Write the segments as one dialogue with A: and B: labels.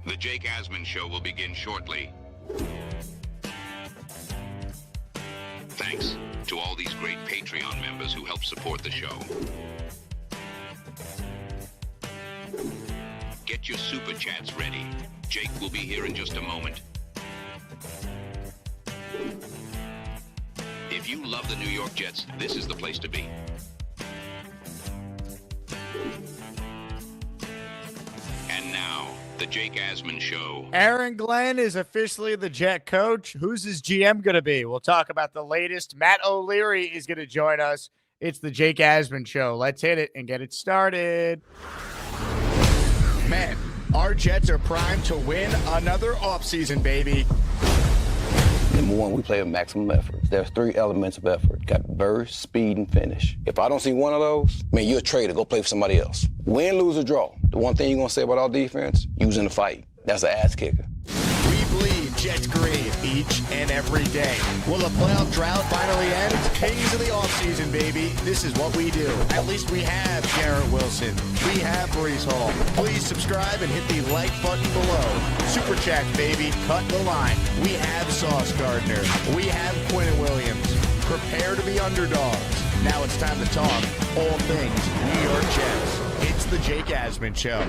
A: The Jake Asman Show will begin shortly. Thanks to all these great Patreon members who help support the show. Get your super chats ready. Jake will be here in just a moment. If you love the New York Jets, this is the place to be. And now, the Jake Asman Show.
B: Aaron Glenn is officially the Jet coach. Who's his GM going to be? We'll talk about the latest. Matt O'Leary is going to join us. It's the Jake Asman Show. Let's hit it and get it started.
C: Man, our Jets are primed to win another offseason, baby.
D: Number one, we play with maximum effort. There's three elements of effort. Got burst, speed, and finish. If I don't see one of those, man, you're a traitor. Go play for somebody else. Win, lose, or draw. The one thing you're going to say about our defense, using the fight. That's an ass kicker.
C: We bleed Jets green each and every day. Will the playoff drought finally end? Kings of the offseason, baby. This is what we do. At least we have Garrett Wilson. We have Brees Hall. Please subscribe and hit the like button below. Super chat, baby. Cut the line. We have Sauce Gardner. We have Quinn Williams. Prepare to be underdogs. Now it's time to talk all things New York Jets. It's the Jake Asman Show.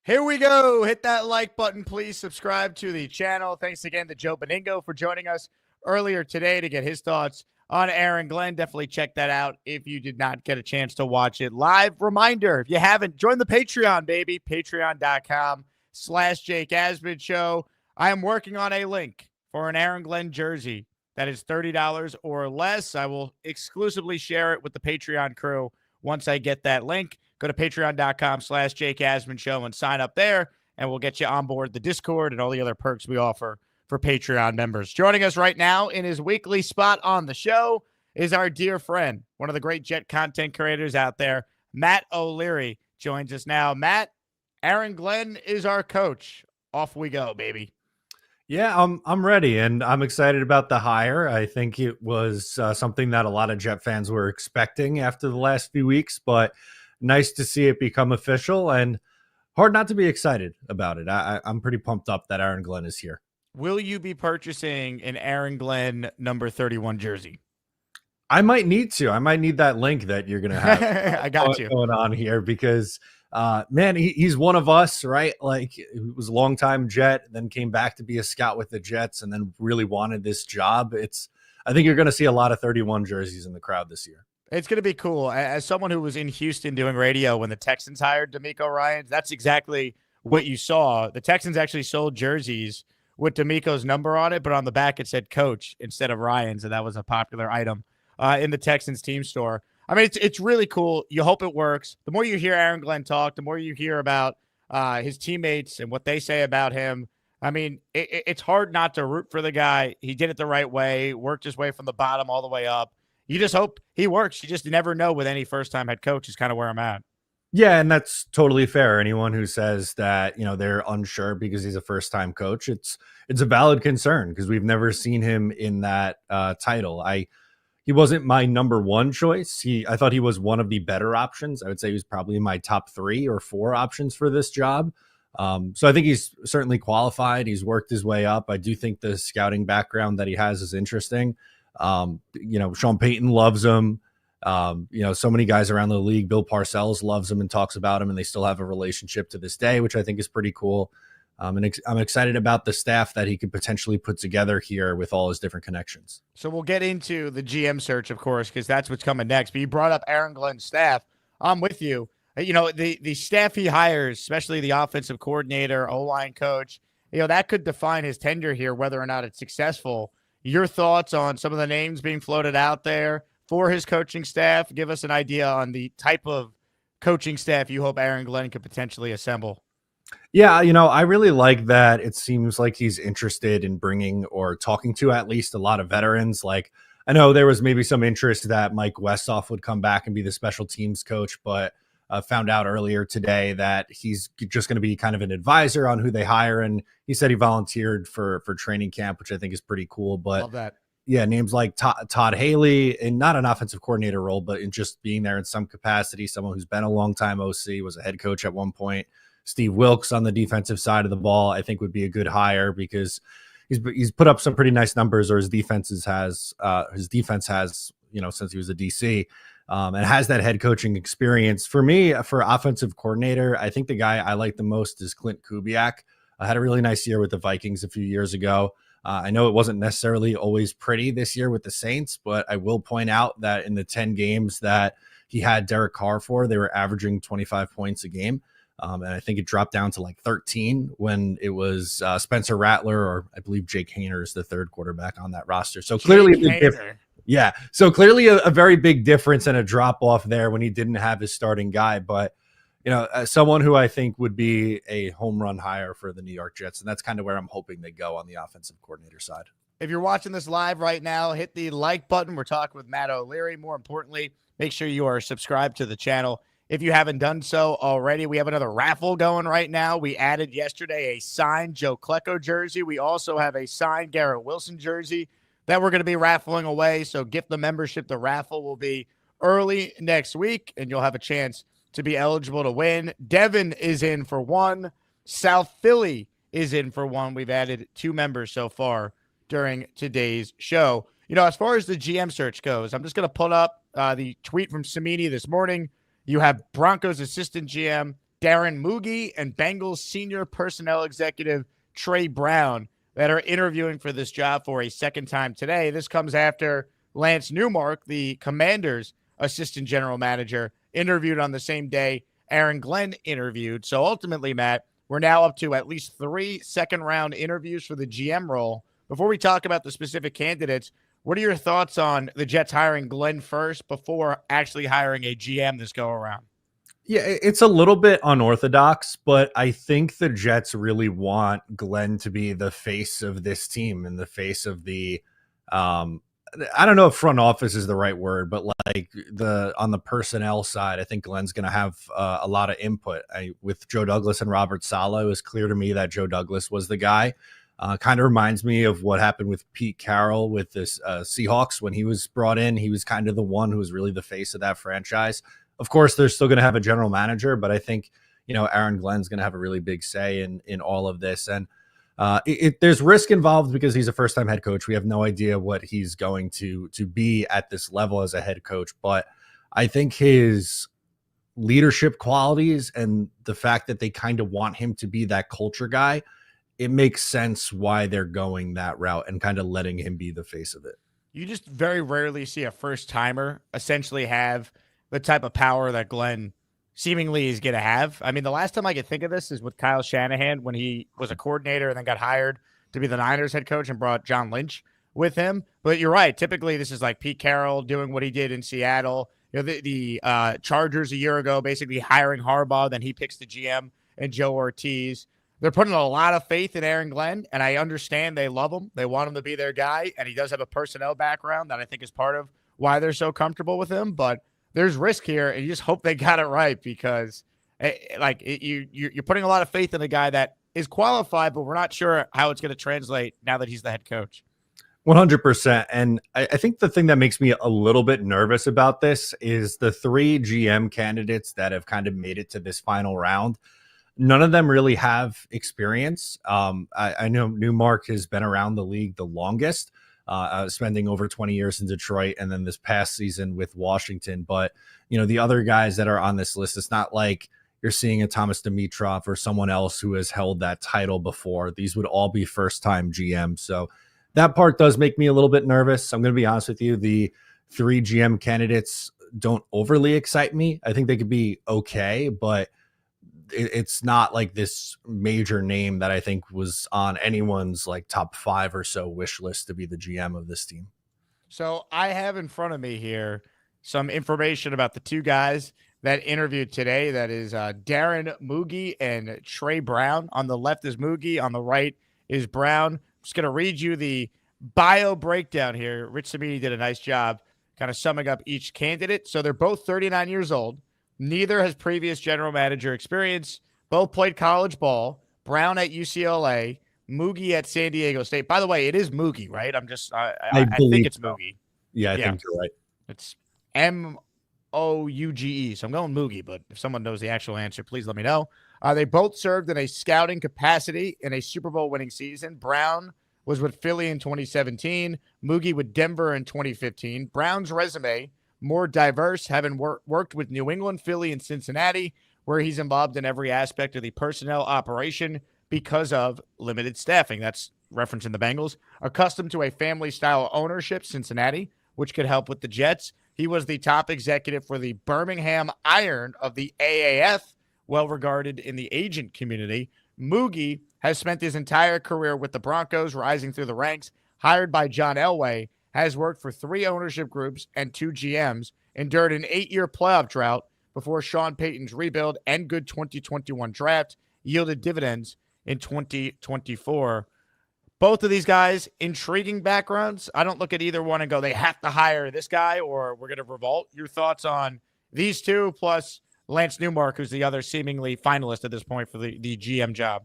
B: Here we go. Hit that like button, please. Subscribe to the channel. Thanks again to Joe Beningo for joining us earlier today to get his thoughts on Aaron Glenn. Definitely check that out if you did not get a chance to watch it live. Reminder, if you haven't, join the Patreon, baby. Patreon.com/Jake Asman Show. I am working on a link for an Aaron Glenn jersey that is $30 or less. I will exclusively share it with the Patreon crew once I get that link. Go to patreon.com/Jake Asman Show and sign up there, and we'll get you on board the Discord and all the other perks we offer for Patreon members. Joining us right now in his weekly spot on the show is our dear friend, one of the great Jet content creators out there, Matt O'Leary joins us now. Matt, Aaron Glenn is our coach. Off we go, baby.
E: Yeah, I'm ready, and I'm excited about the hire. I think it was something that a lot of Jet fans were expecting after the last few weeks, but nice to see it become official, and hard not to be excited about it. I'm pretty pumped up that Aaron Glenn is here.
B: Will you be purchasing an Aaron Glenn number 31 jersey?
E: I might need to. I might need that link that you're going to have
B: I got you
E: going on here because, man, he's one of us, right? Like, he was a longtime Jet, then came back to be a scout with the Jets, and then really wanted this job. I think you're going to see a lot of 31 jerseys in the crowd this year.
B: It's going to be cool. As someone who was in Houston doing radio when the Texans hired D'Amico Ryans, that's exactly what you saw. The Texans actually sold jerseys with D'Amico's number on it, but on the back it said coach instead of Ryans, and that was a popular item in the Texans team store. I mean, it's really cool. You hope it works. The more you hear Aaron Glenn talk, the more you hear about his teammates and what they say about him. I mean, it's hard not to root for the guy. He did it the right way, worked his way from the bottom all the way up. You just hope he works. You just never know with any first-time head coach is kind of where I'm at.
E: Yeah, and that's totally fair. Anyone who says that, they're unsure because he's a first-time coach, it's a valid concern because we've never seen him in that title. He wasn't my number one choice. I thought he was one of the better options. I would say he was probably in my top 3 or 4 options for this job. So I think he's certainly qualified. He's worked his way up. I do think the scouting background that he has is interesting. Sean Payton loves him. So many guys around the league, Bill Parcells loves him and talks about him, and they still have a relationship to this day, which I think is pretty cool. And I'm excited about the staff that he could potentially put together here with all his different connections.
B: So we'll get into the GM search, of course, because that's what's coming next. But you brought up Aaron Glenn's staff. I'm with you. The staff he hires, especially the offensive coordinator, O-line coach, that could define his tenure here, whether or not it's successful. Your thoughts on some of the names being floated out there for his coaching staff? Give us an idea on the type of coaching staff you hope Aaron Glenn could potentially assemble.
E: Yeah, I really like that. It seems like he's interested in bringing or talking to at least a lot of veterans. Like, I know there was maybe some interest that Mike Westhoff would come back and be the special teams coach, but found out earlier today that he's just going to be kind of an advisor on who they hire. And he said he volunteered for training camp, which I think is pretty cool. But
B: love that.
E: Yeah, names like Todd Haley, and not an offensive coordinator role, but in just being there in some capacity, someone who's been a long time OC, was a head coach at one point. Steve Wilkes on the defensive side of the ball, I think would be a good hire because he's put up some pretty nice numbers, or his defense has, since he was a DC, and has that head coaching experience. For me, for offensive coordinator, I think the guy I like the most is Clint Kubiak. I had a really nice year with the Vikings a few years ago. I know it wasn't necessarily always pretty this year with the Saints, but I will point out that in the 10 games that he had Derek Carr for, they were averaging 25 points a game. And I think it dropped down to like 13 when it was Spencer Rattler, or I believe Jake Hayner is the third quarterback on that roster. So clearly a big difference. Yeah. So clearly a very big difference and a drop off there when he didn't have his starting guy. But, someone who I think would be a home run hire for the New York Jets. And that's kind of where I'm hoping they go on the offensive coordinator side.
B: If you're watching this live right now, hit the like button. We're talking with Matt O'Leary. More importantly, make sure you are subscribed to the channel. If you haven't done so already, we have another raffle going right now. We added yesterday a signed Joe Klecko jersey. We also have a signed Garrett Wilson jersey that we're going to be raffling away. So gift the membership. The raffle will be early next week, and you'll have a chance to be eligible to win. Devin is in for one. South Philly is in for one. We've added 2 members so far during today's show. As far as the GM search goes, I'm just going to pull up the tweet from Cimini this morning. You have Broncos assistant GM Darren Moogie and Bengals senior personnel executive Trey Brown that are interviewing for this job for a second time today. This comes after Lance Newmark, the Commanders assistant general manager, interviewed on the same day Aaron Glenn interviewed. So ultimately, Matt, we're now up to at least 3 second-round interviews for the GM role. Before we talk about the specific candidates, what are your thoughts on the Jets hiring Glenn first before actually hiring a GM this go-around?
E: Yeah, it's a little bit unorthodox, but I think the Jets really want Glenn to be the face of this team and the face of the I don't know if front office is the right word, but like on the personnel side, I think Glenn's going to have a lot of input. With Joe Douglas and Robert Saleh, it was clear to me that Joe Douglas was the guy. Kind of reminds me of what happened with Pete Carroll with this Seahawks when he was brought in. He was kind of the one who was really the face of that franchise. Of course, they're still going to have a general manager, but I think, Aaron Glenn's going to have a really big say in all of this. And there's risk involved because he's a first-time head coach. We have no idea what he's going to be at this level as a head coach. But I think his leadership qualities and the fact that they kind of want him to be that culture guy, it makes sense why they're going that route and kind of letting him be the face of it.
B: You just very rarely see a first-timer essentially have the type of power that Glenn seemingly is going to have. I mean, the last time I could think of this is with Kyle Shanahan when he was a coordinator and then got hired to be the Niners head coach and brought John Lynch with him. But you're right. Typically, this is like Pete Carroll doing what he did in Seattle. The Chargers a year ago basically hiring Harbaugh, then he picks the GM and Joe Ortiz. They're putting a lot of faith in Aaron Glenn, and I understand they love him. They want him to be their guy, and he does have a personnel background that I think is part of why they're so comfortable with him. But there's risk here, and you just hope they got it right because, you're putting a lot of faith in a guy that is qualified, but we're not sure how it's going to translate now that he's the head coach.
E: 100%. And I think the thing that makes me a little bit nervous about this is the 3 GM candidates that have kind of made it to this final round. None of them really have experience. I know Newmark has been around the league the longest, spending over 20 years in Detroit and then this past season with Washington. But, the other guys that are on this list, it's not like you're seeing a Thomas Dimitroff or someone else who has held that title before. These would all be first-time GMs. So that part does make me a little bit nervous. I'm going to be honest with you. The 3 GM candidates don't overly excite me. I think they could be okay, but it's not like this major name that I think was on anyone's like top 5 or so wish list to be the GM of this team.
B: So I have in front of me here some information about the 2 guys that interviewed today. That is Darren Moogie and Trey Brown. On the left is Moogie. On the right is Brown. I'm just going to read you the bio breakdown here. Rich Cimini did a nice job kind of summing up each candidate. So they're both 39 years old. Neither has previous general manager experience. Both played college ball. Brown at UCLA, Moogie at San Diego State. By the way, it is Moogie, right? I think it's Moogie.
E: Yeah, I think you're right.
B: It's Mooge. So I'm going Moogie, but if someone knows the actual answer, please let me know. They both served in a scouting capacity in a Super Bowl winning season. Brown was with Philly in 2017, Moogie with Denver in 2015. Brown's resume, more diverse, having worked with New England, Philly, and Cincinnati, where he's involved in every aspect of the personnel operation because of limited staffing. That's referencing the Bengals. Accustomed to a family-style ownership, Cincinnati, which could help with the Jets. He was the top executive for the Birmingham Iron of the AAF, well regarded in the agent community. Moogie has spent his entire career with the Broncos, rising through the ranks. Hired by John Elway, has worked for 3 ownership groups and 2 GMs, endured an 8-year playoff drought before Sean Payton's rebuild and good 2021 draft yielded dividends in 2024. Both of these guys, intriguing backgrounds. I don't look at either one and go, they have to hire this guy or we're going to revolt. Your thoughts on these two, plus Lance Newmark, who's the other seemingly finalist at this point for the GM job?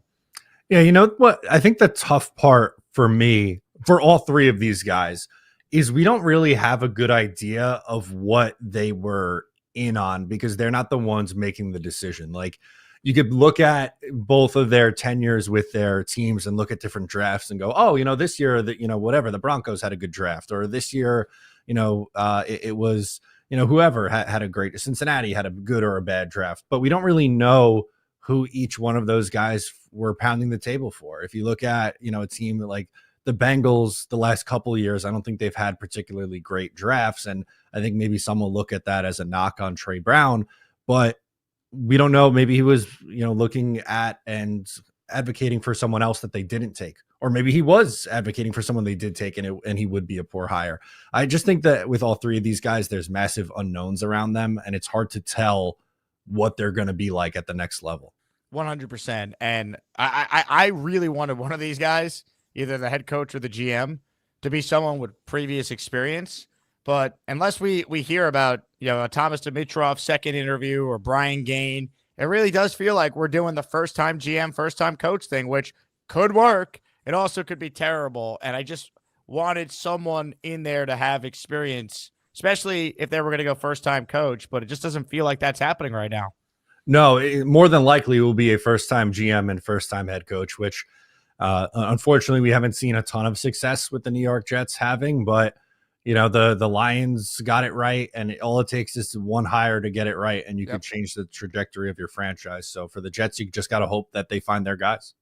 E: Yeah, you know what? I think the tough part for me, for all 3 of these guys, is we don't really have a good idea of what they were in on because they're not the ones making the decision. Like, you could look at both of their tenures with their teams and look at different drafts and go, oh, this year that, whatever, the Broncos had a good draft, or this year, it was, whoever had a great, Cincinnati had a good or a bad draft, but we don't really know who each one of those guys were pounding the table for. If you look at, a team like the Bengals the last couple of years, I don't think they've had particularly great drafts. And I think maybe some will look at that as a knock on Trey Brown, but we don't know. Maybe he was, looking at and advocating for someone else that they didn't take, or maybe he was advocating for someone they did take and he would be a poor hire. I just think that with all 3 of these guys, there's massive unknowns around them, and it's hard to tell what they're going to be like at the next level.
B: 100%. And I really wanted one of these guys, either the head coach or the GM, to be someone with previous experience. But unless we hear about, a Thomas Dimitroff second interview or Brian Gain, it really does feel like we're doing the first-time GM, first-time coach thing, which could work. It also could be terrible. And I just wanted someone in there to have experience, especially if they were going to go first-time coach. But it just doesn't feel like that's happening right now.
E: No, more than likely it will be a first-time GM and first-time head coach, which unfortunately we haven't seen a ton of success with the New York Jets having, but the Lions got it right, and all it takes is one hire to get it right, and you can change the trajectory of your franchise. So for the Jets, you just got to hope that they find their guys.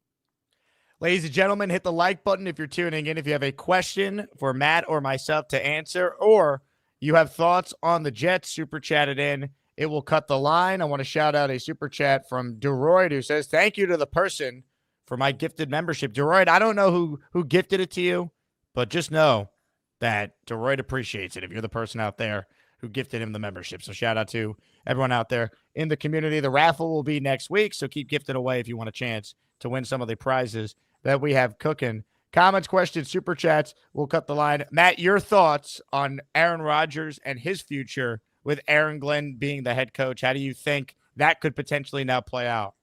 B: Ladies and gentlemen, hit the like button if you're tuning in. If you have a question for Matt or myself to answer, or you have thoughts on the Jets, super chat it in. It will cut the line. I want to shout out a super chat from Deroyd, who says, thank you to the person for my gifted membership. Deroyd, I don't know who gifted it to you, but just know that Deroyd appreciates it if you're the person out there who gifted him the membership. So shout out to everyone out there in the community. The raffle will be next week, so keep gifting away if you want a chance to win some of the prizes that we have cooking. Comments, questions, super chats, we'll cut the line. Matt, your thoughts on Aaron Rodgers and his future with Aaron Glenn being the head coach. How do you think that could potentially now play out?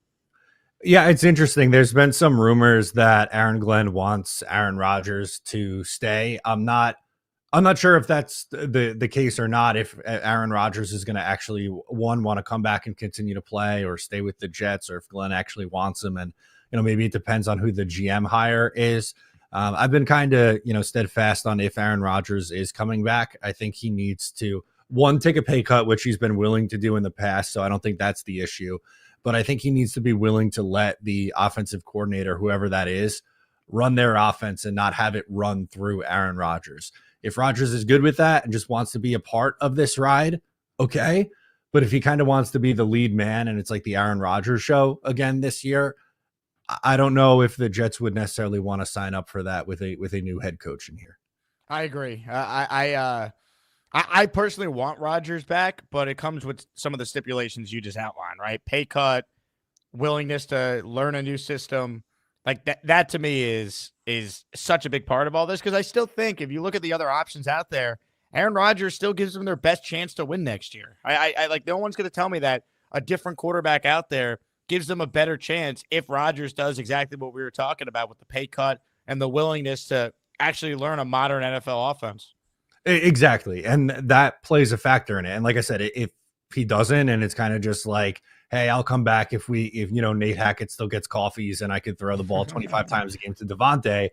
E: Yeah, it's interesting. There's been some rumors that Aaron Glenn wants Aaron Rodgers to stay. I'm not sure if that's the case or not, if Aaron Rodgers is going to actually, want to come back and continue to play or stay with the Jets, or if Glenn actually wants him. And, maybe it depends on who the GM hire is. I've been kind of, steadfast on if Aaron Rodgers is coming back. I think he needs to, one, take a pay cut, which he's been willing to do in the past. So I don't think that's the issue. But I think he needs to be willing to let the offensive coordinator, whoever that is, run their offense and not have it run through Aaron Rodgers. If Rodgers is good with that and just wants to be a part of this ride, okay. But if he kind of wants to be the lead man and it's like the Aaron Rodgers show again this year, I don't know if the Jets would necessarily want to sign up for that with a new head coach in here.
B: I agree. I personally want Rodgers back, but it comes with some of the stipulations you just outlined, right? Pay cut, willingness to learn a new system. Like that to me is such a big part of all this, because I still think if you look at the other options out there, Aaron Rodgers still gives them their best chance to win next year. I like, no one's going to tell me that a different quarterback out there gives them a better chance if Rodgers does exactly what we were talking about with the pay cut and the willingness to actually learn a modern NFL offense.
E: Exactly. And that plays a factor in it. And like I said, if he doesn't, and it's kind of just like, hey, I'll come back if Nate Hackett still gets coffees and I could throw the ball 25 times a game to Devontae,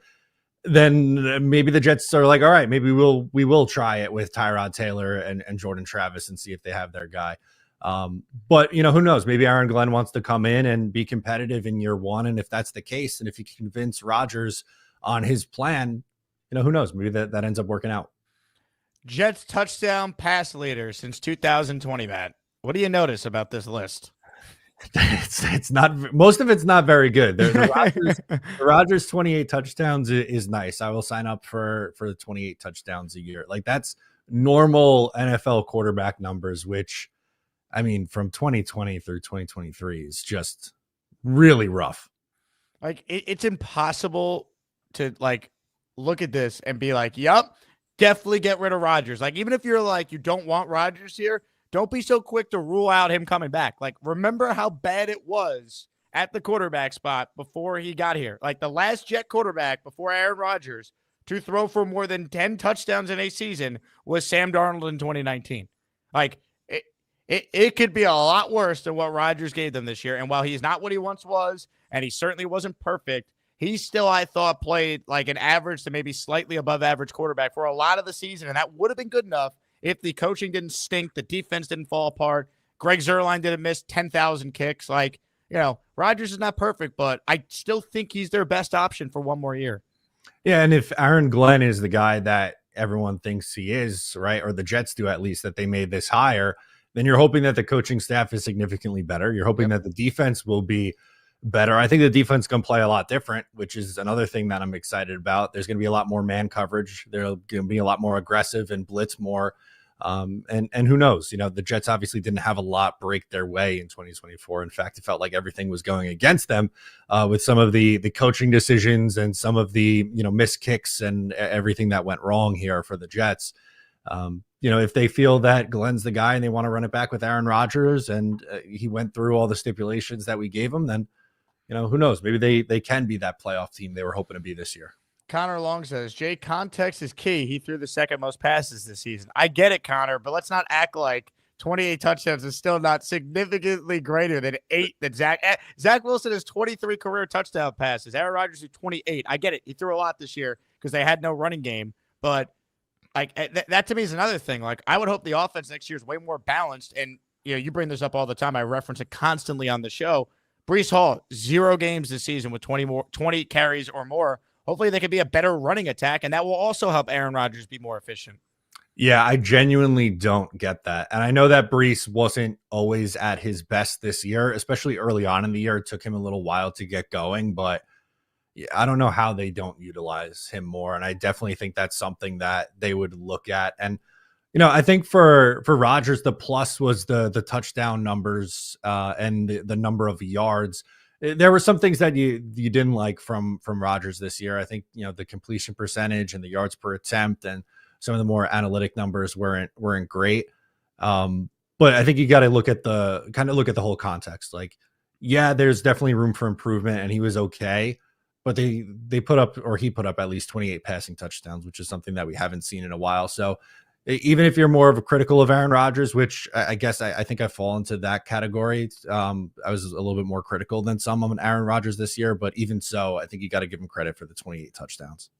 E: then maybe the Jets are like, all right, maybe we will try it with Tyrod Taylor and Jordan Travis and see if they have their guy. But who knows? Maybe Aaron Glenn wants to come in and be competitive in year one. And if that's the case, and if you can convince Rodgers on his plan, who knows? Maybe that ends up working out.
B: Jets touchdown pass leader since 2020, Matt. What do you notice about this list?
E: It's not, most of it's not very good. The Rodgers 28 touchdowns is nice. I will sign up for the 28 touchdowns a year. Like, that's normal NFL quarterback numbers, which, I mean, from 2020 through 2023 is just really rough.
B: Like, it's impossible to look at this and be like, yep, definitely get rid of Rodgers. Like, even if you're like, you don't want Rodgers here, don't be so quick to rule out him coming back. Like, remember how bad it was at the quarterback spot before he got here. Like, the last Jet quarterback before Aaron Rodgers to throw for more than 10 touchdowns in a season was Sam Darnold in 2019. Like, it could be a lot worse than what Rodgers gave them this year. And while he's not what he once was, and he certainly wasn't perfect, he still, I thought, played like an average to maybe slightly above average quarterback for a lot of the season. And that would have been good enough if the coaching didn't stink, the defense didn't fall apart, Greg Zuerlein didn't miss 10,000 kicks. Like, Rodgers is not perfect, but I still think he's their best option for one more year.
E: Yeah, and if Aaron Glenn is the guy that everyone thinks he is, right, or the Jets do at least, that they made this hire, then you're hoping that the coaching staff is significantly better. You're hoping that the defense will be better. I think the defense can play a lot different, which is another thing that I'm excited about. There's going to be a lot more man coverage. There'll going to be a lot more aggressive and blitz more. And who knows? The Jets obviously didn't have a lot break their way in 2024. In fact, it felt like everything was going against them with some of the coaching decisions and some of the missed kicks and everything that went wrong here for the Jets. If they feel that Glenn's the guy and they want to run it back with Aaron Rodgers and he went through all the stipulations that we gave him, then who knows? Maybe they can be that playoff team they were hoping to be this year.
B: Connor Long says, Jay, context is key. He threw the second most passes this season. I get it, Connor, but let's not act like 28 touchdowns is still not significantly greater than 8 that Zach Wilson has 23 career touchdown passes. Aaron Rodgers has 28. I get it. He threw a lot this year because they had no running game, but that to me is another thing. Like, I would hope the offense next year is way more balanced. And you bring this up all the time. I reference it constantly on the show. Breece Hall, 0 games this season with 20 carries or more. Hopefully they can be a better running attack, and that will also help Aaron Rodgers be more efficient.
E: Yeah, I genuinely don't get that. And I know that Breece wasn't always at his best this year, especially early on in the year. It took him a little while to get going, but I don't know how they don't utilize him more. And I definitely think that's something that they would look at. And, I think for Rodgers, the plus was the touchdown numbers and the number of yards. There were some things that you didn't like from Rodgers this year. I think, the completion percentage and the yards per attempt and some of the more analytic numbers weren't great. But I think you got to look at the whole context. Like, yeah, there's definitely room for improvement and he was okay, but he put up at least 28 passing touchdowns, which is something that we haven't seen in a while. So even if you're more of a critical of Aaron Rodgers, which I guess I think I fall into that category. I was a little bit more critical than some of Aaron Rodgers this year, but even so, I think you got to give him credit for the 28 touchdowns.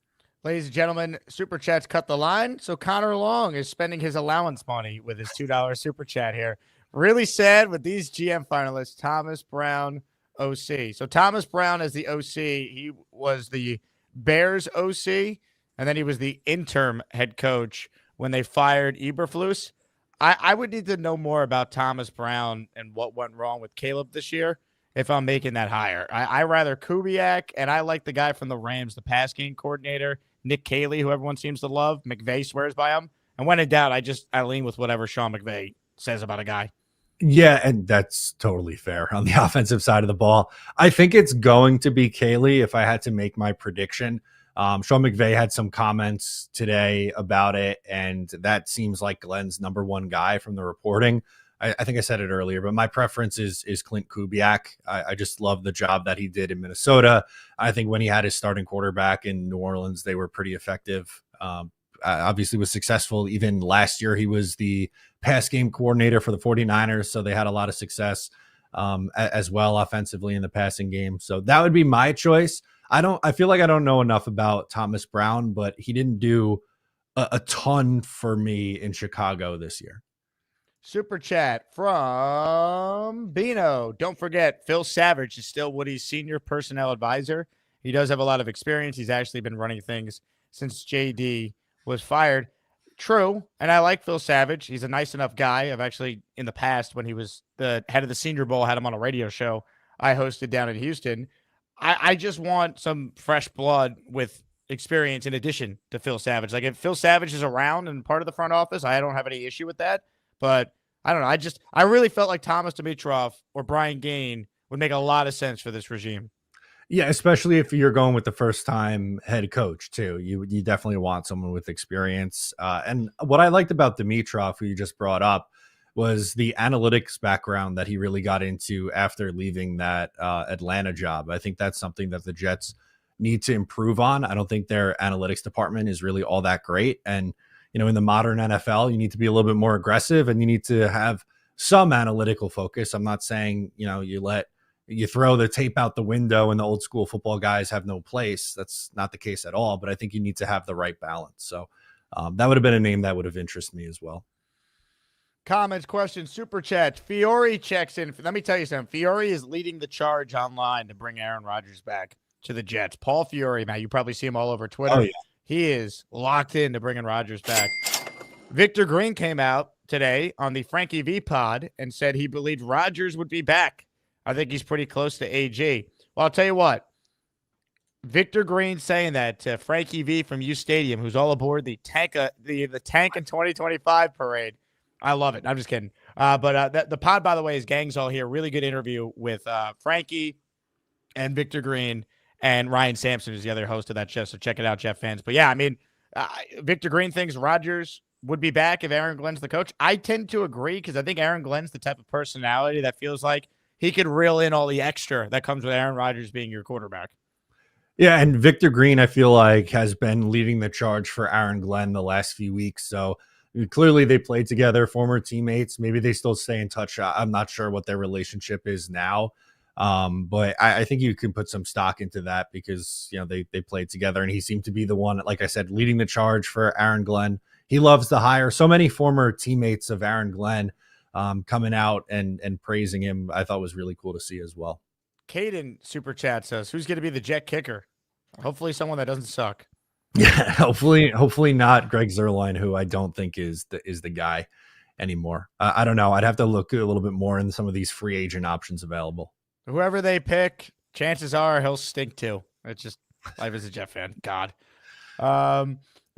B: Ladies and gentlemen, Super Chats cut the line. So Connor Long is spending his allowance money with his $2 Super Chat here. Really sad with these GM finalists, Thomas Brown, OC. So Thomas Brown as the OC, he was the Bears OC, and then he was the interim head coach when they fired Eberflus. I would need to know more about Thomas Brown and what went wrong with Caleb this year if I'm making that hire. I rather Kubiak, and I like the guy from the Rams, the pass game coordinator, Nick Caley, who everyone seems to love. McVay swears by him. And when in doubt, I lean with whatever Sean McVay says about a guy.
E: Yeah, and that's totally fair on the offensive side of the ball. I think it's going to be Caley if I had to make my prediction. Sean McVay had some comments today about it, and that seems like Glenn's number one guy from the reporting. I think I said it earlier, but my preference is Clint Kubiak. I just love the job that he did in Minnesota. I think when he had his starting quarterback in New Orleans, they were pretty effective. Obviously was successful. Even last year, he was the pass game coordinator for the 49ers, so they had a lot of success. as well offensively in the passing game. So that would be my choice. I feel like I don't know enough about Thomas Brown, but he didn't do a ton for me in Chicago this year.
B: Super chat from Bino. Don't forget, Phil Savage is still Woody's senior personnel advisor. He does have a lot of experience. He's actually been running things since JD was fired. True, and I like Phil Savage. He's a nice enough guy. I've actually, in the past, when he was the head of the Senior Bowl, had him on a radio show I hosted down in Houston. I just want some fresh blood with experience in addition to Phil Savage. Like, if Phil Savage is around and part of the front office, I don't have any issue with that. But I don't know. I really felt like Thomas Dimitroff or Brian Gaine would make a lot of sense for this regime.
E: Yeah, especially if you're going with the first time head coach too. You definitely want someone with experience. And what I liked about Dimitroff, who you just brought up, was the analytics background that he really got into after leaving that Atlanta job. I think that's something that the Jets need to improve on. I don't think their analytics department is really all that great. And, in the modern NFL, you need to be a little bit more aggressive and you need to have some analytical focus. I'm not saying, you throw the tape out the window and the old school football guys have no place. That's not the case at all, but I think you need to have the right balance. So that would have been a name that would have interested me as well.
B: Comments, questions, super chat. Fiore checks in. Let me tell you something. Fiore is leading the charge online to bring Aaron Rodgers back to the Jets. Paul Fiore, man, you probably see him all over Twitter.
E: Oh, yeah.
B: He is locked into bringing Rodgers back. Victor Green came out today on the Frankie V pod and said he believed Rodgers would be back. I think he's pretty close to AG. Well, I'll tell you what. Victor Green saying that to Frankie V from U Stadium, who's all aboard the Tank in 2025 parade. I love it. I'm just kidding. But the pod, by the way, is Gangs All Here. Really good interview with Frankie and Victor Green, and Ryan Sampson is the other host of that show. So check it out, Jeff fans. But yeah, I mean, Victor Green thinks Rodgers would be back if Aaron Glenn's the coach. I tend to agree because I think Aaron Glenn's the type of personality that feels like he could reel in all the extra that comes with Aaron Rodgers being your quarterback.
E: Yeah, and Victor Green, I feel like, has been leading the charge for Aaron Glenn the last few weeks. So clearly they played together, former teammates. Maybe they still stay in touch. I'm not sure what their relationship is now. But I think you can put some stock into that because, they played together and he seemed to be the one, like I said, leading the charge for Aaron Glenn. He loves to hire so many former teammates of Aaron Glenn coming out and praising him. I thought was really cool to see as well.
B: Caden super chat says, who's going to be the Jet kicker? Hopefully someone that doesn't suck.
E: Yeah, hopefully not Greg Zuerlein, who I don't think is the guy anymore. I don't know. I'd have to look a little bit more in some of these free agent options available.
B: Whoever they pick, chances are he'll stink too. It's just life as a Jet fan. God.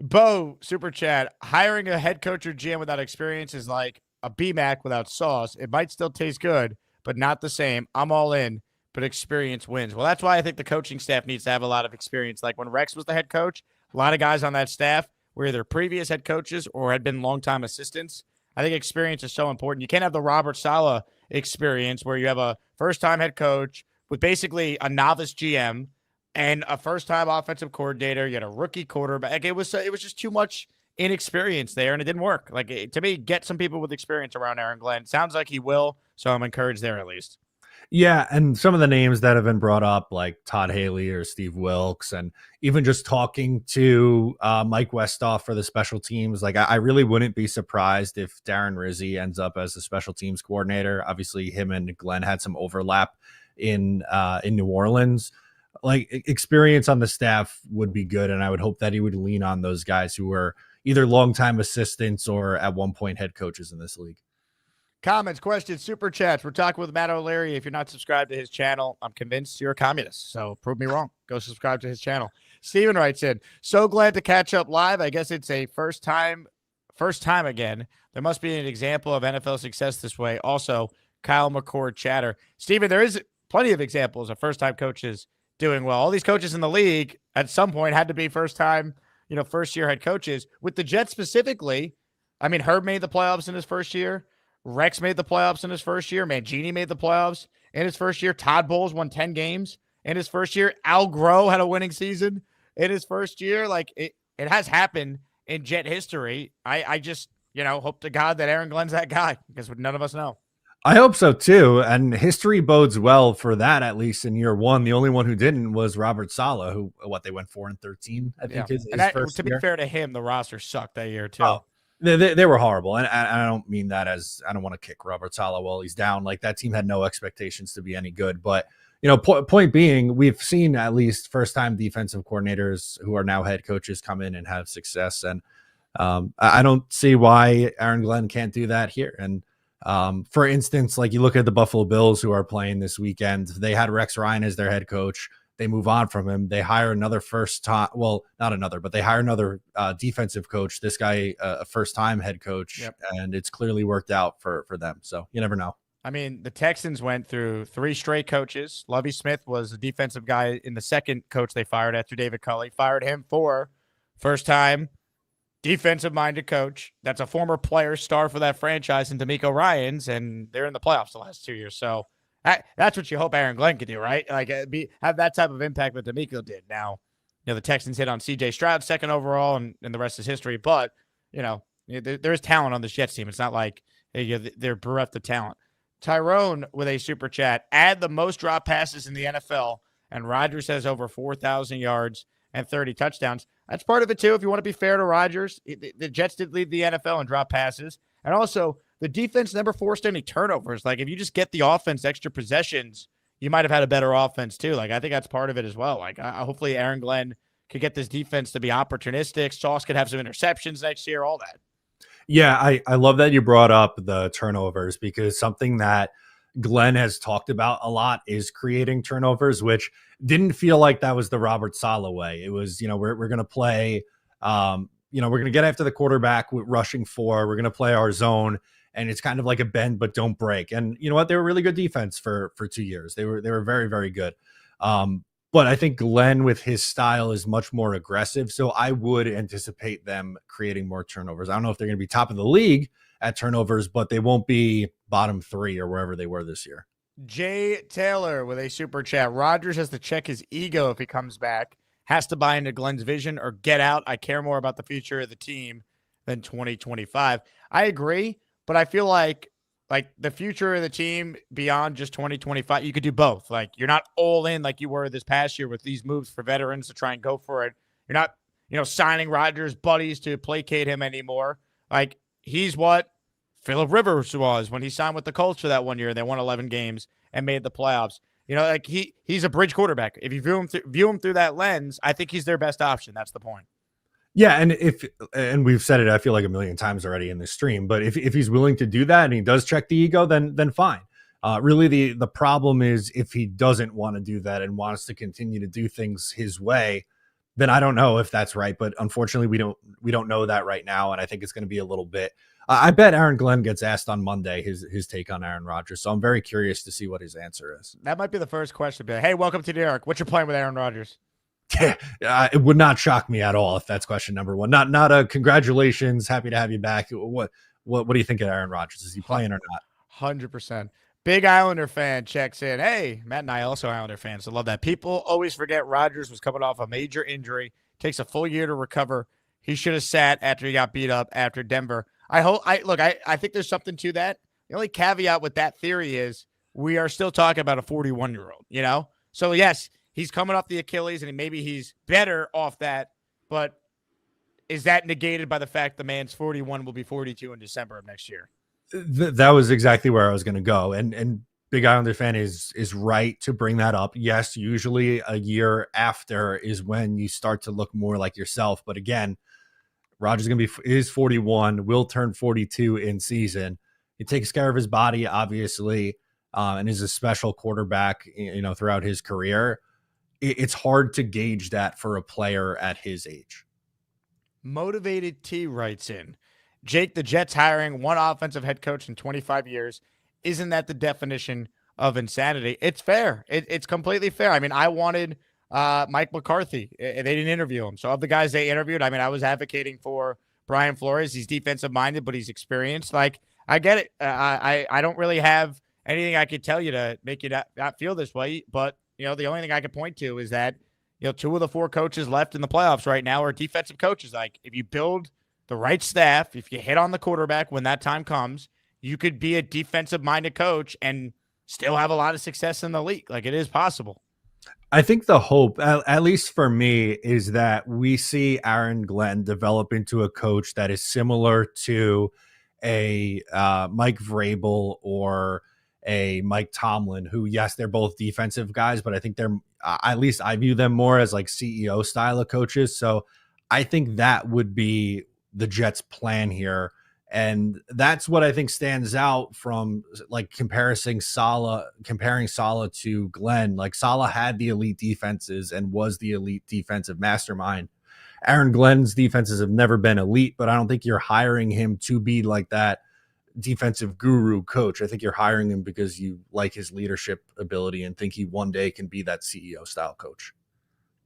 B: Bo super chat, hiring a head coach or GM without experience is like a BMAC without sauce. It might still taste good, but not the same. I'm all in, but experience wins. Well, that's why I think the coaching staff needs to have a lot of experience. Like when Rex was the head coach, a lot of guys on that staff were either previous head coaches or had been longtime assistants. I think experience is so important. You can't have the Robert Saleh experience where you have a first-time head coach with basically a novice GM and a first-time offensive coordinator. You had a rookie quarterback. It was just too much inexperience there, and it didn't work. Like, to me, get some people with experience around Aaron Glenn. Sounds like he will, so I'm encouraged there at least.
E: Yeah, and some of the names that have been brought up, like Todd Haley or Steve Wilkes, and even just talking to Mike Westhoff for the special teams, like I really wouldn't be surprised if Darren Rizzi ends up as the special teams coordinator. Obviously, him and Glenn had some overlap in New Orleans. Like experience on the staff would be good, and I would hope that he would lean on those guys who were either longtime assistants or at one point head coaches in this league.
B: Comments, questions, super chats. We're talking with Matt O'Leary. If you're not subscribed to his channel, I'm convinced you're a communist. So prove me wrong. Go subscribe to his channel. Steven writes in, so glad to catch up live. I guess it's a first time again. There must be an example of NFL success this way. Also, Kyle McCord chatter. Steven, there is plenty of examples of first-time coaches doing well. All these coaches in the league at some point had to be first-time, first-year head coaches. With the Jets specifically, I mean, Herb made the playoffs in his first year. Rex made the playoffs in his first year. Mangini made the playoffs in his first year. Todd Bowles won 10 games in his first year. Al Groh had a winning season in his first year. Like, it has happened in Jet history. I just, hope to God that Aaron Glenn's that guy because none of us know.
E: I hope so too. And history bodes well for that, at least in year one. The only one who didn't was Robert Saleh, who they went 4-13, I think, his first
B: to be
E: year.
B: fair to him, the roster sucked that year too.
E: Oh, they were horrible. And I don't mean that as I don't want to kick Robert Saleh while he's down. Like, that team had no expectations to be any good. But, point being, we've seen at least first-time defensive coordinators who are now head coaches come in and have success. And I don't see why Aaron Glenn can't do that here. And for instance, like, you look at the Buffalo Bills who are playing this weekend, they had Rex Ryan as their head coach. They move on from him. They hire another they hire another defensive coach. This guy, a first-time head coach, and it's clearly worked out for them. So you never know.
B: I mean, the Texans went through 3 straight coaches. Lovie Smith was the defensive guy in the second coach they fired after David Culley. Fired him for first-time defensive-minded coach. That's a former player, star for that franchise, in D'Amico Ryans, and they're in the playoffs the last 2 years. So that's what you hope Aaron Glenn could do, right? Like, have that type of impact that D'Amico did. Now, the Texans hit on C.J. Stroud, second overall, and the rest is history. But, there's talent on this Jets team. It's not like they're bereft of talent. Tyrone with a super chat. Add the most drop passes in the NFL, and Rodgers has over 4,000 yards and 30 touchdowns. That's part of it, too, if you want to be fair to Rodgers. The Jets did lead the NFL in drop passes. And also, the defense never forced any turnovers. Like, if you just get the offense extra possessions, you might have had a better offense, too. Like, I think that's part of it as well. Like, hopefully Aaron Glenn could get this defense to be opportunistic. Sauce could have some interceptions next year, all that.
E: Yeah, I love that you brought up the turnovers, because something that Glenn has talked about a lot is creating turnovers, which didn't feel like that was the Robert Saleh way. It was, we're going to play, we're going to get after the quarterback with rushing 4. We're going to play our zone, and it's kind of like a bend but don't break. And you know what? They were really good defense for 2 years. They were very, very good. But I think Glenn, with his style, is much more aggressive. So I would anticipate them creating more turnovers. I don't know if they're going to be top of the league at turnovers, but they won't be bottom 3 or wherever they were this year.
B: Jay Taylor with a super chat. Rodgers has to check his ego if he comes back. Has to buy into Glenn's vision or get out. I care more about the future of the team than 2025. I agree, but I feel like the future of the team beyond just 2025, you could do both. Like, you're not all in like you were this past year with these moves for veterans to try and go for it. You're not, signing Rodgers' buddies to placate him anymore. Like, he's what Phillip Rivers was when he signed with the Colts for that 1 year. They won 11 games and made the playoffs. Like, he's a bridge quarterback. If you view him through that lens, I think he's their best option. That's the point.
E: Yeah, and we've said it, I feel like, a million times already in this stream, but if he's willing to do that and he does check the ego, then fine. Really, the problem is if he doesn't want to do that and wants to continue to do things his way, then I don't know if that's right. But unfortunately, we don't know that right now, and I think it's going to be a little bit. I bet Aaron Glenn gets asked on Monday his take on Aaron Rodgers, so I'm very curious to see what his answer is.
B: That might be the first question. Be like, hey, welcome to New York. What's your plan with Aaron Rodgers?
E: It would not shock me at all if that's question number 1. Not a congratulations, happy to have you back. What do you think of Aaron Rodgers? Is he playing or not?
B: 100%. Big Islander fan checks in. Hey, Matt and I also Islander fans. I love that. People always forget Rodgers was coming off a major injury. Takes a full year to recover. He should have sat after he got beat up after Denver. I think there's something to that. The only caveat with that theory is we are still talking about a 41-year-old, So, yes, he's coming off the Achilles, and maybe he's better off that. But is that negated by the fact the man's 41 will be 42 in December of next year?
E: That was exactly where I was going to go. And Big Islander fan is right to bring that up. Yes, usually a year after is when you start to look more like yourself. But again, Rodgers is 41, will turn 42 in season. He takes care of his body, obviously, and is a special quarterback, throughout his career. It's hard to gauge that for a player at his age.
B: Motivated T writes in, Jake, the Jets hiring one offensive head coach in 25 years. Isn't that the definition of insanity? It's fair. It's completely fair. I mean, I wanted Mike McCarthy. They didn't interview him. So of the guys they interviewed, I was advocating for Brian Flores. He's defensive minded, but he's experienced. Like, I get it. I don't really have anything I could tell you to make you not feel this way. But, the only thing I could point to is that, 2 of the 4 coaches left in the playoffs right now are defensive coaches. Like, if you build the right staff, if you hit on the quarterback when that time comes, you could be a defensive-minded coach and still have a lot of success in the league. Like, it is possible.
E: I think the hope, at least for me, is that we see Aaron Glenn develop into a coach that is similar to a Mike Vrabel or a Mike Tomlin, who, yes, they're both defensive guys, but I think they're, at least I view them more as like CEO style of coaches. So I think that would be the Jets' plan here. And that's what I think stands out from like comparing Saleh to Glenn. Like Saleh had the elite defenses and was the elite defensive mastermind. Aaron Glenn's defenses have never been elite, but I don't think you're hiring him to be like that defensive guru coach. I think you're hiring him because you like his leadership ability and think he one day can be that CEO style coach.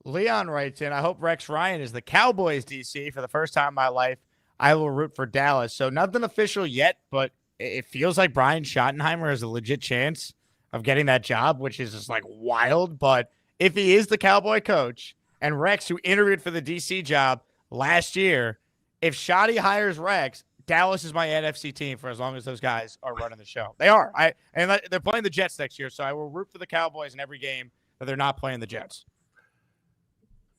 B: Leon writes in, I hope Rex Ryan is the Cowboys DC. For the first time in my life, I will root for Dallas. So nothing official yet, but it feels like Brian Schottenheimer has a legit chance of getting that job, which is just like wild. But if he is the Cowboy coach and Rex, who interviewed for the DC job last year, if Schotty hires Rex, Dallas is my NFC team for as long as those guys are running the show. They are. And they're playing the Jets next year, so I will root for the Cowboys in every game that they're not playing the Jets.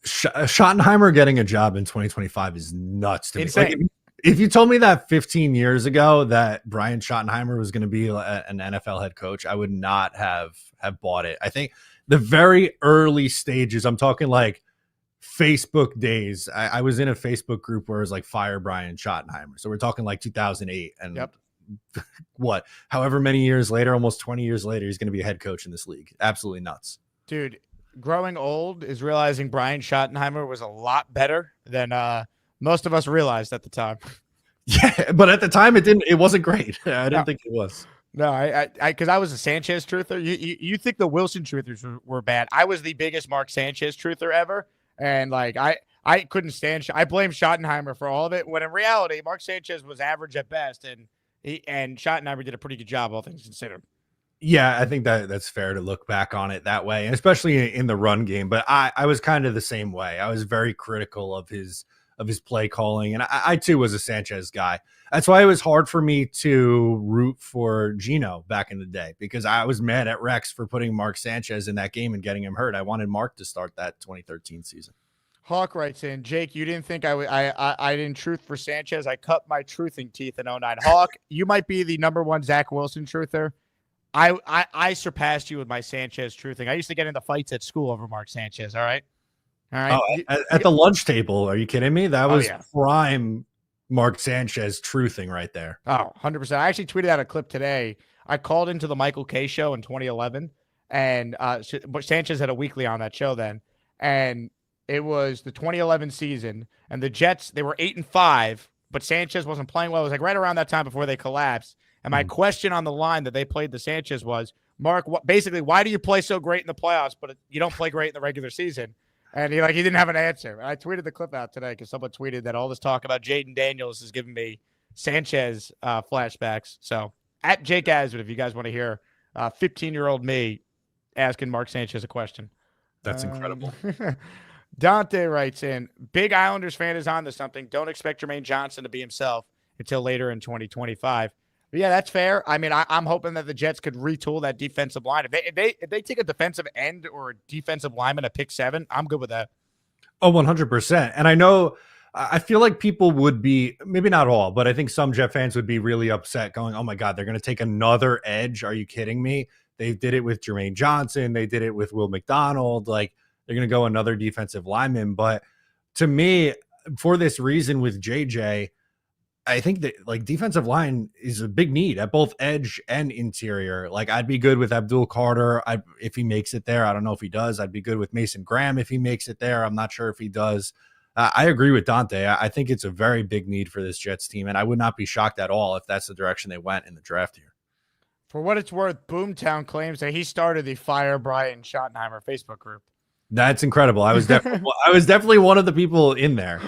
E: Schottenheimer getting a job in 2025 is nuts to me.
B: Insane.
E: Like, if you told me that 15 years ago that Brian Schottenheimer was going to be an NFL head coach, I would not have bought it. I think the very early stages, I'm talking like Facebook days. I was in a Facebook group where it was like fire Brian Schottenheimer. So we're talking like 2008 and
B: Yep.
E: what, however many years later, almost 20 years later, he's going to be a head coach in this league. Absolutely nuts.
B: Dude, growing old is realizing Brian Schottenheimer was a lot better than most of us realized at the time.
E: Yeah, but at the time it wasn't great. I didn't think it was.
B: No, I because I was a Sanchez truther. You think the Wilson truthers were bad? I was the biggest Mark Sanchez truther ever, and like I couldn't stand. I blame Schottenheimer for all of it. When in reality, Mark Sanchez was average at best, and Schottenheimer did a pretty good job, all things considered.
E: Yeah, I think that's fair to look back on it that way, and especially in the run game. But I was kind of the same way. I was very critical of his play calling, and I too was a Sanchez guy. That's why it was hard for me to root for Geno back in the day, because I was mad at Rex for putting Mark Sanchez in that game and getting him hurt. I wanted Mark to start that 2013 season.
B: Hawk writes in, Jake, you didn't think I didn't truth for Sanchez. I cut my truthing teeth in 09. Hawk, you might be the number one Zach Wilson truther. I surpassed you with my Sanchez truthing. I used to get into fights at school over Mark Sanchez. All right.
E: Oh, at the lunch table. Are you kidding me? That was
B: yeah.
E: prime Mark Sanchez truthing right there.
B: Oh, 100%. I actually tweeted out a clip today. I called into the Michael Kay show in 2011, and but Sanchez had a weekly on that show then, and it was the 2011 season, and the Jets, they were 8-5, but Sanchez wasn't playing well. It was like right around that time before they collapsed. And my question on the line that they played to Sanchez was, Mark, basically, why do you play so great in the playoffs, but you don't play great in the regular season? And he didn't have an answer. And I tweeted the clip out today because someone tweeted that all this talk about Jaden Daniels is giving me Sanchez flashbacks. So at Jake Asman, if you guys want to hear 15-year-old me asking Mark Sanchez a question.
E: That's incredible.
B: Dante writes in, big Islanders fan is on to something. Don't expect Jermaine Johnson to be himself until later in 2025. But yeah, that's fair. I mean, I'm hoping that the Jets could retool that defensive line. If they take a defensive end or a defensive lineman at pick 7, I'm good with that.
E: Oh, 100%. And I feel like people would be, maybe not all, but I think some Jet fans would be really upset going, oh my God, they're going to take another edge. Are you kidding me? They did it with Jermaine Johnson. They did it with Will McDonald. Like, they're going to go another defensive lineman. But to me, for this reason with JJ, I think that like defensive line is a big need at both edge and interior. Like, I'd be good with Abdul Carter if he makes it there. I don't know if he does. I'd be good with Mason Graham if he makes it there. I'm not sure if he does. I agree with Dante. I think it's a very big need for this Jets team, and I would not be shocked at all if that's the direction they went in the draft here.
B: For what it's worth, Boomtown claims that he started the Fire Brian Schottenheimer Facebook group.
E: That's incredible. I was definitely one of the people in there.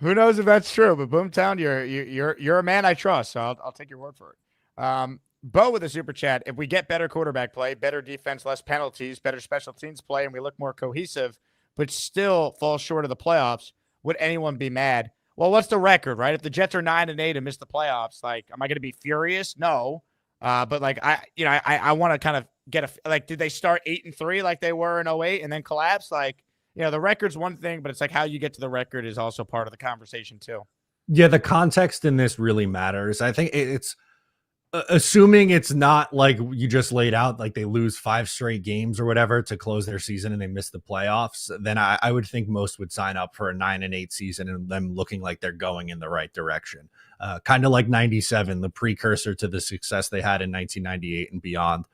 B: Who knows if that's true? But Boomtown, you're a man I trust, so I'll take your word for it. Bo with a super chat. If we get better quarterback play, better defense, less penalties, better special teams play, and we look more cohesive, but still fall short of the playoffs, would anyone be mad? well, what's the record, right? If the Jets are 9-8 and miss the playoffs, like, am I going to be furious? No. But like, I want to kind of get like, did they start 8-3 like they were in 08 and then collapse? Like, the record's one thing, but it's like how you get to the record is also part of the conversation too.
E: Yeah, the context in this really matters. I think it's assuming it's not like you just laid out, like they lose 5 straight games or whatever to close their season and they miss the playoffs, then I would think most would sign up for a 9-8 season and them looking like they're going in the right direction. Kind of like 97, the precursor to the success they had in 1998 and beyond.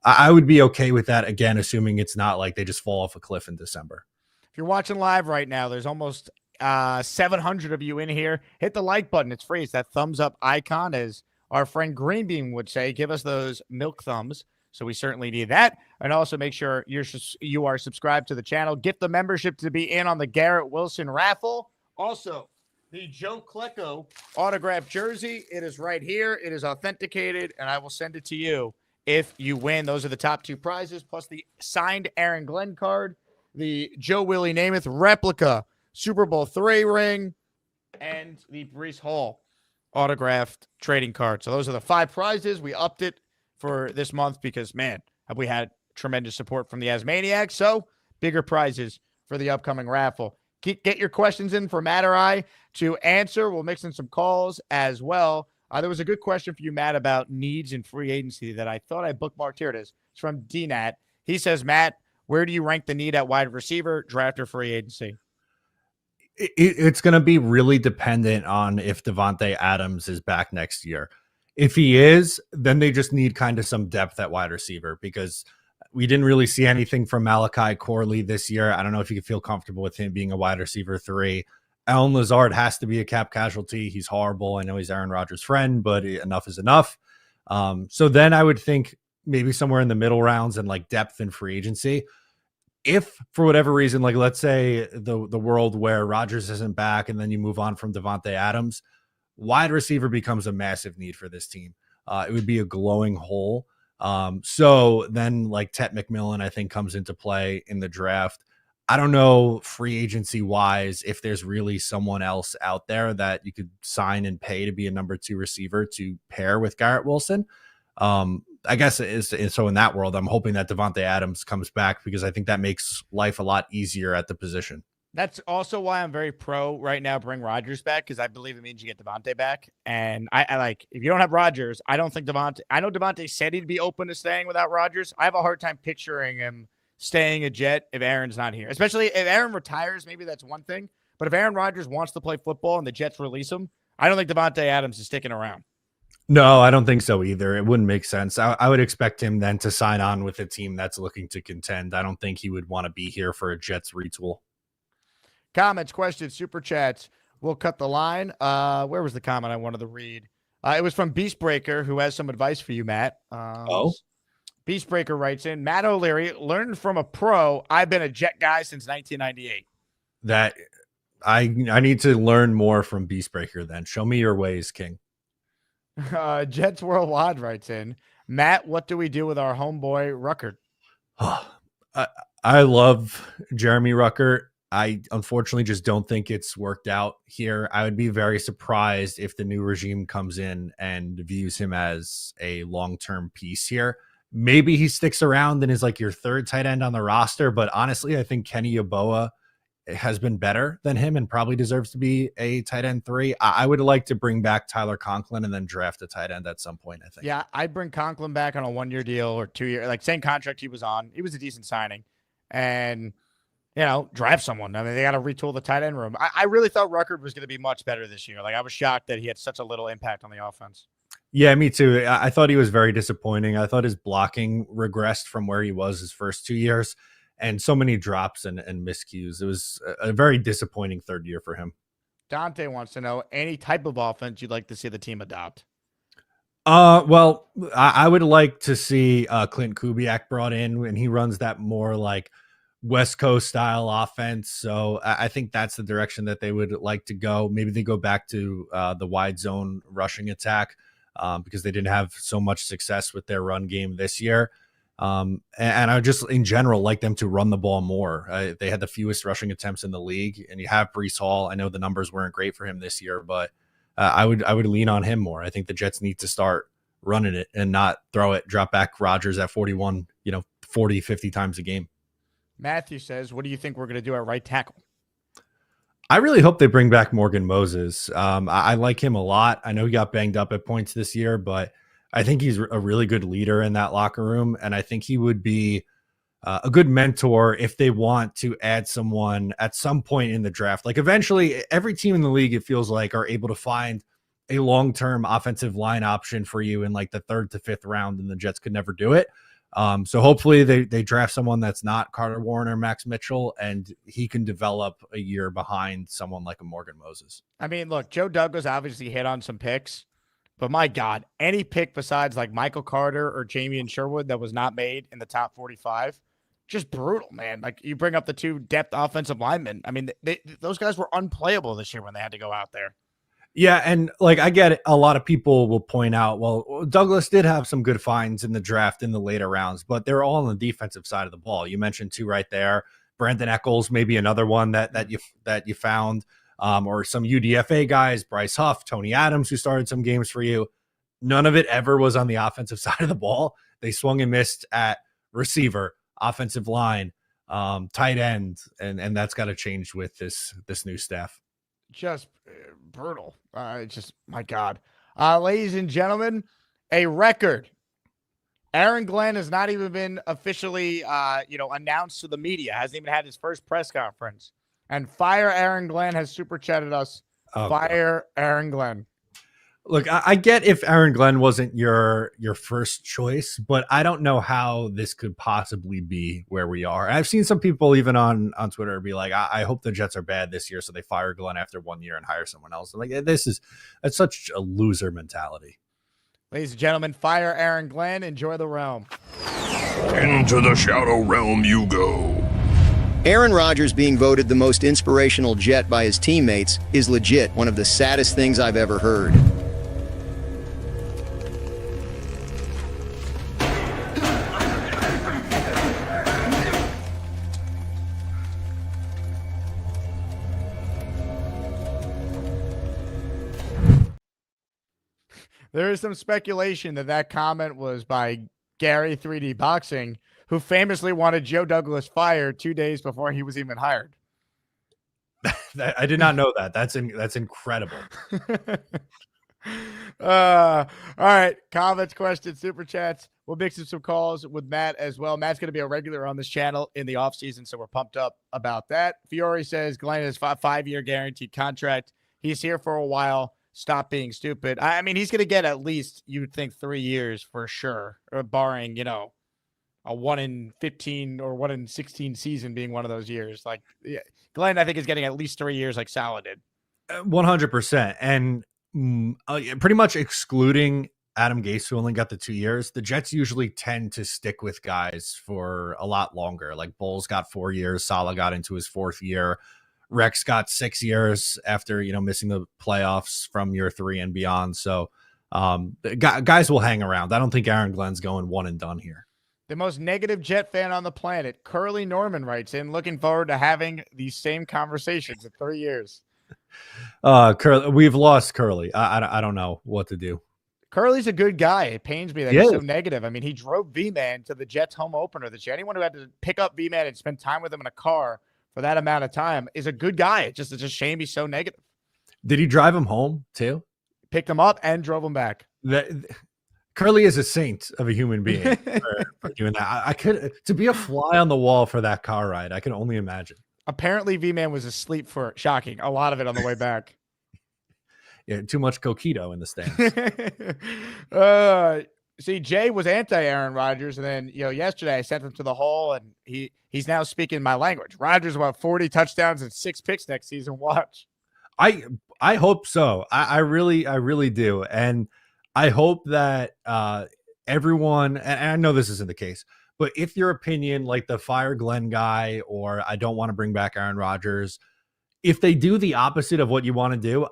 E: I would be okay with that, again, assuming it's not like they just fall off a cliff in December.
B: If you're watching live right now, there's almost 700 of you in here. Hit the like button. It's free. It's that thumbs up icon, as our friend Greenbean would say. Give us those milk thumbs. So we certainly need that. And also make sure you are subscribed to the channel. Get the membership to be in on the Garrett Wilson raffle. Also, the Joe Klecko autographed jersey. It is right here. It is authenticated, and I will send it to you if you win. Those are the top 2 prizes, plus the signed Aaron Glenn card, the Joe Willie Namath replica Super Bowl III ring, and the Breece Hall autographed trading card. So those are the 5 prizes. We upped it for this month because, man, have we had tremendous support from the Asmaniacs. So bigger prizes for the upcoming raffle. Get your questions in for Matt or I to answer. We'll mix in some calls as well. There was a good question for you, Matt, about needs in free agency that I thought I bookmarked. Here it is. It's from DNAT. He says, Matt, where do you rank the need at wide receiver, draft, or free agency?
E: It's going to be really dependent on if Devontae Adams is back next year. If he is, then they just need kind of some depth at wide receiver, because we didn't really see anything from Malachi Corley this year. I don't know if you can feel comfortable with him being a wide receiver 3. Allen Lazard has to be a cap casualty. He's horrible. I know he's Aaron Rodgers' friend, but enough is enough. So then I would think maybe somewhere in the middle rounds and like depth in free agency. If for whatever reason, like let's say the world where Rodgers isn't back and then you move on from Devontae Adams, wide receiver becomes a massive need for this team. It would be a glowing hole. So then like Tet McMillan, I think, comes into play in the draft. I don't know free agency wise if there's really someone else out there that you could sign and pay to be a number 2 receiver to pair with Garrett Wilson. I guess so in that world, I'm hoping that Devontae Adams comes back, because I think that makes life a lot easier at the position.
B: That's also why I'm very pro right now bring Rodgers back, because I believe it means you get Devontae back. And I like, if you don't have Rodgers, I don't think Devontae – I know Devontae said he'd be open to staying without Rodgers. I have a hard time picturing him staying a Jet if Aaron's not here. Especially if Aaron retires, maybe that's one thing. But if Aaron Rodgers wants to play football and the Jets release him, I don't think Devontae Adams is sticking around.
E: No, I don't think so either. It wouldn't make sense. I would expect him then to sign on with a team that's looking to contend. I don't think he would want to be here for a Jets retool.
B: Comments, questions, super chats. We'll cut the line. Where was the comment I wanted to read? It was from Beastbreaker, who has some advice for you, Matt. Beastbreaker writes in, Matt O'Leary, learned from a pro. I've been a Jet guy since 1998.
E: That I need to learn more from Beastbreaker then. Show me your ways, King.
B: Jets Worldwide writes in, Matt, what do we do with our homeboy Ruckert?
E: I love Jeremy Ruckert. I unfortunately just don't think it's worked out here. I would be very surprised if the new regime comes in and views him as a long-term piece here. Maybe he sticks around and is like your 3rd tight end on the roster, but honestly, I think Kenny Yeboah has been better than him and probably deserves to be a tight end 3. I would like to bring back Tyler Conklin and then draft a tight end at some point, I think.
B: Yeah, I'd bring Conklin back on a 1-year deal or 2-year, like same contract he was on. He was a decent signing. And, draft someone. I mean, they got to retool the tight end room. I really thought Ruckert was going to be much better this year. Like, I was shocked that he had such a little impact on the offense.
E: Yeah, me too. I thought he was very disappointing. I thought his blocking regressed from where he was his first 2 years, and so many drops and miscues. It was a very disappointing 3rd year for him.
B: Dante wants to know any type of offense you'd like to see the team adopt.
E: Well, I would like to see Clint Kubiak brought in, and he runs that more like West Coast style offense. So I think that's the direction that they would like to go. Maybe they go back to the wide zone rushing attack because they didn't have so much success with their run game this year. And I just in general like them to run the ball more. They had the fewest rushing attempts in the league, and you have Breece Hall. I know the numbers weren't great for him this year, but I would lean on him more. I think the Jets need to start running it and not throw it, drop back Rodgers at 41, 40, 50 times a game.
B: Matthew says, what do you think we're going to do at right tackle?
E: I really hope they bring back Morgan Moses. I like him a lot. I know he got banged up at points this year, but I think he's a really good leader in that locker room. And I think he would be a good mentor if they want to add someone at some point in the draft. Like eventually every team in the league, it feels like, are able to find a long-term offensive line option for you in like the 3rd to 5th round, and the Jets could never do it. So hopefully they draft someone that's not Carter Warren or Max Mitchell, and he can develop a year behind someone like a Morgan Moses.
B: I mean, look, Joe Douglas obviously hit on some picks, but my God, any pick besides like Michael Carter or Jamie Sherwood that was not made in the top 45, just brutal, man. Like you bring up the 2 depth offensive linemen. I mean, those guys were unplayable this year when they had to go out there.
E: Yeah, and like I get it, a lot of people will point out, well, Douglas did have some good finds in the draft in the later rounds, but they're all on the defensive side of the ball. You mentioned 2 right there. Brandon Eccles, maybe another one that you found, or some UDFA guys, Bryce Huff, Tony Adams, who started some games for you. None of it ever was on the offensive side of the ball. They swung and missed at receiver, offensive line, tight end, and that's got to change with this new staff.
B: Just brutal. Just my God. Ladies and gentlemen, a record. Aaron Glenn has not even been officially announced to the media. Hasn't even had his first press conference. And Fire Aaron Glenn has super chatted us. Fire God. Aaron Glenn.
E: Look, I get if Aaron Glenn wasn't your first choice, but I don't know how this could possibly be where we are. I've seen some people even on Twitter be like, I hope the Jets are bad this year, so they fire Glenn after 1 year and hire someone else. I'm like, that's such a loser mentality.
B: Ladies and gentlemen, Fire Aaron Glenn. Enjoy the realm.
A: Into the shadow realm you go.
F: Aaron Rodgers being voted the most inspirational Jet by his teammates is legit one of the saddest things I've ever heard.
B: There is some speculation that comment was by Gary 3D Boxing, who famously wanted Joe Douglas fired 2 days before he was even hired.
E: I did not know that. That's incredible.
B: All right. Comments, questions, super chats. We'll mix in some calls with Matt as well. Matt's going to be a regular on this channel in the offseason, so we're pumped up about that. Fiore says Glenn has a 5-year guaranteed contract. He's here for a while. Stop being stupid. I mean, he's going to get at least, you would think, 3 years for sure, or barring, a 1 in 15 or 1 in 16 season being one of those years. Like, yeah, Glenn, I think, is getting at least 3 years like Salah did.
E: 100%. And pretty much excluding Adam Gase, who only got the 2 years, the Jets usually tend to stick with guys for a lot longer. Like Bowles got 4 years. Salah got into his 4th year. Rex got 6 years after, missing the playoffs from year 3 and beyond. So guys will hang around. I don't think Aaron Glenn's going one and done here.
B: The most negative Jet fan on the planet, Curly Norman, writes in, looking forward to having these same conversations in 3 years.
E: Curly, we've lost Curly. I don't know what to do.
B: Curly's a good guy. It pains me that he's so negative. I mean, he drove V-Man to the Jets home opener this year. Anyone who had to pick up V-Man and spend time with him in a car for that amount of time is a good guy. It's just a shame he's so negative.
E: Did he drive him home too?
B: Picked him up and drove him back.
E: Curly is a saint of a human being for doing that. To be a fly on the wall for that car ride, I can only imagine.
B: Apparently V-Man was asleep for shocking. A lot of it on the way back.
E: Yeah, too much coquito in the stands.
B: See, Jay was anti-Aaron Rodgers, and then yesterday I sent him to the hole, and he's now speaking my language. Rodgers will have 40 touchdowns and 6 picks next season. Watch.
E: I hope so. I really do, and I hope that everyone. And I know this isn't the case, but if your opinion, like the fire Glenn guy, or I don't want to bring back Aaron Rodgers, if they do the opposite of what you want to do,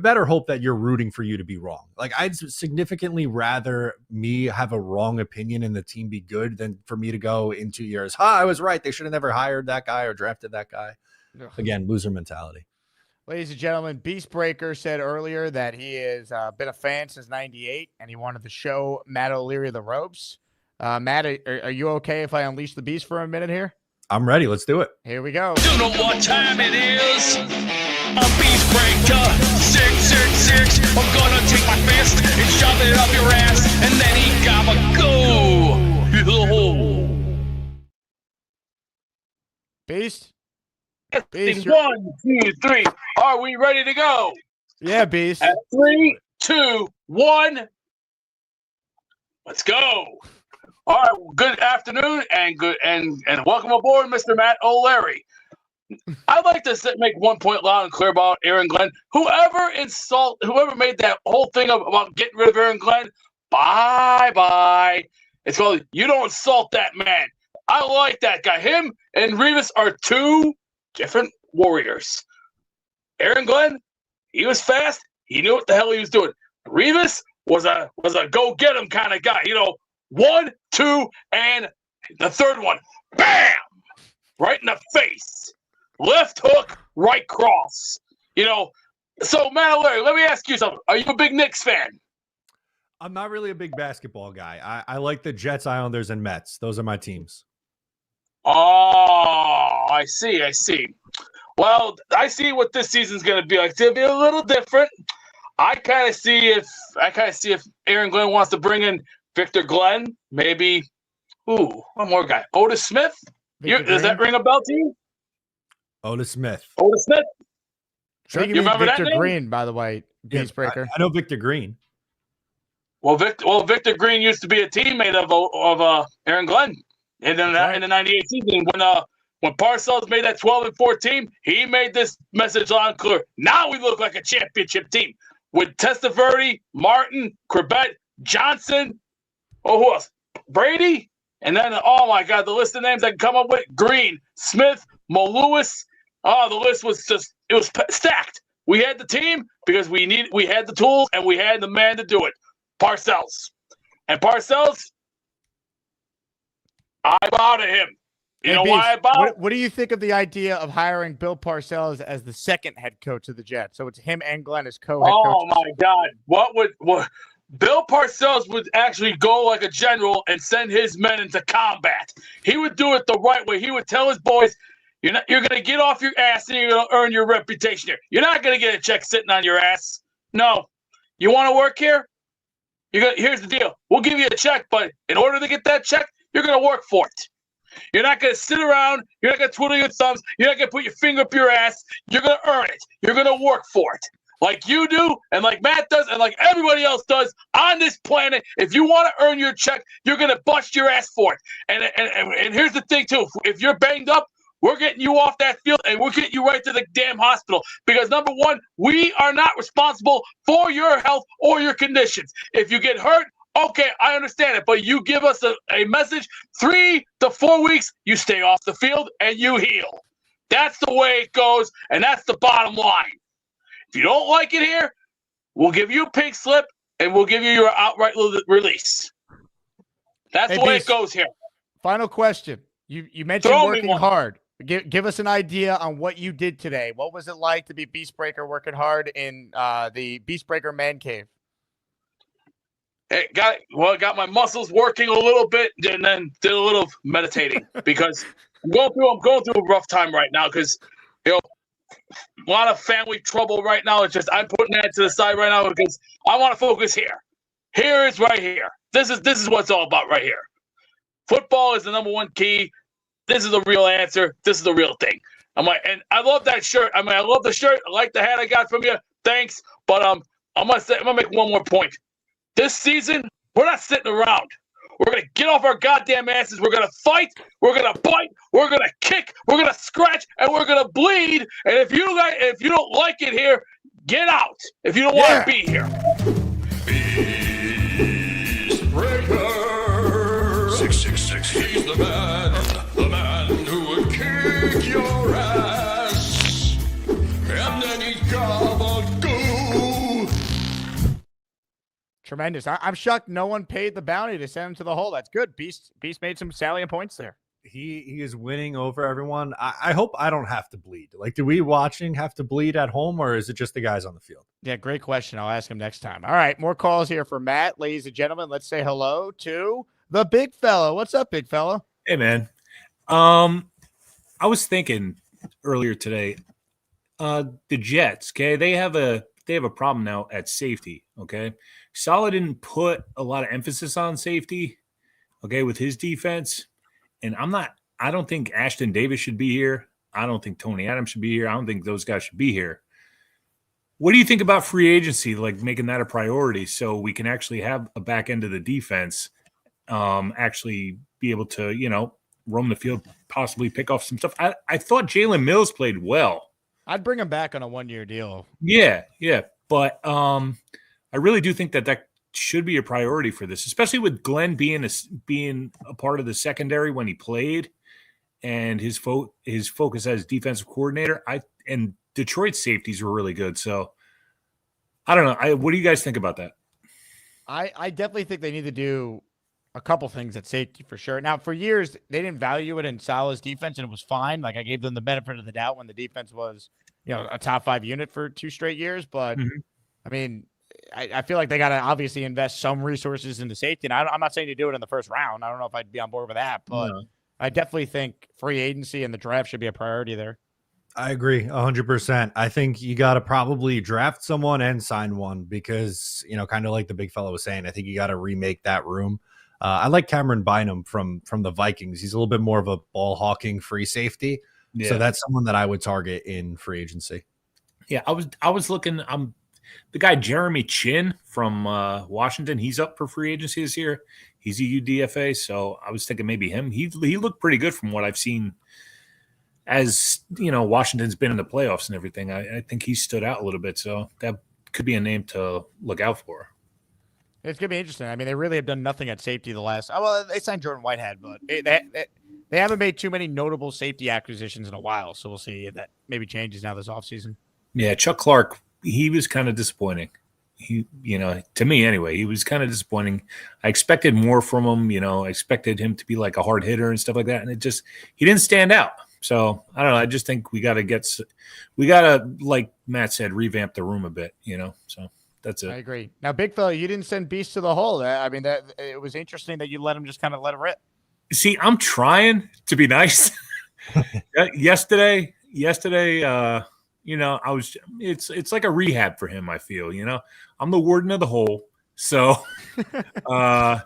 E: better hope that you're rooting for you to be wrong. Like, I'd significantly rather me have a wrong opinion and the team be good than for me to go in 2 years. I was right. They should have never hired that guy or drafted that guy.
B: Ugh.
E: Again, loser mentality.
B: Ladies and gentlemen, Beastbreaker said earlier that he has been a fan since '98, and he wanted to show Matt O'Leary the ropes. Matt, are you okay if I unleash the beast for a minute here?
E: I'm ready. Let's do it.
B: Here we go.
G: You know what time it is? A Beastbreaker 666. I'm gonna take my fist and shove it up your ass, and then he gotta go.
B: Beast?
G: Beast, 1, 2, 3. Are we ready to go?
B: Yeah, Beast.
G: At 3, 2, 1. Let's go. All right. Good afternoon and welcome aboard, Mr. Matt O'Leary. I'd like to make one point loud and clear about Aaron Glenn. Whoever made that whole thing about getting rid of Aaron Glenn, bye. It's called you don't insult that man. I like that guy. Him and Revis are two different warriors. Aaron Glenn, he was fast. He knew what the hell he was doing. Revis was a go get him kind of guy. 1, 2, and the third one, bam, right in the face. Left hook, right cross. So Matt O'Leary, let me ask you something. Are you a big Knicks fan?
E: I'm not really a big basketball guy. I like the Jets, Islanders, and Mets. Those are my teams.
G: Oh, I see. Well, I see what this season's going to be like. It's going to be a little different. I kind of see if Aaron Glenn wants to bring in Victor Glenn, maybe. One more guy, Otis Smith. Does that ring a bell to you?
E: Otis Smith.
B: Sure.
G: You remember
B: Victor
G: that name?
B: Green, by the way, Beastbreaker.
E: I know Victor Green.
G: Well, Victor Green used to be a teammate of Aaron Glenn in the '98 season when Parcells made that 12-4 team. He made this message loud and clear. Now we look like a championship team with Testaverde, Martin, Corbett, Johnson. Oh, who else? Brady, and then oh my God, the list of names I can come up with: Green, Smith, Mo Lewis. Oh, the list was stacked. We had the team because we had the tools and we had the man to do it. Parcells. And Parcells, I bow to him. You know why I bow?
B: What do you think of the idea of hiring Bill Parcells as the second head coach of the Jets? So it's him and Glenn as co-head coaches.
G: Oh my God. What Bill Parcells would actually go like a general and send his men into combat. He would do it the right way. He would tell his boys, you're going to get off your ass and you're going to earn your reputation here. You're not going to get a check sitting on your ass. No. You want to work here? Here's the deal. We'll give you a check, but in order to get that check, you're going to work for it. You're not going to sit around. You're not going to twiddle your thumbs. You're not going to put your finger up your ass. You're going to earn it. You're going to work for it. Like you do, and like Matt does, and like everybody else does on this planet. If you want to earn your check, you're going to bust your ass for it. And here's the thing, too. If you're banged up, we're getting you off that field, and we're getting you right to the damn hospital. Because, number one, we are not responsible for your health or your conditions. If you get hurt, okay, I understand it. But you give us a message, 3 to 4 weeks, you stay off the field, and you heal. That's the way it goes, and that's the bottom line. If you don't like it here, we'll give you a pink slip, and we'll give you your outright release. That's the way it goes here.
B: Final question. You mentioned working hard. Give us an idea on what you did today. What was it like to be Beastbreaker working hard in the Beastbreaker man cave?
G: It got my muscles working a little bit, and then did a little meditating because I'm going through a rough time right now because a lot of family trouble right now. It's just I'm putting that to the side right now because I want to focus here. Here is right here. This is what it's all about right here. Football is the number one key. This is the real answer. This is the real thing. And I love that shirt. I love the shirt. I like the hat I got from you. Thanks. But I'm gonna make one more point. This season, we're not sitting around. We're gonna get off our goddamn asses. We're gonna fight. We're gonna bite. We're gonna kick. We're gonna scratch, and we're gonna bleed. And if you don't like it here, get out. If you don't want to be here.
H: Beastbreaker 666. He's the man who would kick your ass, and then he's gobbled goo.
B: Tremendous. I'm shocked no one paid the bounty to send him to the hole. That's good. Beast made some salient points there.
E: He is winning over everyone. I hope I don't have to bleed. Like, do we watching have to bleed at home, or is it just the guys on the field?
B: Yeah, great question. I'll ask him next time. All right, more calls here for Matt. Ladies and gentlemen, let's say hello to the big fella. What's up, big fella?
I: Hey, man. I was thinking earlier today, the Jets, okay, they have a problem now at safety, okay? Saleh didn't put a lot of emphasis on safety, okay, with his defense. And I don't think Ashton Davis should be here. I don't think Tony Adams should be here. I don't think those guys should be here. What do you think about free agency, like making that a priority so we can actually have a back end of the defense actually be able to, roam the field, possibly pick off some stuff? I thought Jalen Mills played well.
B: I'd bring him back on a 1-year deal.
I: Yeah. But I really do think that should be a priority for this, especially with Glenn being a part of the secondary when he played, and his focus as defensive coordinator. And Detroit's safeties were really good. So I don't know. What do you guys think about that?
B: I definitely think they need to do a couple things at safety for sure. Now, for years, they didn't value it in Saleh's defense, and it was fine. Like, I gave them the benefit of the doubt when the defense was, a top 5 unit for 2 straight years. But, I mean, I feel like they got to obviously invest some resources into safety. And I'm not saying to do it in the first round. I don't know if I'd be on board with that. But I definitely think free agency and the draft should be a priority there.
E: I agree 100%. I think you got to probably draft someone and sign one because, kind of like the big fellow was saying, I think you got to remake that room. I like Cameron Bynum from the Vikings. He's a little bit more of a ball hawking free safety. Yeah. So that's someone that I would target in free agency.
I: Yeah, I was looking. The guy Jeremy Chin from Washington. He's up for free agency this year. He's a UDFA, so I was thinking maybe him. He looked pretty good from what I've seen. As Washington's been in the playoffs and everything, I think he stood out a little bit. So that could be a name to look out for.
B: It's going to be interesting. I mean, they really have done nothing at safety the last – well, they signed Jordan Whitehead, but they haven't made too many notable safety acquisitions in a while. So we'll see if that maybe changes now this offseason.
I: Yeah, Chuck Clark, he was kind of disappointing. He, to me anyway, he was kind of disappointing. I expected more from him. I expected him to be like a hard hitter and stuff like that. And he didn't stand out. So I don't know. I just think we got to, like Matt said, revamp the room a bit, so. That's it.
B: I agree. Now, big fella, you didn't send Beast to the hole. I mean, that it was interesting that you let him just kind of let it rip.
I: See, I'm trying to be nice. Yesterday, I was. It's like a rehab for him. I feel. I'm the warden of the hole, so I'm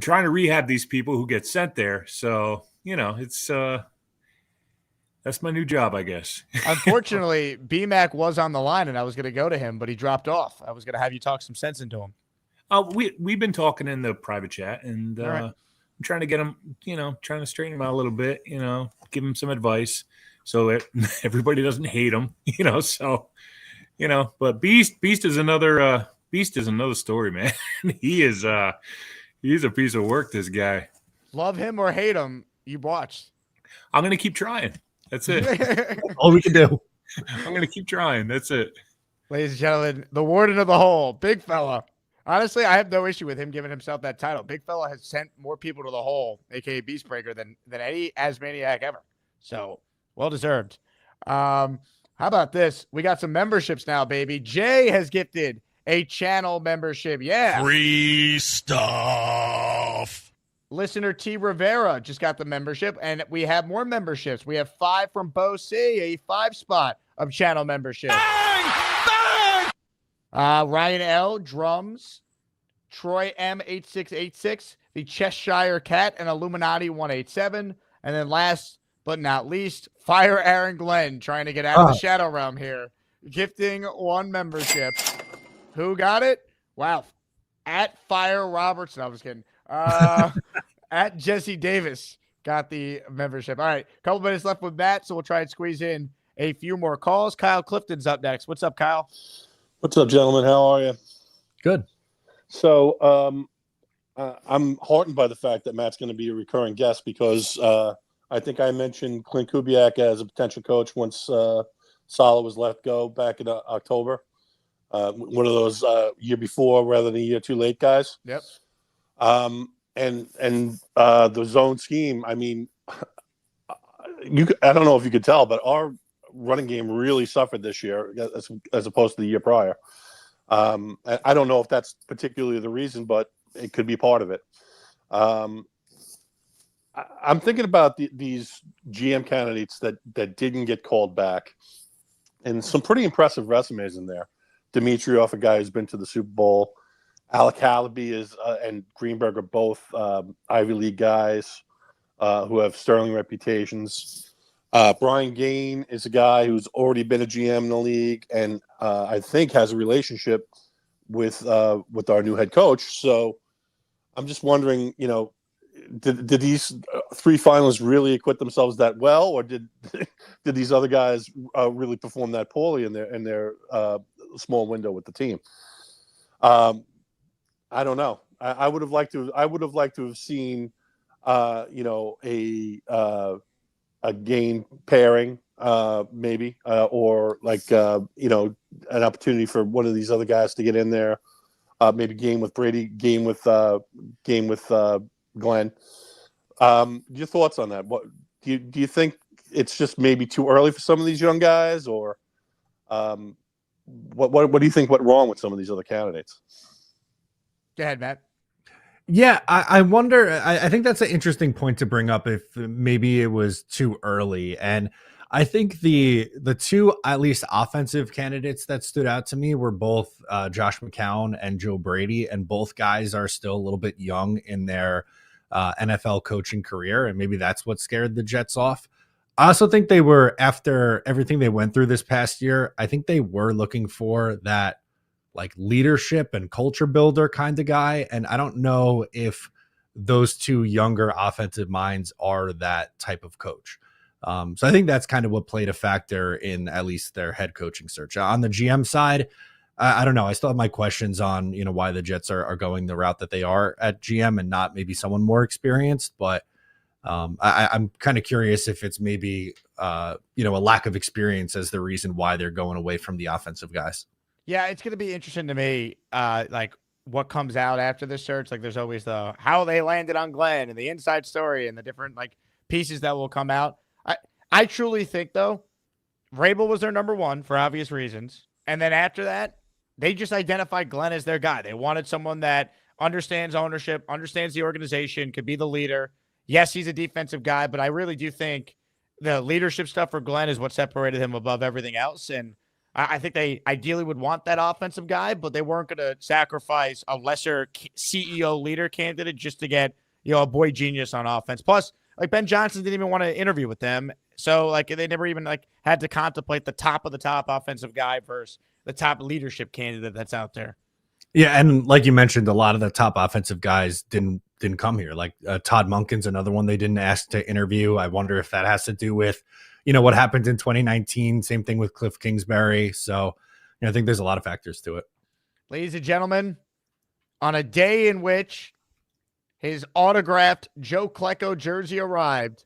I: trying to rehab these people who get sent there. So it's. That's my new job, I guess.
B: Unfortunately, BMAC was on the line, and I was going to go to him, but he dropped off. I was going to have you talk some sense into him.
I: We've been talking in the private chat, and right. I'm trying to get him, trying to straighten him out a little bit, give him some advice so that everybody doesn't hate him, So, but Beast is another story, man. He's a piece of work. This guy.
B: Love him or hate him, you watch.
I: I'm going to keep trying. That's it.
E: All we can do.
I: I'm going to keep trying. That's it.
B: Ladies and gentlemen, the warden of the hole, big fella. Honestly, I have no issue with him giving himself that title. Big fella has sent more people to the hole, a.k.a. Beastbreaker, than any Asmaniac ever. So, well deserved. How about this? We got some memberships now, baby. Jay has gifted a channel membership. Yeah.
H: Free stuff.
B: Listener T. Rivera just got the membership, and we have more memberships. We have 5 from Bo C, a 5 spot of channel membership. Bang! Bang! Ryan L. Drums, Troy M. 8686, the Cheshire Cat, and Illuminati 187. And then last but not least, Fire Aaron Glenn, trying to get out of the Shadow Realm here, gifting 1 membership. Who got it? Wow. At Fire Robertson. I was kidding. At Jesse Davis got the membership. All right, a couple minutes left with Matt, so we'll try and squeeze in a few more calls. Kyle Clifton's up next. What's up, Kyle?
J: What's up, gentlemen? How are you?
E: Good.
J: So I'm heartened by the fact that Matt's going to be a recurring guest because I think I mentioned Clint Kubiak as a potential coach once Saleh was let go back in October. one of those year before rather than year too late guys.
B: Yep.
J: And the zone scheme. I mean, I don't know if you could tell, but our running game really suffered this year as opposed to the year prior. I don't know if that's particularly the reason, but it could be part of it. I'm thinking about these GM candidates that didn't get called back, and some pretty impressive resumes in there. Dimitrov, a guy who's been to the Super Bowl. Alec Hallaby and Greenberg are both Ivy League guys who have sterling reputations. Brian Gain is a guy who's already been a GM in the league and I think has a relationship with our new head coach. So I'm just wondering, did these three finalists really acquit themselves that well, or did these other guys really perform that poorly in their small window with the team? I don't know. I would have liked to have seen a Gain pairing maybe or like an opportunity for one of these other guys to get in there. Maybe Gain with Brady, Gain with Glenn. Your thoughts on that? What do you think? It's just maybe too early for some of these young guys, or what do you think went wrong with some of these other candidates?
B: Go ahead, Matt.
E: Yeah, I wonder. I think that's an interesting point to bring up. If maybe it was too early, and I think the two at least offensive candidates that stood out to me were both Josh McCown and Joe Brady, and both guys are still a little bit young in their NFL coaching career, and maybe that's what scared the Jets off. I also think they were, after everything they went through this past year, I think they were looking for that like leadership and culture builder kind of guy. And I don't know if those two younger offensive minds are that type of coach. So I think that's kind of what played a factor in at least their head coaching search. On the GM side, I don't know. I still have my questions on, why the Jets are going the route that they are at GM and not maybe someone more experienced, but I'm kind of curious if it's maybe, a lack of experience as the reason why they're going away from the offensive guys.
B: Yeah, it's going to be interesting to me, like what comes out after this search. Like there's always the how they landed on Glenn and the inside story and the different like pieces that will come out. I truly think, though, Vrabel was their number one for obvious reasons. And then after that, they just identified Glenn as their guy. They wanted someone that understands ownership, understands the organization, could be the leader. Yes, he's a defensive guy, but I really do think the leadership stuff for Glenn is what separated him above everything else. And I think they ideally would want that offensive guy, but they weren't going to sacrifice a lesser CEO leader candidate just to get, a boy genius on offense. Plus, like Ben Johnson didn't even want to interview with them. So like they never even like had to contemplate the top of the top offensive guy versus the top leadership candidate that's out there.
E: Yeah, and like you mentioned, a lot of the top offensive guys didn't come here. Like Todd Monken's another one they didn't ask to interview. I wonder if that has to do with, what happened in 2019. Same thing with Cliff Kingsbury. So, I think there's a lot of factors to it.
B: Ladies and gentlemen, on a day in which his autographed Joe Klecko jersey arrived,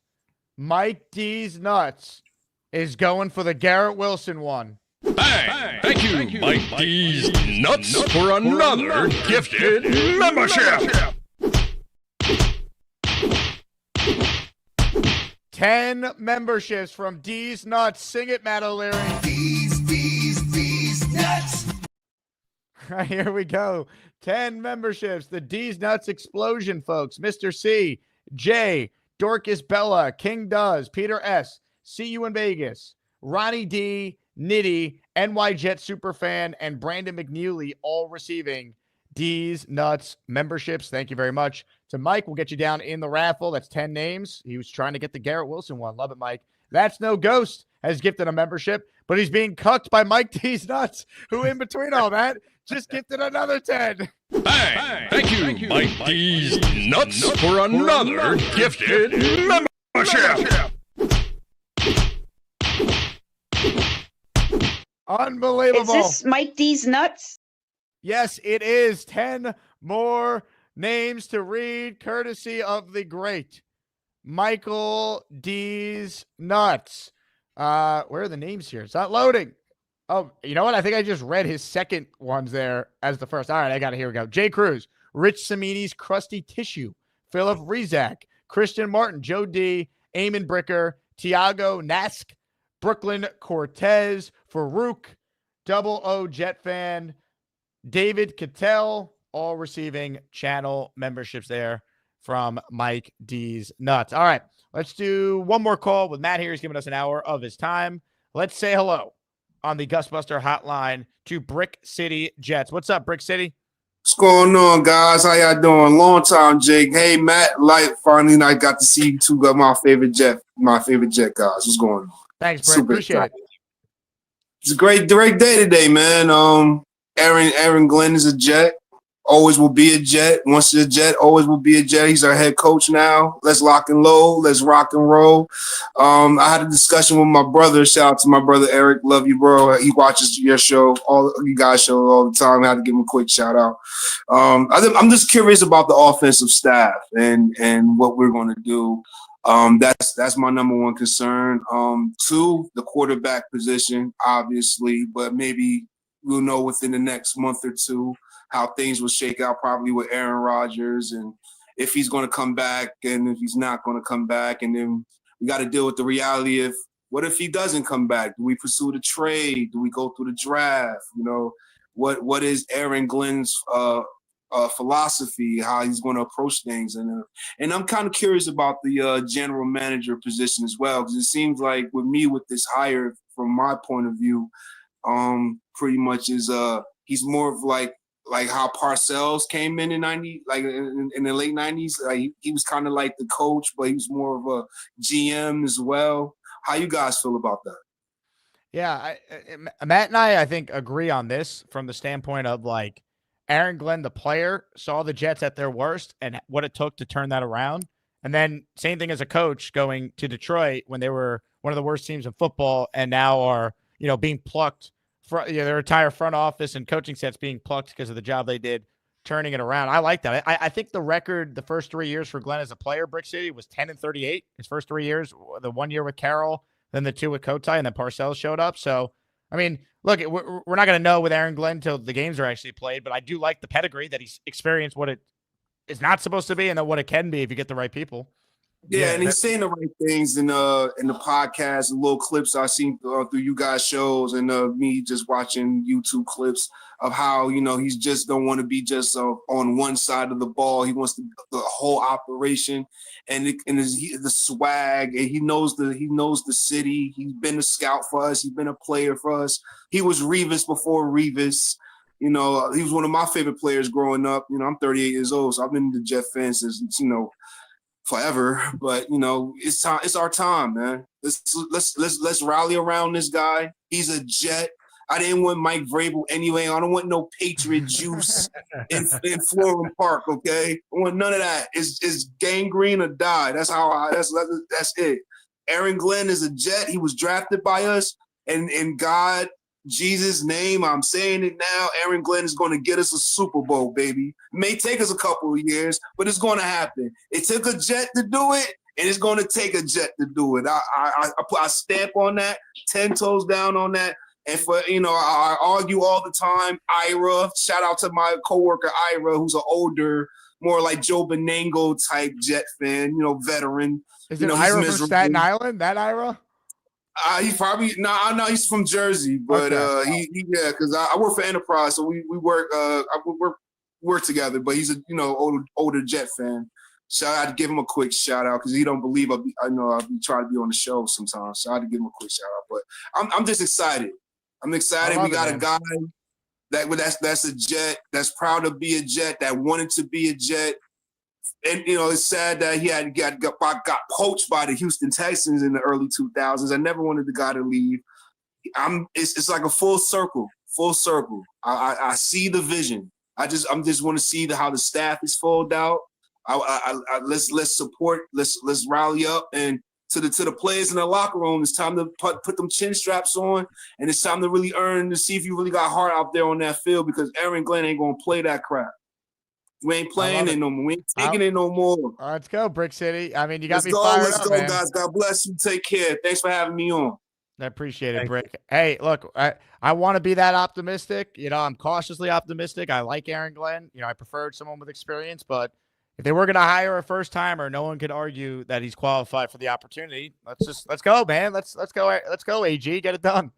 B: Mike D's Nuts is going for the Garrett Wilson one.
H: Bang! Thank you, Mike D's Nuts, for another gifted membership.
B: 10 memberships from D's Nuts. Sing it, Matt O'Leary. D's Nuts. All right, here we go. 10 memberships. The D's Nuts explosion, folks. Mr. C, J, Dorcas Bella, King Does, Peter S, See You in Vegas, Ronnie D, Nitty, NY Jet Superfan, and Brandon McNeely all receiving D's Nuts memberships. Thank you very much to Mike. We'll get you down in the raffle. That's 10 names. He was trying to get the Garrett Wilson one. Love it, Mike. That's No Ghost has gifted a membership, but he's being cucked by Mike D's Nuts, who in between all that just gifted another 10.
H: Bang! Thank you, Mike D's Nuts, for another gifted membership.
B: Unbelievable.
K: Is this Mike D's Nuts?
B: Yes, it is. 10 more names to read, courtesy of the great Michael D's Nuts. Where are the names here? It's not loading. Oh, you know what? I think I just read his second ones there as the first. All right, I got it. Here we go. Jay Cruz, Rich Samini's Crusty Tissue, Philip Rizak, Christian Martin, Joe D, Eamon Bricker, Tiago Nask, Brooklyn Cortez, Farouk, Double O Jet Fan, David Cattell, all receiving channel memberships there from Mike D's Nuts. All right, let's do one more call with Matt here. He's giving us an hour of his time. Let's say hello on the Gusbuster hotline to Brick City Jets. What's up, Brick City?
K: What's going on, guys? How y'all doing? Long time, Jake. Hey, Matt. Finally, I got to see you two. Got my favorite Jet guys. What's going on?
B: Thanks, Brick. Appreciate it.
K: It's a great day today, man. Aaron Glenn is a Jet. Always will be a Jet. Once a Jet, always will be a Jet. He's our head coach now. Let's lock and load. Let's rock and roll. I had a discussion with my brother. Shout out to my brother Eric. Love you, bro. He watches your show, all you guys show all the time. I had to give him a quick shout out. I'm just curious about the offensive staff and what we're going to do. That's my number one concern. Two, the quarterback position, obviously, but maybe we'll know within the next month or two how things will shake out, probably with Aaron Rodgers, and if he's going to come back and if he's not going to come back. And then we got to deal with the reality of what if he doesn't come back? Do we pursue the trade? Do we go through the draft? You know, what is Aaron Glenn's philosophy, how he's going to approach things? And I'm kind of curious about the general manager position as well, because it seems like with this hire, from my point of view, pretty much is he's more of like how Parcells came in 90, like in the late 90s. He was kind of like the coach, but he was more of a GM as well. How you guys feel about that?
B: Yeah, Matt and I think, agree on this from the standpoint of like Aaron Glenn, the player, saw the Jets at their worst and what it took to turn that around. And then same thing as a coach going to Detroit when they were one of the worst teams in football and now are, being plucked. Their entire front office and coaching sets being plucked because of the job they did turning it around. I like that. I think the record the first 3 years for Glenn as a player, Brick City, was 10-38. His first 3 years, the 1 year with Carroll, then the 2 with Kotai, and then Parcells showed up. So, I mean, look, we're not going to know with Aaron Glenn until the games are actually played, but I do like the pedigree that he's experienced what it is not supposed to be and then what it can be if you get the right people.
K: Yeah, and he's saying the right things in the podcast, the little clips I've seen through you guys' shows, and me just watching YouTube clips of how he's just don't want to be just on one side of the ball. He wants the whole operation, and the swag, and he knows the city. He's been a scout for us. He's been a player for us. He was Revis before Revis. He was one of my favorite players growing up. I'm 38 years old, so I've been the Jet fan since forever, but it's time. It's our time, man. Let's rally around this guy. He's a Jet. I didn't want Mike Vrabel anyway. I don't want no Patriot juice in Florham Park. Okay, I want none of that. It's gangrene or die. That's it. Aaron Glenn is a Jet. He was drafted by us, and in God, Jesus' name, I'm saying it now. Aaron Glenn is going to get us a Super Bowl, baby. It may take us a couple of years, but it's going to happen. It took a Jet to do it, and it's going to take a Jet to do it. I stamp on that, 10 toes down on that. And I argue all the time. Ira, shout out to my coworker Ira, who's an older, more like Joe Benango type Jet fan, veteran.
B: Is it Ira from Staten Island? That Ira?
K: He's probably no. He's from Jersey, but okay. Because I work for Enterprise, so we work together. But he's a older Jet fan. So I had to give him a quick shout out because he don't believe I be trying to be on the show sometimes. So I had to give him a quick shout out. But I'm just excited. I'm excited. We got a guy that's a Jet, that's proud to be a Jet, that wanted to be a Jet. And, it's sad that he got poached by the Houston Texans in the early 2000s. I never wanted the guy to leave. It's like a full circle. I see the vision. I just want to see how the staff is folded out. Let's support. Let's rally up, and to the players in the locker room, it's time to put them chin straps on, and it's time to really earn to see if you really got heart out there on that field, because Aaron Glenn ain't gonna play that crap. We ain't playing it no more. We ain't taking it no more.
B: Let's go, Brick City. I mean, you got me fired up,
K: Let's go, guys. God bless you. Take care. Thanks for having me on.
B: I appreciate it,
E: Thank
B: Brick. Hey, look, I want to be that optimistic. I'm cautiously optimistic. I like Aaron Glenn. I preferred someone with experience, but if they were going to hire a first timer, no one could argue that he's qualified for the opportunity. Let's go, man. Let's go, AG. Get it done.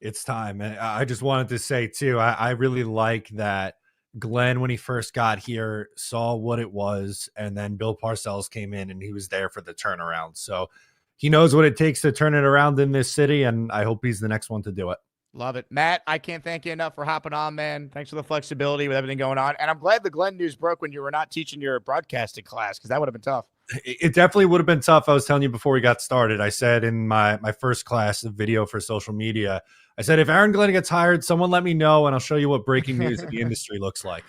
E: It's time. And I just wanted to say too, I really like that Glenn, when he first got here, saw what it was, and then Bill Parcells came in and he was there for the turnaround. So he knows what it takes to turn it around in this city, and I hope he's the next one to do it.
B: Love it. Matt, I can't thank you enough for hopping on, man. Thanks for the flexibility with everything going on. And I'm glad the Glenn news broke when you were not teaching your broadcasting class, because that would have been tough.
E: It definitely would have been tough. I was telling you before we got started. I said in my first class of video for social media, I said, if Aaron Glenn gets hired, someone let me know, and I'll show you what breaking news in the industry looks like.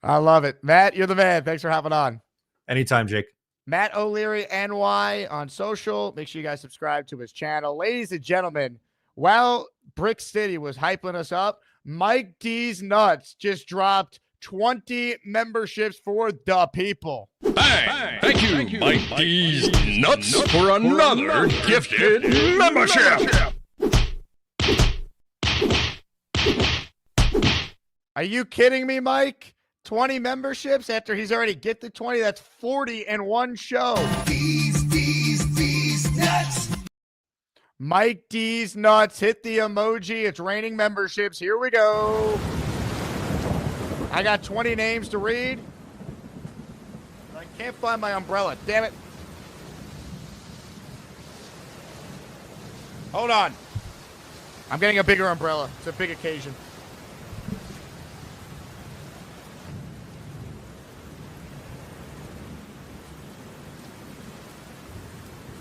B: I love it. Matt, you're the man. Thanks for hopping on.
E: Anytime, Jake.
B: Matt O'Leary, NY on social. Make sure you guys subscribe to his channel. Ladies and gentlemen, while Brick City was hyping us up, Mike D's Nuts just dropped 20 memberships for the people.
H: Bang! Thank you, Mike D's Nuts, for another gifted membership.
B: Are you kidding me, Mike? 20 memberships after he's already gifted 20? That's 40 in one show. D's Nuts. Mike D's Nuts. Hit the emoji. It's raining memberships. Here we go. I got 20 names to read. I can't find my umbrella. Damn it. Hold on. I'm getting a bigger umbrella. It's a big occasion.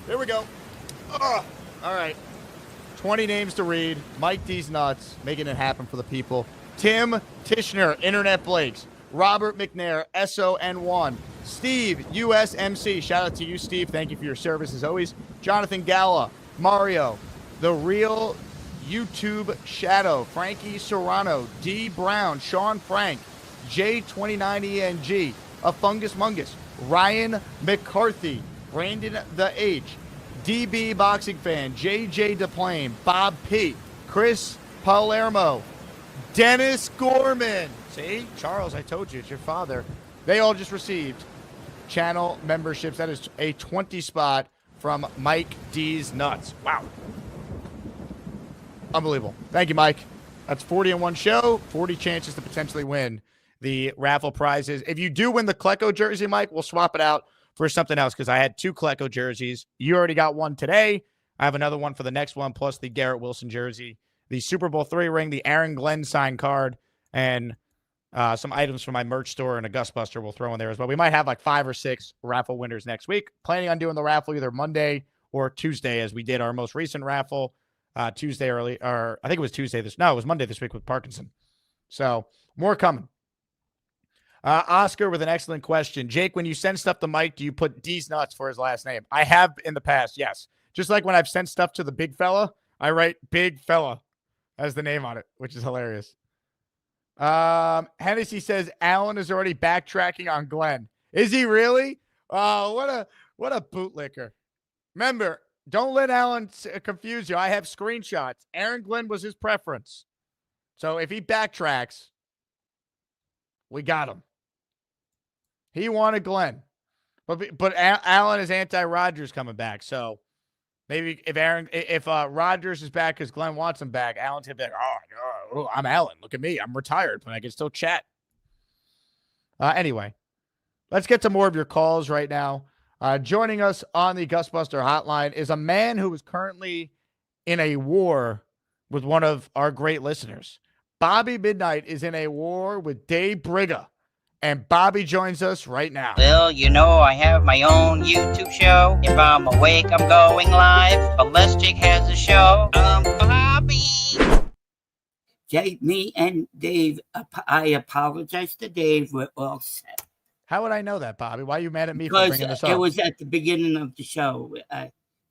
B: Here we go. All right. 20 names to read. Mike D's Nuts, making it happen for the people. Tim Tishner, Internet Blakes. Robert McNair, SON1. Steve, USMC. Shout out to you, Steve. Thank you for your service as always. Jonathan Galla. Mario. The Real YouTube Shadow. Frankie Serrano. D. Brown. Sean Frank. J29ENG. A Fungus Mungus. Ryan McCarthy. Brandon the H. DB Boxing Fan. JJ DePlane. Bob P. Chris Palermo. Dennis Gorman. See, Charles, I told you, it's your father. They all just received channel memberships. That is a 20 spot from Mike D's Nuts. Wow. Unbelievable. Thank you, Mike. That's 40 in one show, 40 chances to potentially win the raffle prizes. If you do win the Klecko jersey, Mike, we'll swap it out for something else, because I had 2 Klecko jerseys. You already got one today. I have another one for the next one, plus the Garrett Wilson jersey, the Super Bowl 3 ring, the Aaron Glenn signed card, and some items from my merch store and a Gustbuster we'll throw in there as well. We might have like 5 or 6 raffle winners next week. Planning on doing the raffle either Monday or Tuesday, as we did our most recent raffle Tuesday early, or I think it was Tuesday it was Monday this week with Parkinson. So more coming. Oscar with an excellent question. Jake, when you send stuff to Mike, do you put D's Nuts for his last name? I have in the past, yes. Just like when I've sent stuff to the big fella, I write big fella as the name on it, which is hilarious. Hennessy says Alan is already backtracking on Glenn. Is he really? Oh, what a bootlicker. Remember, don't let Alan confuse you. I have screenshots. Aaron Glenn was his preference. So if he backtracks, we got him. He wanted Glenn. But Alan is anti-Rodgers coming back. So maybe if Rodgers is back because Glenn wants him back, Alan's going to be like, oh, I'm Alan. Look at me. I'm retired, but I can still chat. Anyway, let's get to more of your calls right now. Joining us on the Gustbuster hotline is a man who is currently in a war with one of our great listeners. Bobby Midnight is in a war with Dave Briga, and Bobby joins us right now.
L: Well, I have my own YouTube show. If I'm awake, I'm going live. Unless Jake has a show, Bobby.
M: Jake, me and Dave, I apologize to Dave. We're all set.
B: How would I know that, Bobby? Why are you mad at me for bringing this up?
M: It was at the beginning of the show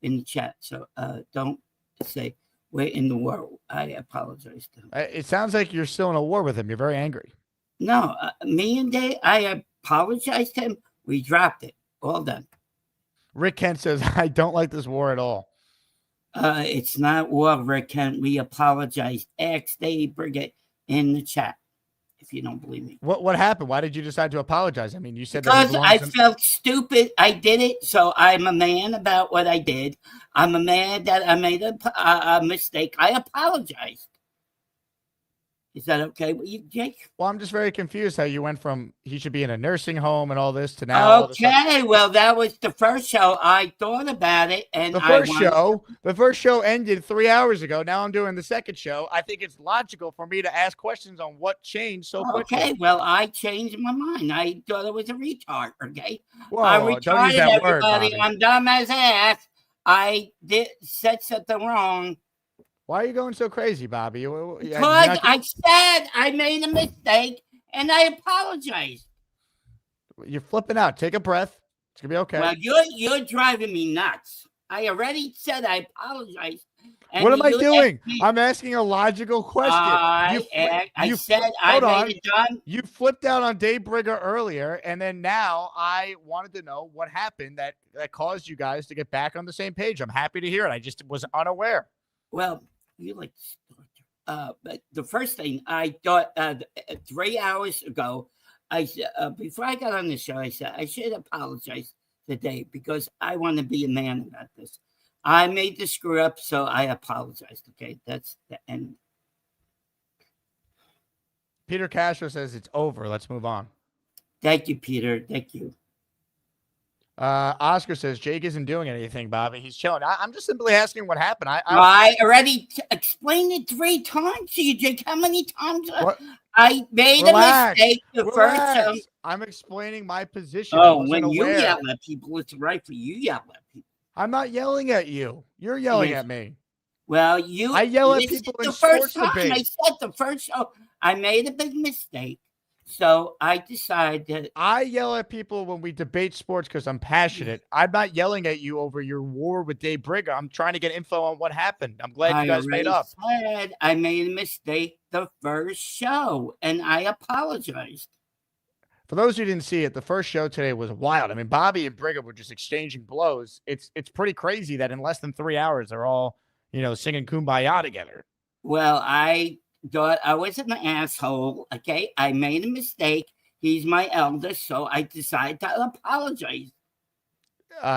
M: in the chat. So don't say we're in the war. I apologize to him.
B: It sounds like you're still in a war with him. You're very angry.
M: No, me and Dave, I apologize to him. We dropped it. All done.
B: Rick Kent says, I don't like this war at all.
M: It's not over. Can we apologize? Ask Dave Brigitte in the chat if you don't believe me.
B: What happened? Why did you decide to apologize? I mean, you said
M: Because
B: that
M: I felt stupid. I did it, so I'm a man about what I did. I'm a man that I made a mistake. I apologized. Is that okay with you, Jake?
B: Well, I'm just very confused how you went from he should be in a nursing home and all this to now. All
M: Okay, well, that was the first show. I thought about it, and
B: the first show ended 3 hours ago. Now I'm doing the second show. I think it's logical for me to ask questions on what changed so quickly.
M: Okay, well, I changed my mind. I thought it was a retard. Okay,
B: Whoa,
M: I
B: don't use
M: retarded
B: that word,
M: everybody.
B: Bobby.
M: I'm dumb as ass. I said something wrong.
B: Why are you going so crazy, Bobby?
M: Because I said I made a mistake and I apologized.
B: You're flipping out. Take a breath. It's gonna be okay.
M: Well, you're driving me nuts. I already said I apologize.
B: What am I doing? I'm asking a logical question.
M: I said I made it done.
B: You flipped out on Dave Brigger earlier, and then now I wanted to know what happened that caused you guys to get back on the same page. I'm happy to hear it. I just was unaware.
M: Well, you like but the first thing I thought 3 hours ago, I before I got on the show, I said I should apologize today because I want to be a man about this. I made the screw up, so I apologized. Okay, that's the end.
B: Peter Castro says it's over. Let's move on.
M: Thank you, Peter. Thank you.
B: Oscar says Jake isn't doing anything, Bobby. He's chilling. I'm just simply asking what happened.
M: I already explained it 3 times to you, Jake. How many times I made a mistake the first time?
B: I'm explaining my position.
M: Oh, when you yell at people, it's right for you yell at people.
B: I'm not yelling at you. You're yelling at me.
M: Well,
B: I yell at people in sports debate.
M: I said the first show I made a big mistake. So I decided.
B: I yell at people when we debate sports because I'm passionate. I'm not yelling at you over your war with Dave Brigger. I'm trying to get info on what happened. I'm glad you guys made up.
M: I made a mistake the first show, and I apologized.
B: For those who didn't see it, the first show today was wild. I mean, Bobby and Brigger were just exchanging blows. It's pretty crazy that in less than 3 hours they're all, singing Kumbaya together.
M: Well, I thought I was an asshole. Okay, I made a mistake. He's my eldest, so I decided to apologize.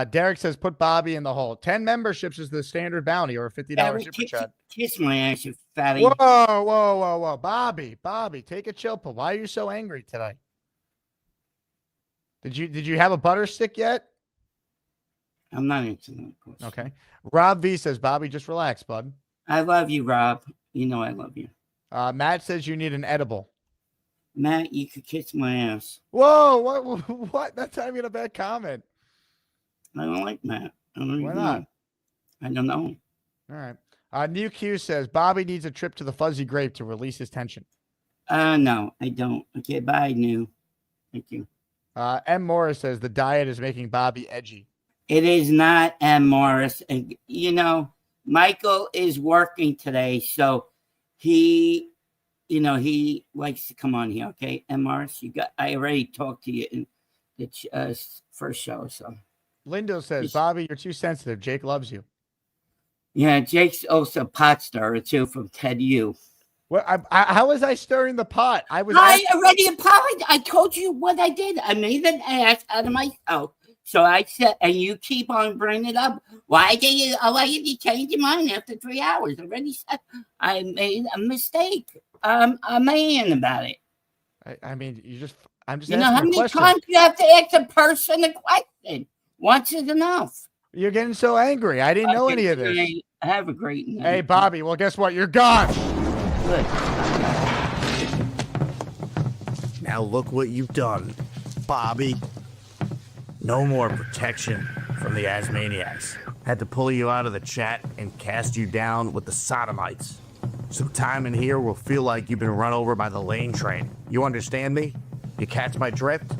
B: Derek says, put Bobby in the hole. 10 memberships is the standard bounty, or a $50 super chat.
M: Kiss my ass, you fatty.
B: Whoa. Bobby, take a chill pill. Why are you so angry today? Did you have a butter stick yet?
M: I'm not into that.
B: Okay. Rob V says, Bobby, just relax, bud.
M: I love you, Rob. You know I love you.
B: Matt says you need an edible.
M: Matt, you could kiss my ass.
B: Whoa, what? That's not even a bad comment.
M: I don't like Matt.
B: Why not?
M: I don't know.
B: All right. New Q says Bobby needs a trip to the Fuzzy Grape to release his tension.
M: No, I don't. Okay, bye, New. Thank you.
B: M. Morris says the diet is making Bobby edgy.
M: It is not M. Morris. And, Michael is working today, so he likes to come on here. Okay, M. Morris, I already talked to you in the first show. So
B: Lindo says, Bobby, you're too sensitive. Jake loves you.
M: Yeah, Jake's also a pot stirrer too from Ted U.
B: Well, how was I stirring the pot? I
M: already apologized. I told you what I did. I made an ass out of myself. So I said, and you keep on bringing it up. Why did you change your mind after 3 hours? I already said I made a mistake. I'm a man about it.
B: I'm just
M: asking how many times you have to ask a person a question? Once is enough.
B: You're getting so angry. I didn't know any of this.
M: Have a great night.
B: Hey, Bobby. Well, guess what? You're gone.
M: Good.
C: Now look what you've done, Bobby. No more protection from the Asmaniacs. Had to pull you out of the chat and cast you down with the sodomites. Some time in here will feel like you've been run over by the lane train. You understand me? You catch my drift?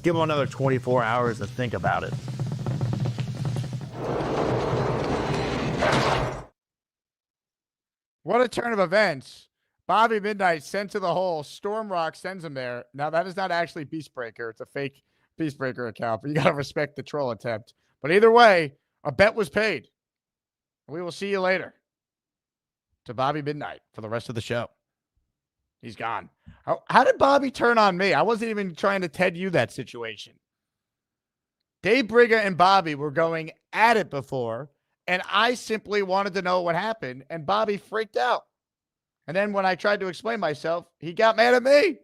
C: Give them another 24 hours to think about it.
B: What a turn of events. Bobby Midnight sent to the hole. Stormrock sends him there. Now, that is not actually Beastbreaker. It's a fake Beastbreaker account, but you got to respect the troll attempt. But either way, A bet was paid. We will see you later. To Bobby Midnight for the rest of the show. He's gone. How did Bobby turn on me? I wasn't even trying to Ted you that situation. Dave Briga and Bobby were going at it before, and I simply wanted to know what happened, and Bobby freaked out. And then when I tried to explain myself, he got mad at me.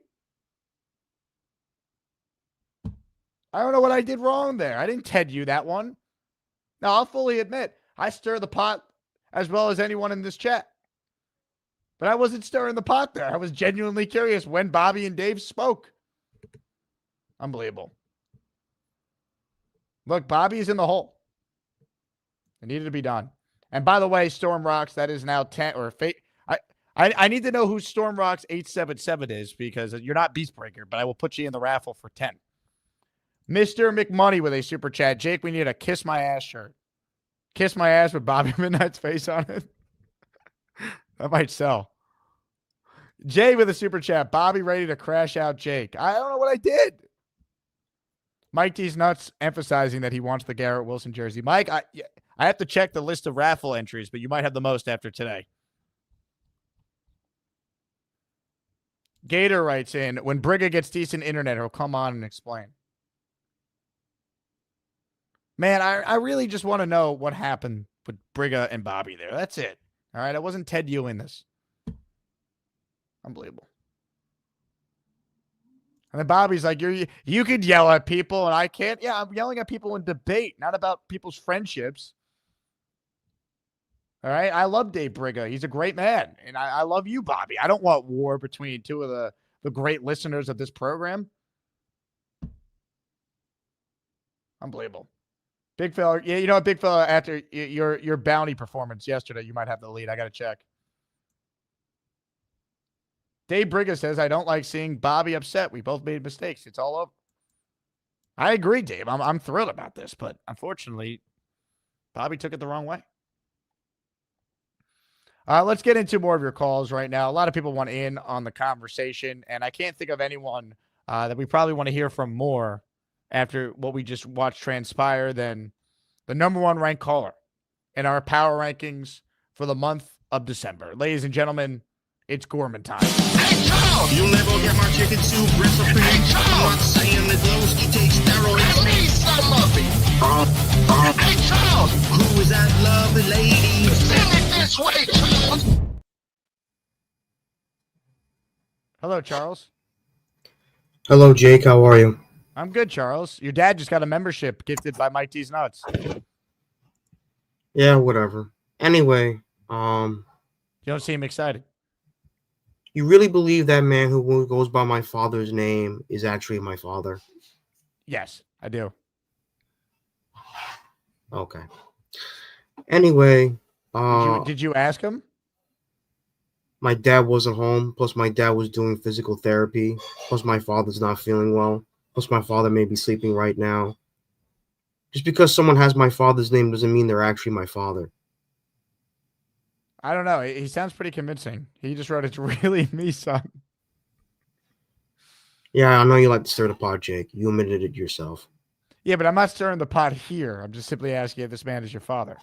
B: I don't know what I did wrong there. I didn't Ted you that one. Now, I'll fully admit, I stir the pot as well as anyone in this chat. But I wasn't stirring the pot there. I was genuinely curious when Bobby and Dave spoke. Unbelievable. Look, Bobby's in the hole. It needed to be done. And by the way, Storm Rocks, that is now 10 or I need to know who Storm Rocks 877 is because you're not Beastbreaker, but I will put you in the raffle for 10. Mr. McMoney with a super chat. Jake, we need a Kiss My Ass shirt. Kiss My Ass with Bobby Midnight's face on it. That might sell. Jay with a super chat. Bobby ready to crash out Jake. I don't know what I did. Mike D's nuts emphasizing that he wants the Garrett Wilson jersey. Mike, I have to check the list of raffle entries, but you might have the most after today. Gator writes in, when Briga gets decent internet, he'll come on and explain. Man, I really just want to know what happened with Briga and Bobby there. That's it. All right, I wasn't Ted Ewing this. Unbelievable. And then Bobby's like, you could yell at people and I can't. Yeah, I'm yelling at people in debate, not about people's friendships. All right, I love Dave Briga. He's a great man. And I love you, Bobby. I don't want war between two of the great listeners of this program. Unbelievable. Big fella. Yeah, you know what, big fella, after your bounty performance yesterday, you might have the lead. I got to check. Dave Briga says, I don't like seeing Bobby upset. We both made mistakes. It's all over. I agree, Dave. I'm thrilled about this, but unfortunately, Bobby took it the wrong way. Let's get into more of your calls right now. A lot of people want in on the conversation, and I can't think of anyone that we probably want to hear from more after what we just watched transpire than the number one ranked caller in our power rankings for the month of December. Ladies and gentlemen, it's Gorman time.
N: Hey, Charles! You'll never get my chicken soup recipe. Hey, Charles! I'm not saying that Lowski takes steroids. I need some of it. Hey, Charles! Who is that lovely lady? Send it this way, Charles!
B: Hello, Charles.
O: Hello, Jake. How are you?
B: I'm good, Charles. Your dad just got a membership gifted by Mike D's Nuts.
O: Yeah, whatever. Anyway,
B: you don't seem excited.
O: You really believe that man who goes by my father's name is actually my father?
B: Yes, I do.
O: Okay. Anyway,
B: did you ask him?
O: My dad wasn't home. Plus, my dad was doing physical therapy. Plus, my father's not feeling well. Plus, my father may be sleeping right now. Just because someone has my father's name doesn't mean they're actually my father.
B: I don't know. He sounds pretty convincing. He just wrote, it's really me, son.
O: Yeah, I know you like to stir the pot, Jake. You admitted it yourself.
B: Yeah, but I'm not stirring the pot here. I'm just simply asking if this man is your father.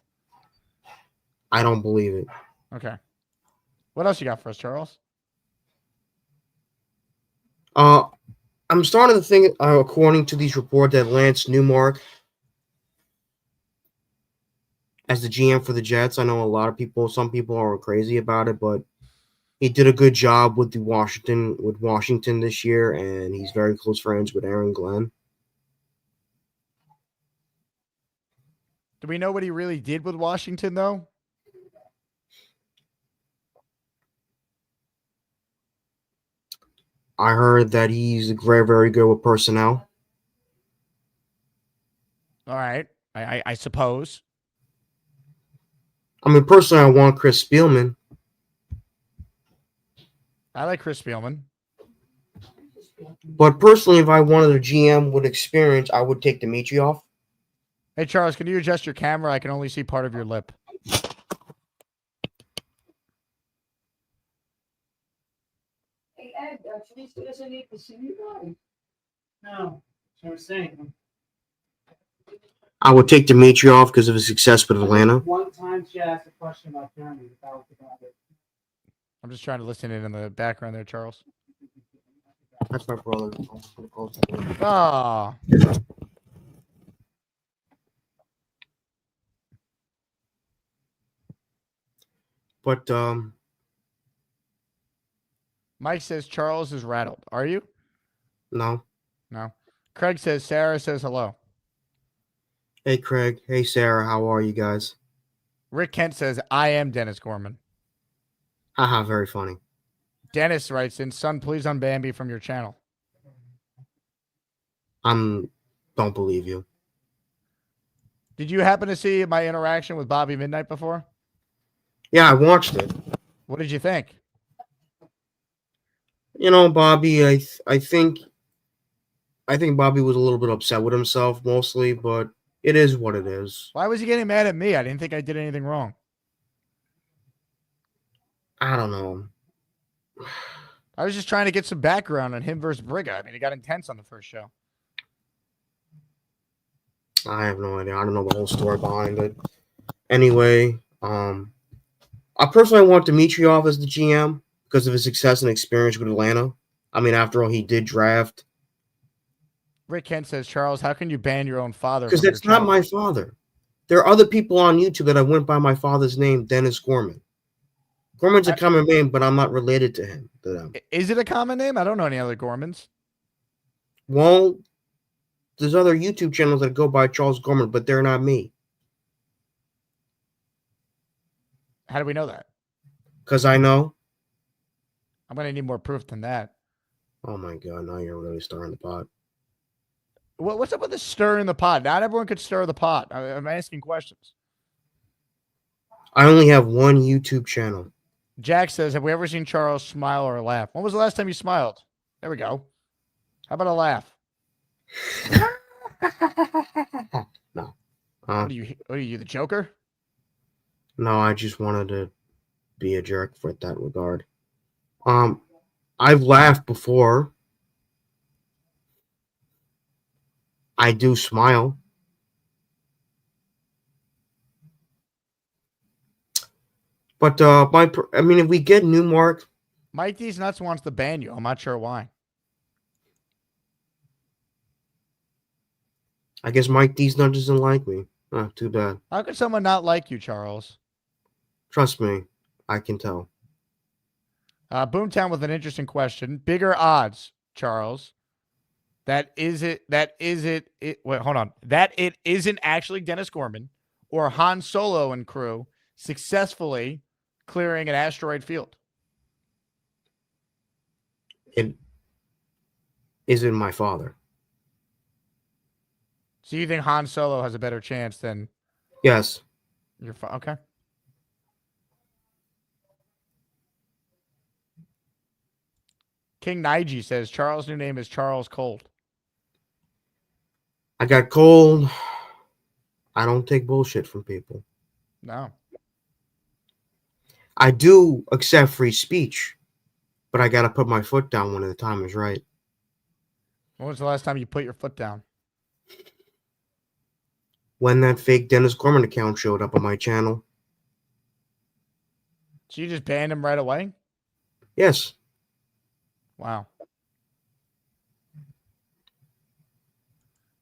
O: I don't believe it.
B: Okay. What else you got for us, Charles?
O: I'm starting to think, according to these reports, that Lance Newmark as the GM for the Jets. I know a lot of people, some people are crazy about it, but he did a good job with Washington this year, and he's very close friends with Aaron Glenn.
B: Do we know what he really did with Washington, though?
O: I heard that he's very, very good with personnel.
B: All right. I suppose.
O: I mean, personally, I want Chris Spielman.
B: I like Chris Spielman.
O: But personally, if I wanted a GM with experience, I would take Dimitrov.
B: Hey, Charles, can you adjust your camera? I can only see part of your lip.
P: Hey, Ed, Felicia doesn't need to see you guys. No, that's what I'm saying.
O: I would take Dimitrov because of his success with Atlanta.
P: One time she asked a question about Germany.
B: I'm just trying to listen in the background there, Charles.
O: That's my brother.
B: Ah.
O: But
B: Mike says Charles is rattled. Are you?
O: no.
B: No. Craig says Sarah says hello.
O: Hey Craig. Hey Sarah. How are you guys?
B: Rick Kent says I am Dennis Gorman.
O: Haha, very funny.
B: Dennis writes in, son, please unban me from your channel.
O: Don't believe you.
B: Did you happen to see my interaction with Bobby Midnight before?
O: Yeah, I watched it.
B: What did you think?
O: You know, Bobby, I think Bobby was a little bit upset with himself mostly, but it is what it is.
B: Why was he getting mad at me? I didn't think I did anything wrong.
O: I don't know.
B: I was just trying to get some background on him versus Briga. I mean, it got intense on the first show.
O: I have no idea. I don't know the whole story behind it. Anyway, I personally want Dimitrov as the GM because of his success and experience with Atlanta. I mean, after all, he did draft.
B: Rick Kent says, Charles, how can you ban your own father?
O: Because that's not my father. There are other people on YouTube that I went by my father's name, Dennis Gorman. Gorman's a common name, but I'm not related to him. To them.
B: Is it a common name? I don't know any other Gormans.
O: Well, there's other YouTube channels that go by Charles Gorman, but they're not me.
B: How do we know that?
O: Because I know.
B: I'm going to need more proof than that.
O: Oh, my God. Now you're really stirring the pot.
B: What's up with the stir in the pot? Not everyone could stir the pot. I'm asking questions.
O: I only have one YouTube channel.
B: Jack says, have we ever seen Charles smile or laugh? When was the last time you smiled? There we go. How about a laugh?
O: No.
B: What are you, the Joker?
O: No, I just wanted to be a jerk for that regard. I've laughed before. I do smile. But I mean, if we get Newmark,
B: Mike D's Nuts wants to ban you. I'm not sure why.
O: I guess Mike D's Nuts doesn't like me. Oh, too bad.
B: How could someone not like you, Charles?
O: Trust me, I can tell.
B: Boomtown with an interesting question. Bigger odds, Charles. Wait, hold on. That it isn't actually Dennis Gorman or Han Solo and crew successfully clearing an asteroid field.
O: It isn't my father.
B: So you think Han Solo has a better chance than?
O: Yes.
B: Okay. King Nige says Charles' new name is Charles Cold.
O: I got cold. I don't take bullshit from people.
B: No.
O: I do accept free speech, but I got to put my foot down when the time is right.
B: When was the last time you put your foot down?
O: When that fake Dennis Gorman account showed up on my channel.
B: So you just banned him right away?
O: Yes.
B: Wow.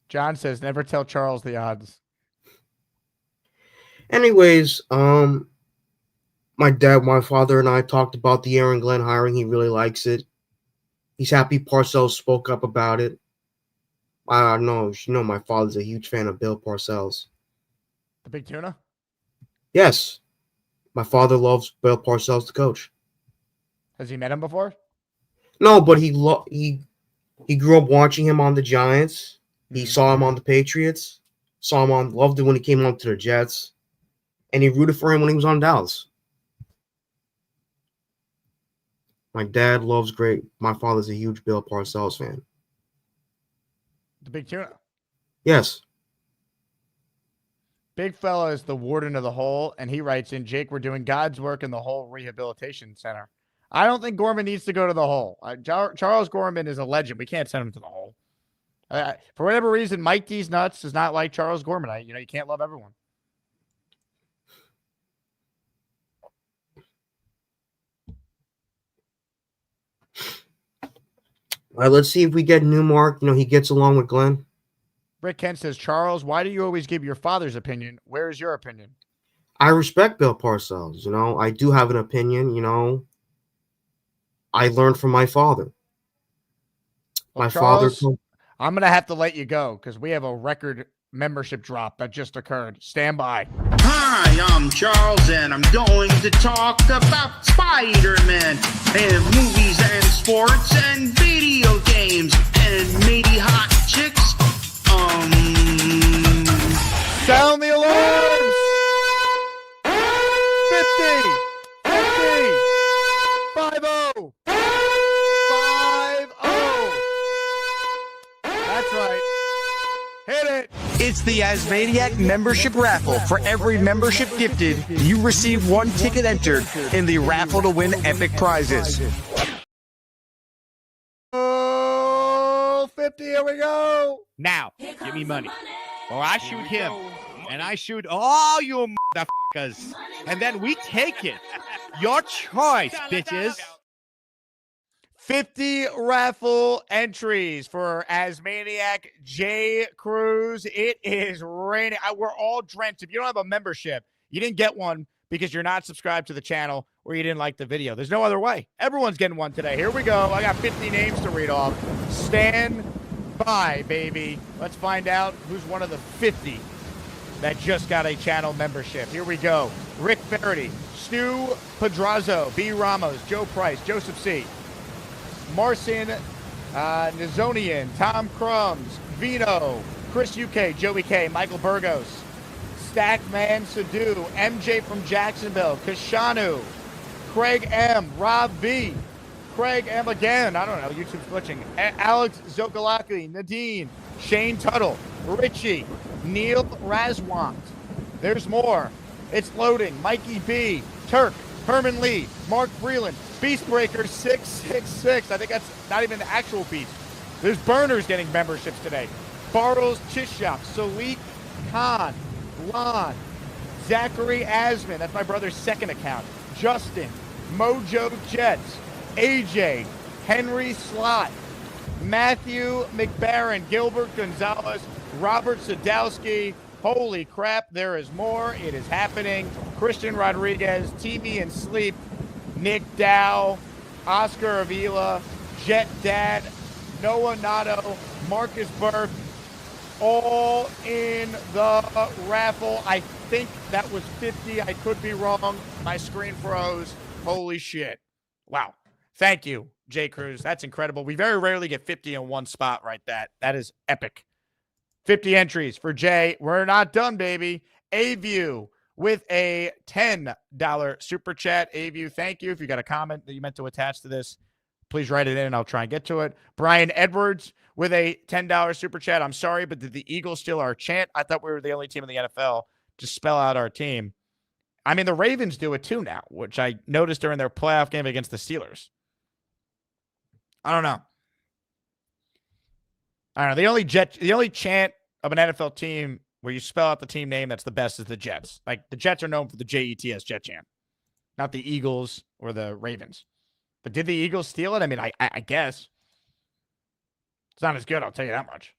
B: John says, never tell Charles the odds.
O: Anyways, my father and I talked about the Aaron Glenn hiring. He really likes it. He's happy Parcells spoke up about it. I know, my father's a huge fan of Bill Parcells.
B: The Big Tuna?
O: Yes. My father loves Bill Parcells, the coach.
B: Has he met him before?
O: No, but he grew up watching him on the Giants. He saw him on the Patriots. Loved it when he came on to the Jets. And he rooted for him when he was on Dallas. My dad loves my father's a huge Bill Parcells fan.
B: The Big Tuna?
O: Yes.
B: Big fella is the warden of the hole, and he writes in, Jake, we're doing God's work in the Hole Rehabilitation Center. I don't think Gorman needs to go to the hole. Charles Gorman is a legend. We can't send him to the hole. For whatever reason, Mike D's Nuts does not like Charles Gorman. You can't love everyone.
O: Let's see if we get Newmark. He gets along with Glenn.
B: Rick Kent says, Charles, why do you always give your father's opinion? Where is your opinion?
O: I respect Bill Parcells. I do have an opinion. I learned from my father.
B: Well, Charles, I'm going to have to let you go because we have a record membership drop that just occurred. Stand by.
N: Hi, I'm Charles, and I'm going to talk about Spider-Man and movies and sports and video games and maybe hot chicks.
B: Sound the alarms! 50! 50! 50! That's right. Hit it!
C: It's the Asmaniac membership raffle. For every membership gifted, you receive one ticket entered in the raffle to win epic prizes.
B: Oh, 50, here we go. Now, give me money. Or I shoot him. And I shoot all you motherfuckers. And then we take it. Your choice, bitches. 50 raffle entries for Asmaniac J. Cruz. It is raining. We're all drenched. If you don't have a membership, you didn't get one because you're not subscribed to the channel or you didn't like the video. There's no other way. Everyone's getting one today. Here we go. I got 50 names to read off. Stand by, baby. Let's find out who's one of the 50 that just got a channel membership. Here we go. Rick Faraday, Stu Pedrazo, B. Ramos, Joe Price, Joseph C., Marcin Nizonian, Tom Crumbs, Vino, Chris UK, Joey K, Michael Burgos, Stackman Sadu, MJ from Jacksonville, Kashanu, Craig M, Rob B, Craig M again, I don't know, YouTube's glitching, Alex Zokalaki, Nadine, Shane Tuttle, Richie, Neil Razwant. There's more. It's loading. Mikey B, Turk, Herman Lee, Mark Freeland, Beastbreaker 666. I think that's not even the actual beast. There's burners getting memberships today. Bartles Chishop, Salik Khan, Lon, Zachary Asman. That's my brother's second account. Justin, Mojo Jets, AJ, Henry Slot, Matthew McBaron, Gilbert Gonzalez, Robert Sadowski. Holy crap, there is more. It is happening. Christian Rodriguez, Teamy and Sleep, Nick Dow, Oscar Avila, Jet Dad, Noah Nato, Marcus Burke, all in the raffle. I think that was 50. I could be wrong. My screen froze. Holy shit. Wow. Thank you, Jay Cruz. That's incredible. We very rarely get 50 in one spot right that is epic. 50 entries for Jay. We're not done, baby. A-View with a $10 super chat. A-View, thank you. If you got a comment that you meant to attach to this, please write it in and I'll try and get to it. Brian Edwards with a $10 super chat. I'm sorry, but did the Eagles steal our chant? I thought we were the only team in the NFL to spell out our team. I mean, the Ravens do it too now, which I noticed during their playoff game against the Steelers. I don't know. The only chant of an NFL team where you spell out the team name that's the best is the Jets. Like, the Jets are known for the Jets Jet chant, not the Eagles or the Ravens. But did the Eagles steal it? I mean, I guess. It's not as good, I'll tell you that much.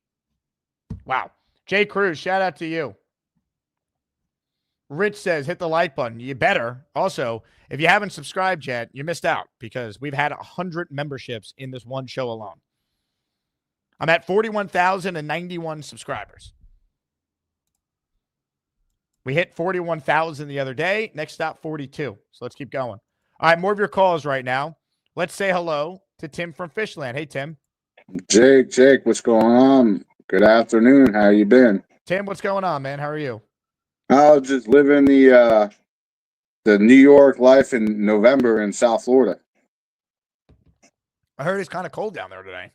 B: Wow. Jay Cruz, shout out to you. Rich says, hit the like button. You better. Also, if you haven't subscribed yet, you missed out because we've had 100 memberships in this one show alone. I'm at 41,091 subscribers. We hit 41,000 the other day. Next stop, 42. So let's keep going. All right, more of your calls right now. Let's say hello to Tim from Fishland. Hey, Tim.
Q: Jake, what's going on? Good afternoon. How you been?
B: Tim, what's going on, man? How are you?
Q: I was just living the New York life in November in South Florida.
B: I heard it's kind of cold down there today.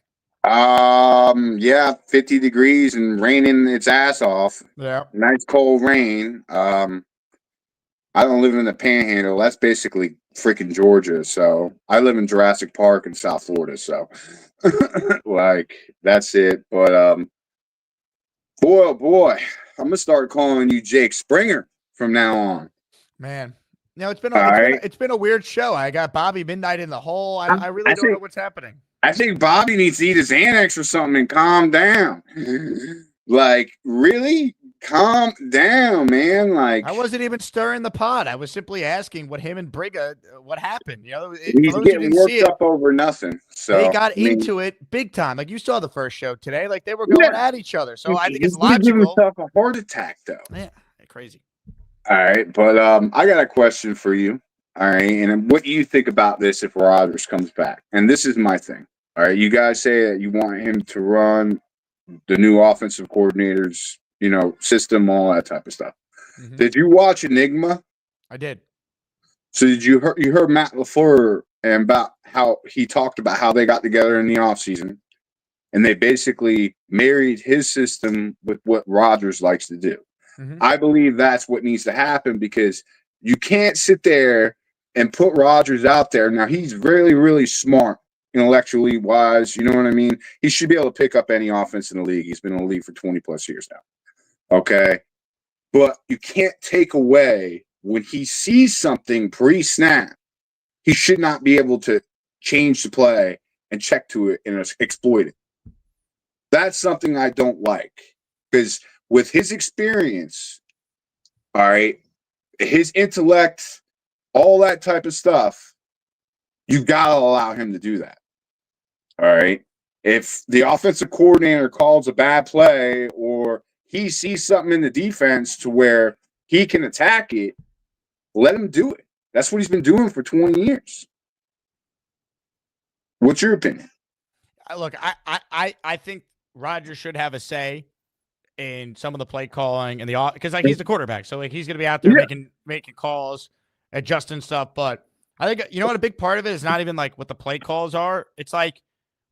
Q: Yeah, 50 degrees and raining its ass off.
B: Yeah.
Q: Nice cold rain. I I don't live in the Panhandle. That's basically freaking Georgia. So I live in Jurassic Park in South Florida. So like that's it. But boy, oh boy, I'm gonna start calling you Jake Springer from now on.
B: Man, it's been
Q: All right.
B: it's been a weird show. I got Bobby Midnight in the hole. I really don't know what's happening.
Q: I think Bobby needs to eat his Xanax or something and calm down. Like, really? Calm down, man. Like,
B: I wasn't even stirring the pot. I was simply asking what him and Briga, what happened.
Q: he's
B: for those who
Q: getting
B: didn't
Q: worked
B: see it,
Q: up over nothing. So
B: they got into it big time. Like you saw the first show today. Like they were going at each other. So I think it's
Q: gonna give
B: logical.
Q: himself a heart attack, though.
B: Yeah, crazy.
Q: All right, but I got a question for you. All right, and what do you think about this if Rodgers comes back? And this is my thing. All right, you guys say that you want him to run the new offensive coordinator's, system, all that type of stuff.
B: Mm-hmm.
Q: Did you watch Enigma?
B: I did.
Q: So did you heard Matt LaFleur and about how he talked about how they got together in the offseason and they basically married his system with what Rodgers likes to do.
B: Mm-hmm.
Q: I believe that's what needs to happen because you can't sit there and put Rodgers out there. Now, he's really, really smart, intellectually wise. You know what I mean? He should be able to pick up any offense in the league. He's been in the league for 20-plus years now. Okay? But you can't take away when he sees something pre-snap, he should not be able to change the play and check to it and exploit it. That's something I don't like because with his experience, all right, his intellect, all that type of stuff, you got to allow him to do that. All right. If the offensive coordinator calls a bad play or he sees something in the defense to where he can attack it, let him do it. That's what he's been doing for 20 years. What's your opinion?
B: Look, I think Rodgers should have a say in some of the play calling and because he's the quarterback, so he's going to be out there making calls, adjusting stuff. But I think what a big part of it is not even like what the play calls are. It's like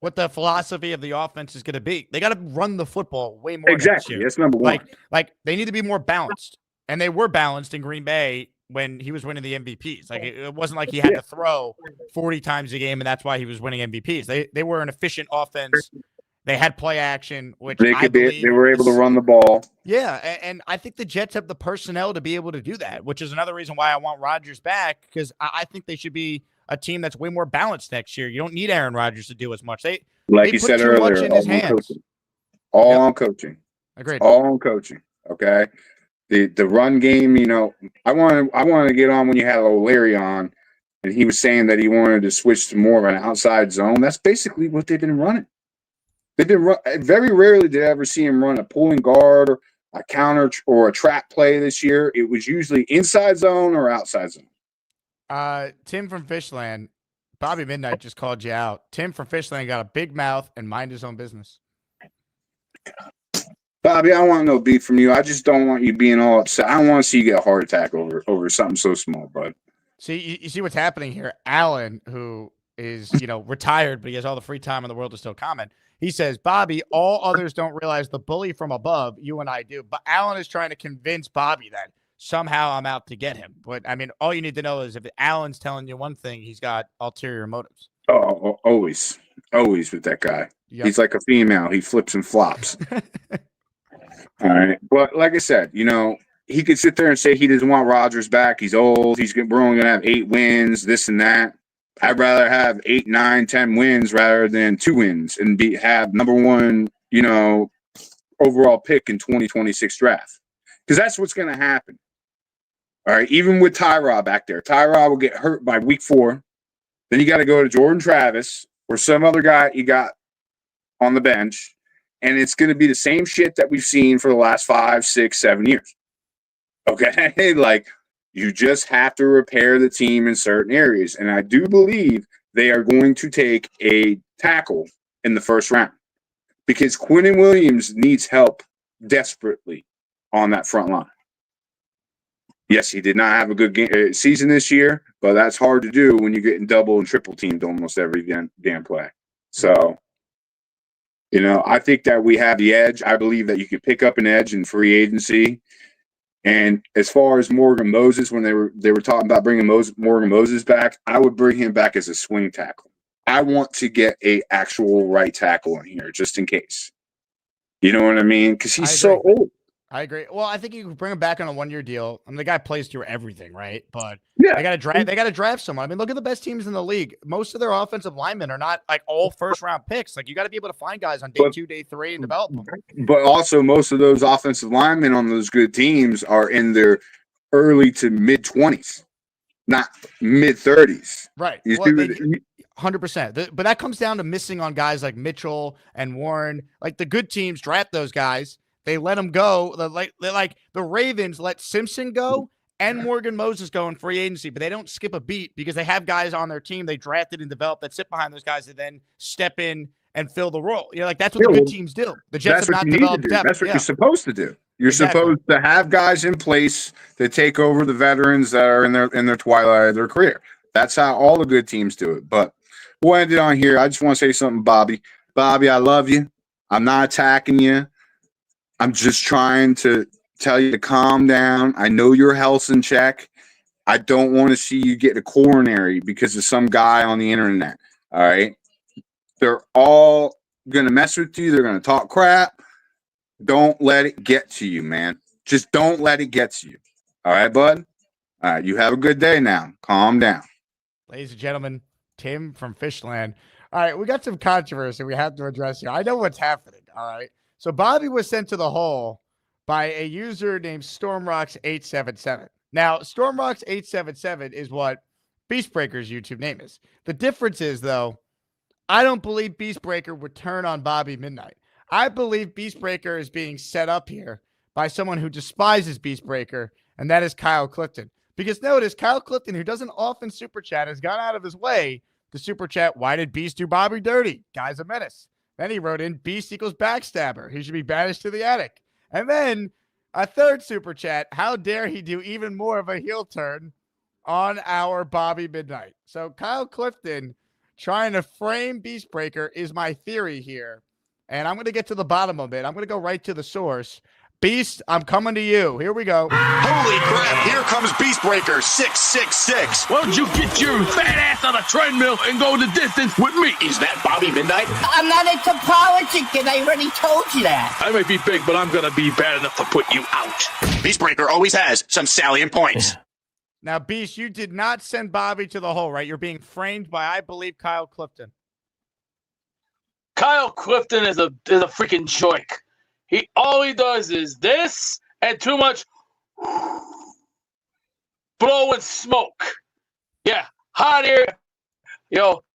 B: what the philosophy of the offense is going to be. They got to run the football way more.
Q: Exactly,
B: next year.
Q: That's number one.
B: Like they need to be more balanced, and they were balanced in Green Bay when he was winning the MVPs. Like it wasn't like he had to throw 40 times a game, and that's why he was winning MVPs. They were an efficient offense. They had play action, which they
Q: were able to run the ball.
B: Yeah, and I think the Jets have the personnel to be able to do that, which is another reason why I want Rodgers back, because I think they should be a team that's way more balanced next year. You don't need Aaron Rodgers to do as much. They
Q: you
B: put
Q: said
B: too
Q: earlier,
B: much in his hands.
Q: All on coaching.
B: Agreed.
Q: All on coaching. Okay. The run game, I want to get on when you had O'Leary on, and he was saying that he wanted to switch to more of an outside zone. That's basically what they've been running. They've been very rarely did I ever see him run a pulling guard or a counter or a trap play this year. It was usually inside zone or outside zone.
B: Tim from Fishland, Bobby Midnight just called you out. Tim from Fishland got a big mouth and mind his own business.
Q: Bobby, I want no beef from you. I just don't want you being all upset. I don't want to see you get a heart attack over something so small, bud.
B: See, you see what's happening here. Alan, who is retired, but he has all the free time in the world to still comment. He says, Bobby, all others don't realize the bully from above. You and I do. But Alan is trying to convince Bobby that somehow I'm out to get him. But, I mean, all you need to know is if Alan's telling you one thing, he's got ulterior motives.
Q: Oh, always. Always with that guy.
B: Yep.
Q: He's like a female. He flips and flops. All right. But like I said, he could sit there and say he doesn't want Rodgers back. He's old. We're only going to have 8 wins, this and that. I'd rather have 8, 9, 10 wins rather than 2 wins and have number one, overall pick in 2026 draft. Because that's what's going to happen. All right. Even with Tyrod back there, Tyrod will get hurt by week 4. Then you got to go to Jordan Travis or some other guy you got on the bench. And it's going to be the same shit that we've seen for the last 5, 6, 7 years. Okay. Like, you just have to repair the team in certain areas. And I do believe they are going to take a tackle in the first round because Quinnen Williams needs help desperately on that front line. Yes, he did not have a good season this year, but that's hard to do when you're getting double and triple teamed almost every damn play. So, I think that we have the edge. I believe that you could pick up an edge in free agency And as far as Morgan Moses, when they were talking about bringing Morgan Moses back, I would bring him back as a swing tackle. I want to get a actual right tackle in here just in case. You know what I mean? Because he's so old.
B: I agree. Well, I think you can bring him back on a 1-year deal. I mean, the guy plays through everything, right? But they got to draft. They got to draft someone. I mean, look at the best teams in the league. Most of their offensive linemen are not like all first-round picks. Like you got to be able to find guys on day 2, day 3, and develop them.
Q: But also, most of those offensive linemen on those good teams are in their early to mid 20s, not mid 30s.
B: Right.
Q: You
B: Well,
Q: see
B: 100%. But that comes down to missing on guys like Mitchell and Warren. Like the good teams draft those guys. They let them go. Like the Ravens let Simpson go and Morgan Moses go in free agency, but they don't skip a beat because they have guys on their team they drafted and developed that sit behind those guys that then step in and fill the role. You know, like that's what the good teams do. The Jets have not developed depth.
Q: That's what you're supposed to do. You're supposed to have guys in place that take over the veterans that are in their twilight of their career. That's how all the good teams do it. But we'll end it on here. I just want to say something, Bobby. Bobby, I love you. I'm not attacking you. I'm just trying to tell you to calm down. I know your health's in check. I don't want to see you get a coronary because of some guy on the internet. All right. They're all going to mess with you. They're going to talk crap. Don't let it get to you, man. Just don't let it get to you. All right, bud? All right. You have a good day now. Calm down.
B: Ladies and gentlemen, Tim from Fishland. All right. We got some controversy we have to address here. I know what's happening. All right. So Bobby was sent to the hole by a user named Stormrocks877. Now, Stormrocks877 is what Beastbreaker's YouTube name is. The difference is, though, I don't believe Beastbreaker would turn on Bobby Midnight. I believe Beastbreaker is being set up here by someone who despises Beastbreaker, and that is Kyle Clifton. Because notice, Kyle Clifton, who doesn't often super chat, has gone out of his way to super chat, why did Beast do Bobby dirty? Guy's a menace. Then he wrote in Beast equals backstabber. He should be banished to the attic. And then a third super chat. How dare he do even more of a heel turn on our Bobby Midnight? So Kyle Clifton trying to frame Beastbreaker is my theory here. And I'm going to get to the bottom of it. I'm going to go right to the source. Beast, I'm coming to you. Here we go.
C: Holy crap, here comes Beastbreaker 666.
G: Why don't you get your fat ass on a treadmill and go the distance with me?
C: Is that Bobby Midnight?
M: I'm not into politics, and I already told you that.
G: I might be big, but I'm going to be bad enough to put you out.
C: Beastbreaker always has some salient points.
B: Now, Beast, you did not send Bobby to the hole, right? You're being framed by, I believe, Kyle Clifton.
G: Kyle Clifton is a freaking joke. All he does is this and too much blowing smoke. Yeah, hot air,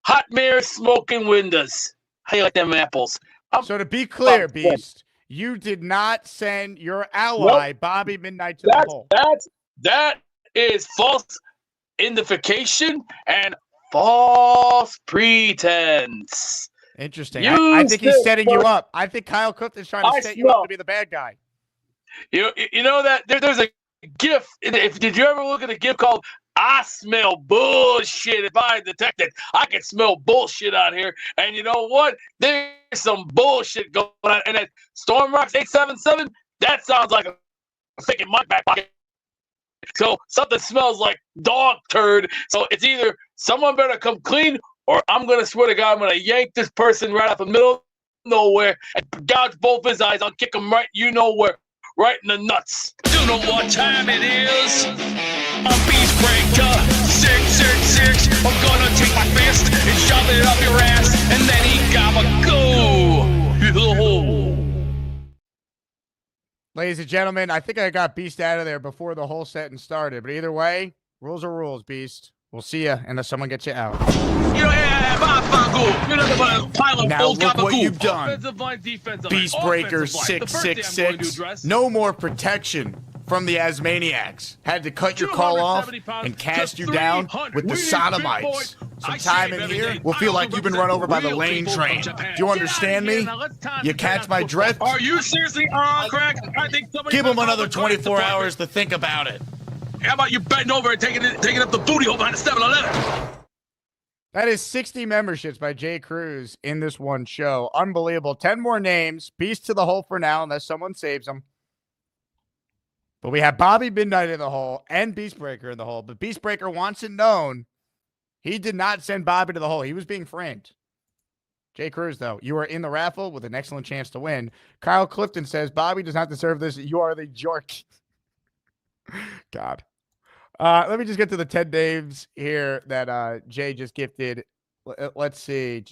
G: hot mirrors, smoking windows. How you like them apples?
B: So to be clear, Beast, you did not send your ally, Bobby Midnight, to the hole.
G: That is false identification and false pretense.
B: Interesting. I think he's setting you up. I think Kyle Clifton's trying to set you up to be the bad guy.
G: You know that there's a GIF. Did you ever look at a GIF called "I smell bullshit"? If I detected, I can smell bullshit out here. And you know what? There's some bullshit going on. And that Stormrocks877, that sounds like a thing in my back pocket. So something smells like dog turd. So it's either someone better come clean, or I'm going to swear to God, I'm going to yank this person right out the middle of nowhere and gouge both his eyes. I'll kick him right, you know where, right in the nuts.
H: You know what time it is? A Beastbreaker 666. I'm going to take my fist and shove it up your ass, and then he gotta go.
B: Ladies and gentlemen, I think I got Beast out of there before the whole sentence started. But either way, rules are rules, Beast. We'll see you unless someone gets you out. Now look what you've done. Beastbreaker 666. No more protection from the Asmaniacs. Had to cut your call off and cast you down with the sodomites. Some time in here will feel like you've been run over by the lane train. Do you understand me? You catch my drift?
G: Are you seriously on crack? I think
B: Give him another 24 hours to think about it.
G: How about you bending over and taking up the booty hole behind the 7-Eleven?
B: That is 60 memberships by Jay Cruz in this one show. Unbelievable. 10 more names. Beast to the hole for now, unless someone saves them. But we have Bobby Midnight in the hole and Beastbreaker in the hole. But Beastbreaker wants it known he did not send Bobby to the hole. He was being framed. Jay Cruz, though, you are in the raffle with an excellent chance to win. Kyle Clifton says, Bobby does not deserve this. You are the jerk. God. Let me just get to the 10 names here that Jay just gifted. Let's see.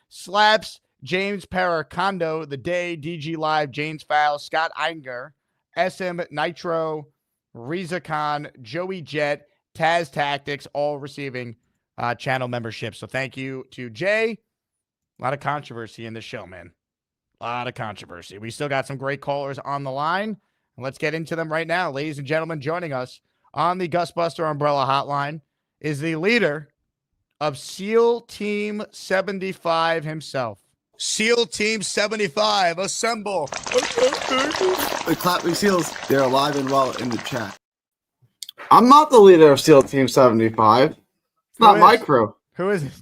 B: Slaps, James Paracondo, The Day, DG Live, James Fowl, Scott Einger, SM Nitro, Reza Khan, Joey Jet, Taz Tactics, all receiving channel memberships. So thank you to Jay. A lot of controversy in this show, man. A lot of controversy. We still got some great callers on the line. Let's get into them right now. Ladies and gentlemen, joining us on the Gusbuster Umbrella Hotline is the leader of SEAL Team 75 himself. SEAL Team 75, assemble.
R: The Clapping Seals, they're alive and well in the chat. I'm not the leader of SEAL Team 75. It's not my crew.
B: Who is it?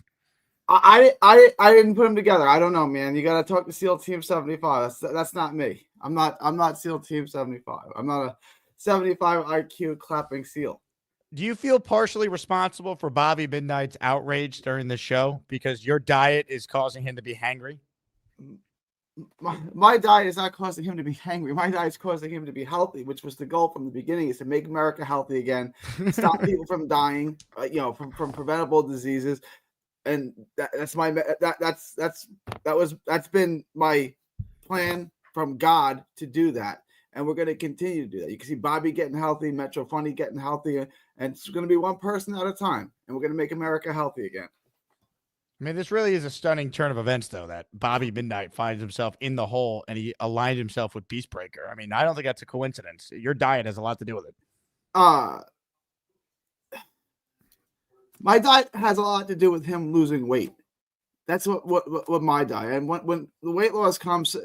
R: I didn't put them together. I don't know, man. You gotta talk to SEAL Team 75. That's not me. I'm not SEAL Team 75. I'm not a 75 IQ clapping SEAL.
B: Do you feel partially responsible for Bobby Midnight's outrage during the show because your diet is causing him to be hangry?
R: My diet is not causing him to be hangry. My diet is causing him to be healthy, which was the goal from the beginning, is to make America healthy again, stop people from dying, from preventable diseases. And that's been my plan from God to do that. And we're going to continue to do that. You can see Bobby getting healthy, Metro Funny getting healthier, and it's going to be one person at a time. And we're going to make America healthy again.
B: I mean, this really is a stunning turn of events, though, that Bobby Midnight finds himself in the hole and he aligned himself with Beastbreaker. I mean, I don't think that's a coincidence. Your diet has a lot to do with it.
R: My diet has a lot to do with him losing weight. That's what my diet. And when the weight loss comes,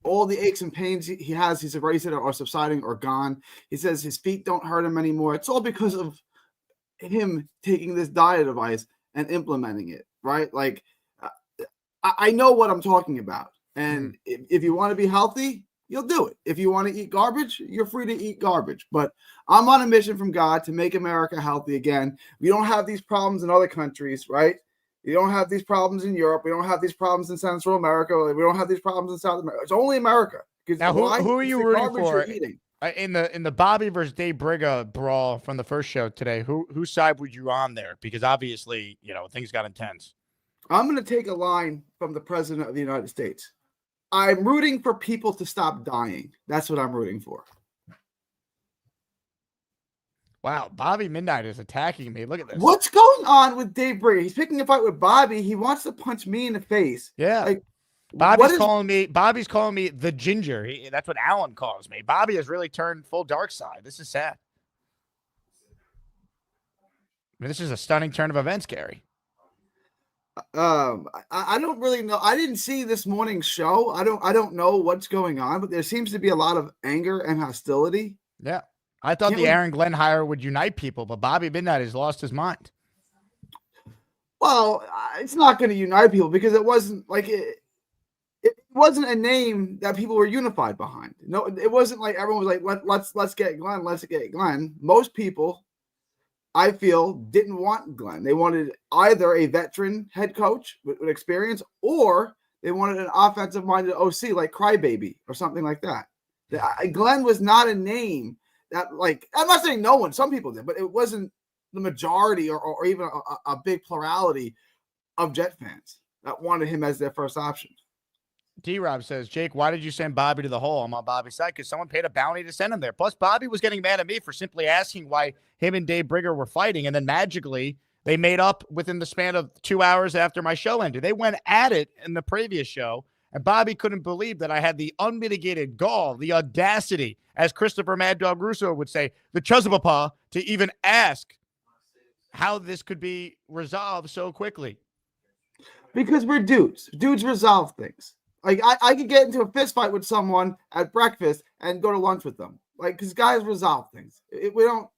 R: all the aches and pains he has, he's erased it or subsiding or gone. He says his feet don't hurt him anymore. It's all because of him taking this diet advice and implementing it, right? Like, I know what I'm talking about. And if you want to be healthy, you'll do it. If you want to eat garbage, you're free to eat garbage. But I'm on a mission from God to make America healthy again. We don't have these problems in other countries, right? We don't have these problems in Europe. We don't have these problems in Central America. We don't have these problems in South America. It's only America.
B: Now, who are you rooting for in the Bobby versus Dave Briga brawl from the first show today? Whose side would you on there? Because obviously, things got intense.
R: I'm going to take a line from the President of the United States. I'm rooting for people to stop dying. That's what I'm rooting for.
B: Wow, Bobby Midnight is attacking me. Look at this.
R: What's going on with Dave Briga? He's picking a fight with Bobby. He wants to punch me in the face.
B: Yeah.
R: Like,
B: Bobby's calling me the ginger. That's what Alan calls me. Bobby has really turned full dark side. This is sad. I mean, this is a stunning turn of events, Gary.
R: I don't really know. I didn't see this morning's show. I don't know what's going on, but there seems to be a lot of anger and hostility.
B: Yeah. I thought the Aaron Glenn hire would unite people, but Bobby Midnight has lost his mind.
R: Well, it's not going to unite people because it wasn't like it wasn't a name that people were unified behind. No, it wasn't like everyone was like, let's get Glenn, let's get Glenn. Most people, I feel, didn't want Glenn. They wanted either a veteran head coach with experience, or they wanted an offensive-minded OC like Crybaby or something like that. Glenn was not a name that, like, I'm not saying no one, some people did, but it wasn't the majority or even a big plurality of Jet fans that wanted him as their first option.
B: D-Rob says, Jake, why did you send Bobby to the hole? I'm on Bobby's side because someone paid a bounty to send him there. Plus, Bobby was getting mad at me for simply asking why him and Dave Briga were fighting, and then magically they made up within the span of 2 hours after my show ended. They went at it in the previous show, and Bobby couldn't believe that I had the unmitigated gall, the audacity, as Christopher Mad Dog Russo would say, the chuzzpah, to even ask how this could be resolved so quickly.
R: Because we're dudes. Dudes resolve things. Like, I could get into a fist fight with someone at breakfast and go to lunch with them. Like, because guys resolve things. We don't,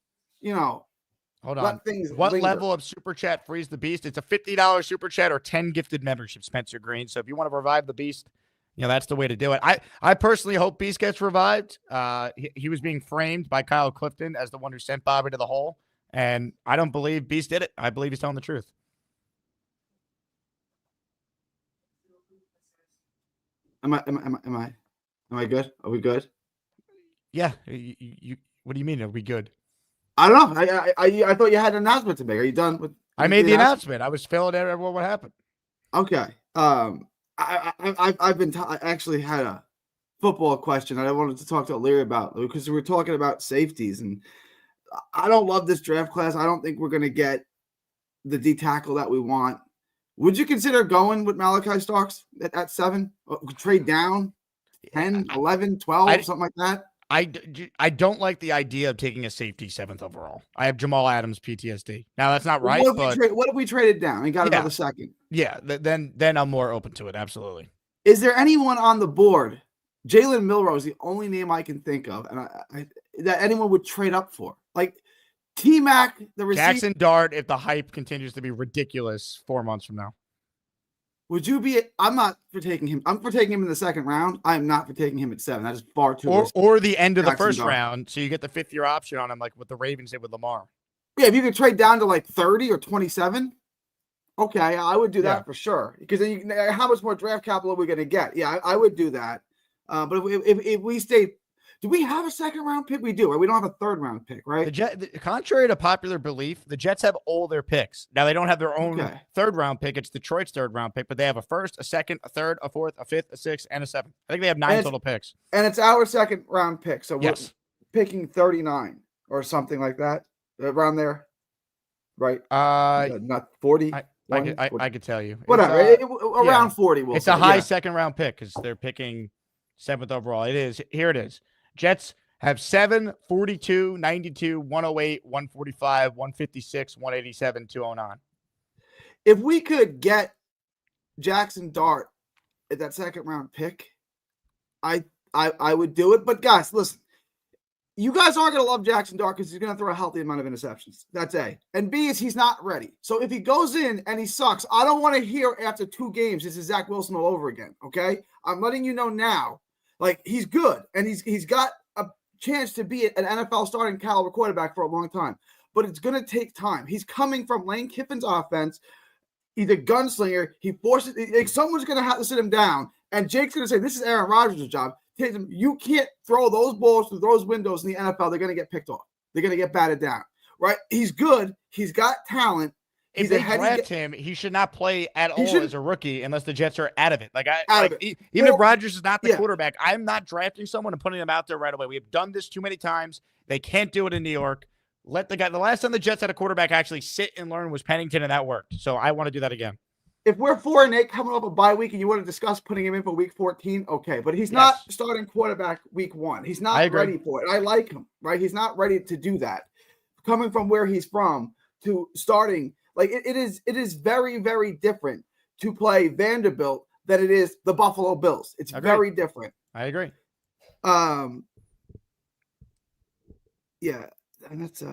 B: Hold on. What level of Super Chat frees the beast? It's a $50 Super Chat or 10 gifted memberships, Spencer Green. So if you want to revive the beast, that's the way to do it. I personally hope Beast gets revived. He was being framed by Kyle Clifton as the one who sent Bobby to the hole, and I don't believe Beast did it. I believe he's telling the truth.
R: Am I good? Are we good?
B: Yeah. You what do you mean? Are we good?
R: I don't know. I thought you had an announcement to make. Are you done with?
B: I made the announcement. I was filling in everyone what happened.
R: Okay. I actually had a football question that I wanted to talk to Leary about because we were talking about safeties, and I don't love this draft class. I don't think we're going to get the D tackle that we want. Would you consider going with Malachi Starks at 7? Trade down 10, 11, 12, something like that?
B: I don't like the idea of taking a safety 7th overall. I have Jamal Adams PTSD. Now that's not right.
R: What if we traded down and got another second?
B: Yeah, then I'm more open to it. Absolutely.
R: Is there anyone on the board? Jalen Milroe is the only name I can think of, and I that anyone would trade up for. Like T-Mac, the receiver.
B: Jackson Dart, if the hype continues to be ridiculous 4 months from now.
R: Would you be? I'm not for taking him. I'm for taking him in the 2nd round. I'm not for taking him at 7. That is far too.
B: Or the end of the
R: Jackson
B: first
R: Dart.
B: round, so you get the 5th-year option on him, like what the Ravens did with Lamar.
R: Yeah, if you could trade down to like 30 or 27, okay, I would do that for sure. Because then how much more draft capital are we going to get? Yeah, I would do that. But if we stay, do we have a 2nd round pick? We do, right? We don't have a 3rd round pick, right?
B: Contrary to popular belief, the Jets have all their picks. Now they don't have their own 3rd round pick. It's Detroit's 3rd round pick, but they have a 1st, a 2nd, a 3rd, a 4th, a 5th, a 6th, and a 7th. I think they have 9 total picks.
R: And it's our 2nd round pick. So we're
B: Yes.
R: picking 39 or something like that around there, right? Not 40.
B: I could tell you.
R: Whatever.
B: It's,
R: around 40.
B: It's a high 2nd round pick because they're picking 7th overall. It is. Here it is. Jets have 7, 42, 92, 108, 145, 156, 187, 209.
R: If we could get Jackson Dart at that 2nd round pick, I would do it. But guys, listen, you guys aren't going to love Jackson Dart because he's going to throw a healthy amount of interceptions. That's A. And B is he's not ready. So if he goes in and he sucks, I don't want to hear after 2 games this is Zach Wilson all over again. Okay, I'm letting you know now. Like he's good and he's got a chance to be an NFL starting caliber quarterback for a long time, but it's going to take time. He's coming from Lane Kiffin's offense. He's a gunslinger. He forces like someone's going to have to sit him down, and Jake's going to say, "This is Aaron Rodgers' job." You can't throw those balls through those windows in the NFL. They're going to get picked off. They're going to get batted down. Right? He's good. He's got talent.
B: If they draft him, he should not play at all as a rookie unless the Jets are out of it. Even if Rodgers is not the quarterback, I'm not drafting someone and putting them out there right away. We have done this too many times. They can't do it in New York. Let the guy. The last time the Jets had a quarterback actually sit and learn was Pennington, and that worked. So I want to do that again.
R: If we're 4-8 coming off a bye week and you want to discuss putting him in for week 14, okay. But he's not starting quarterback week 1. He's not ready for it. I like him, right? He's not ready to do that. Coming from where he's from to starting. Like it is very, very different to play Vanderbilt than it is the Buffalo Bills. It's very different.
B: I agree.
R: Yeah, and that's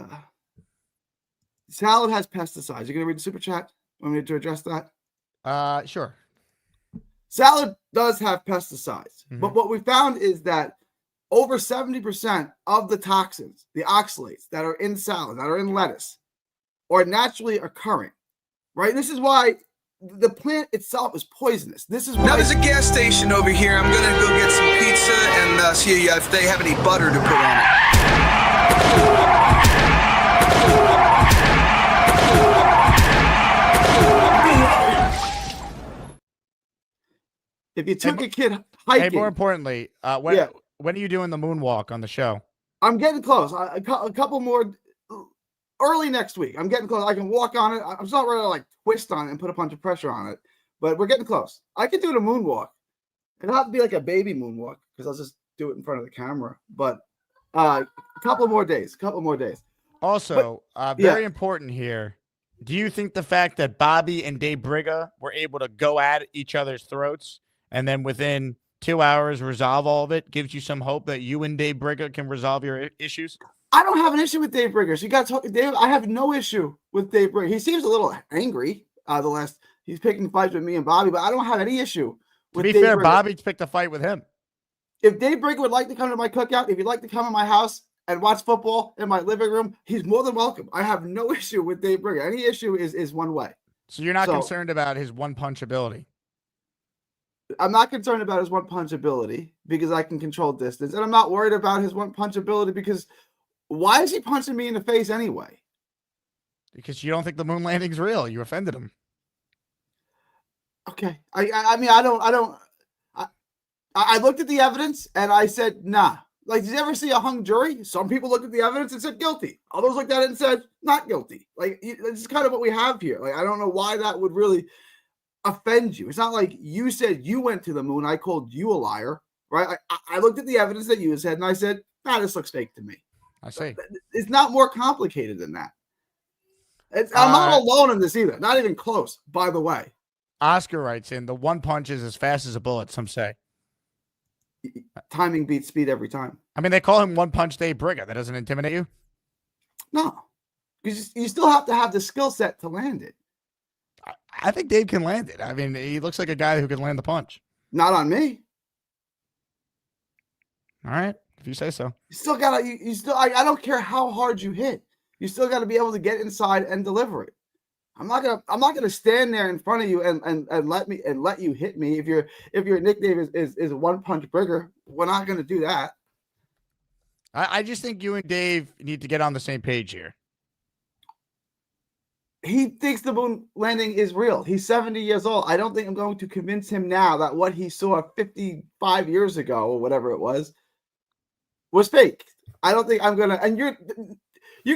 R: salad has pesticides. You're gonna read the super chat? Want me to address that?
B: Sure.
R: Salad does have pesticides, but what we found is that over 70% of the toxins, the oxalates that are in salad, that are in lettuce, are naturally occurring, right? This is why the plant itself is poisonous. This is why.
S: Now there's a gas station over here. I'm gonna go get some pizza and see if they have any butter to put on
R: it. If you took a kid hiking,
B: hey, more importantly, when are you doing the moonwalk on the show?
R: I'm getting close. A couple more. Early next week. I'm getting close. I can walk on it. I'm not ready to like twist on it and put a bunch of pressure on it, but we're getting close. I could do the moonwalk. It'll have to be like a baby moonwalk because I'll just do it in front of the camera. But a couple more days.
B: Also, very important here. Do you think the fact that Bobby and Dave Briga were able to go at each other's throats and then within 2 hours resolve all of it gives you some hope that you and Dave Briga can resolve your issues?
R: I don't have an issue with Dave Briga. So you got to talk to Dave. I have no issue with Dave Briga. He seems a little angry. He's picking fights with me and Bobby, but I don't have any issue
B: To be fair, Bobby picked a fight with him.
R: If Dave Brigger would like to come to my cookout, if you'd like to come to my house and watch football in my living room, he's more than welcome. I have no issue with Dave Brigger. Any issue is one way.
B: So you're not concerned about his one-punch ability?
R: I'm not concerned about his one-punch ability because I can control distance. And I'm not worried about his one-punch ability because why is he punching me in the face anyway?
B: Because you don't think the moon landing's real. You offended him.
R: Okay. I looked at the evidence and I said, nah. Like, did you ever see a hung jury? Some people looked at the evidence and said guilty. Others looked at it and said not guilty. Like, this is kind of what we have here. Like, I don't know why that would really offend you. It's not like you said you went to the moon. I called you a liar, right? I looked at the evidence that you said and I said, nah, this looks fake to me.
B: I see.
R: It's not more complicated than that. I'm not alone in this either. Not even close, by the way.
B: Oscar writes in, the one punch is as fast as a bullet, some say.
R: Timing beats speed every time.
B: I mean, they call him one punch Dave Brigger. That doesn't intimidate you?
R: No. Because you still have to have the skill set to land it.
B: I think Dave can land it. I mean, he looks like a guy who can land the punch.
R: Not on me.
B: All right. If you say so.
R: You still gotta I don't care how hard you hit. You still gotta be able to get inside and deliver it. I'm not gonna stand there in front of you and let you hit me if your nickname is one punch Brigger. We're not gonna do that.
B: I just think you and Dave need to get on the same page here.
R: He thinks the moon landing is real. He's 70 years old. I don't think I'm going to convince him now that what he saw 55 years ago or whatever it was fake. I don't think I'm gonna. And you're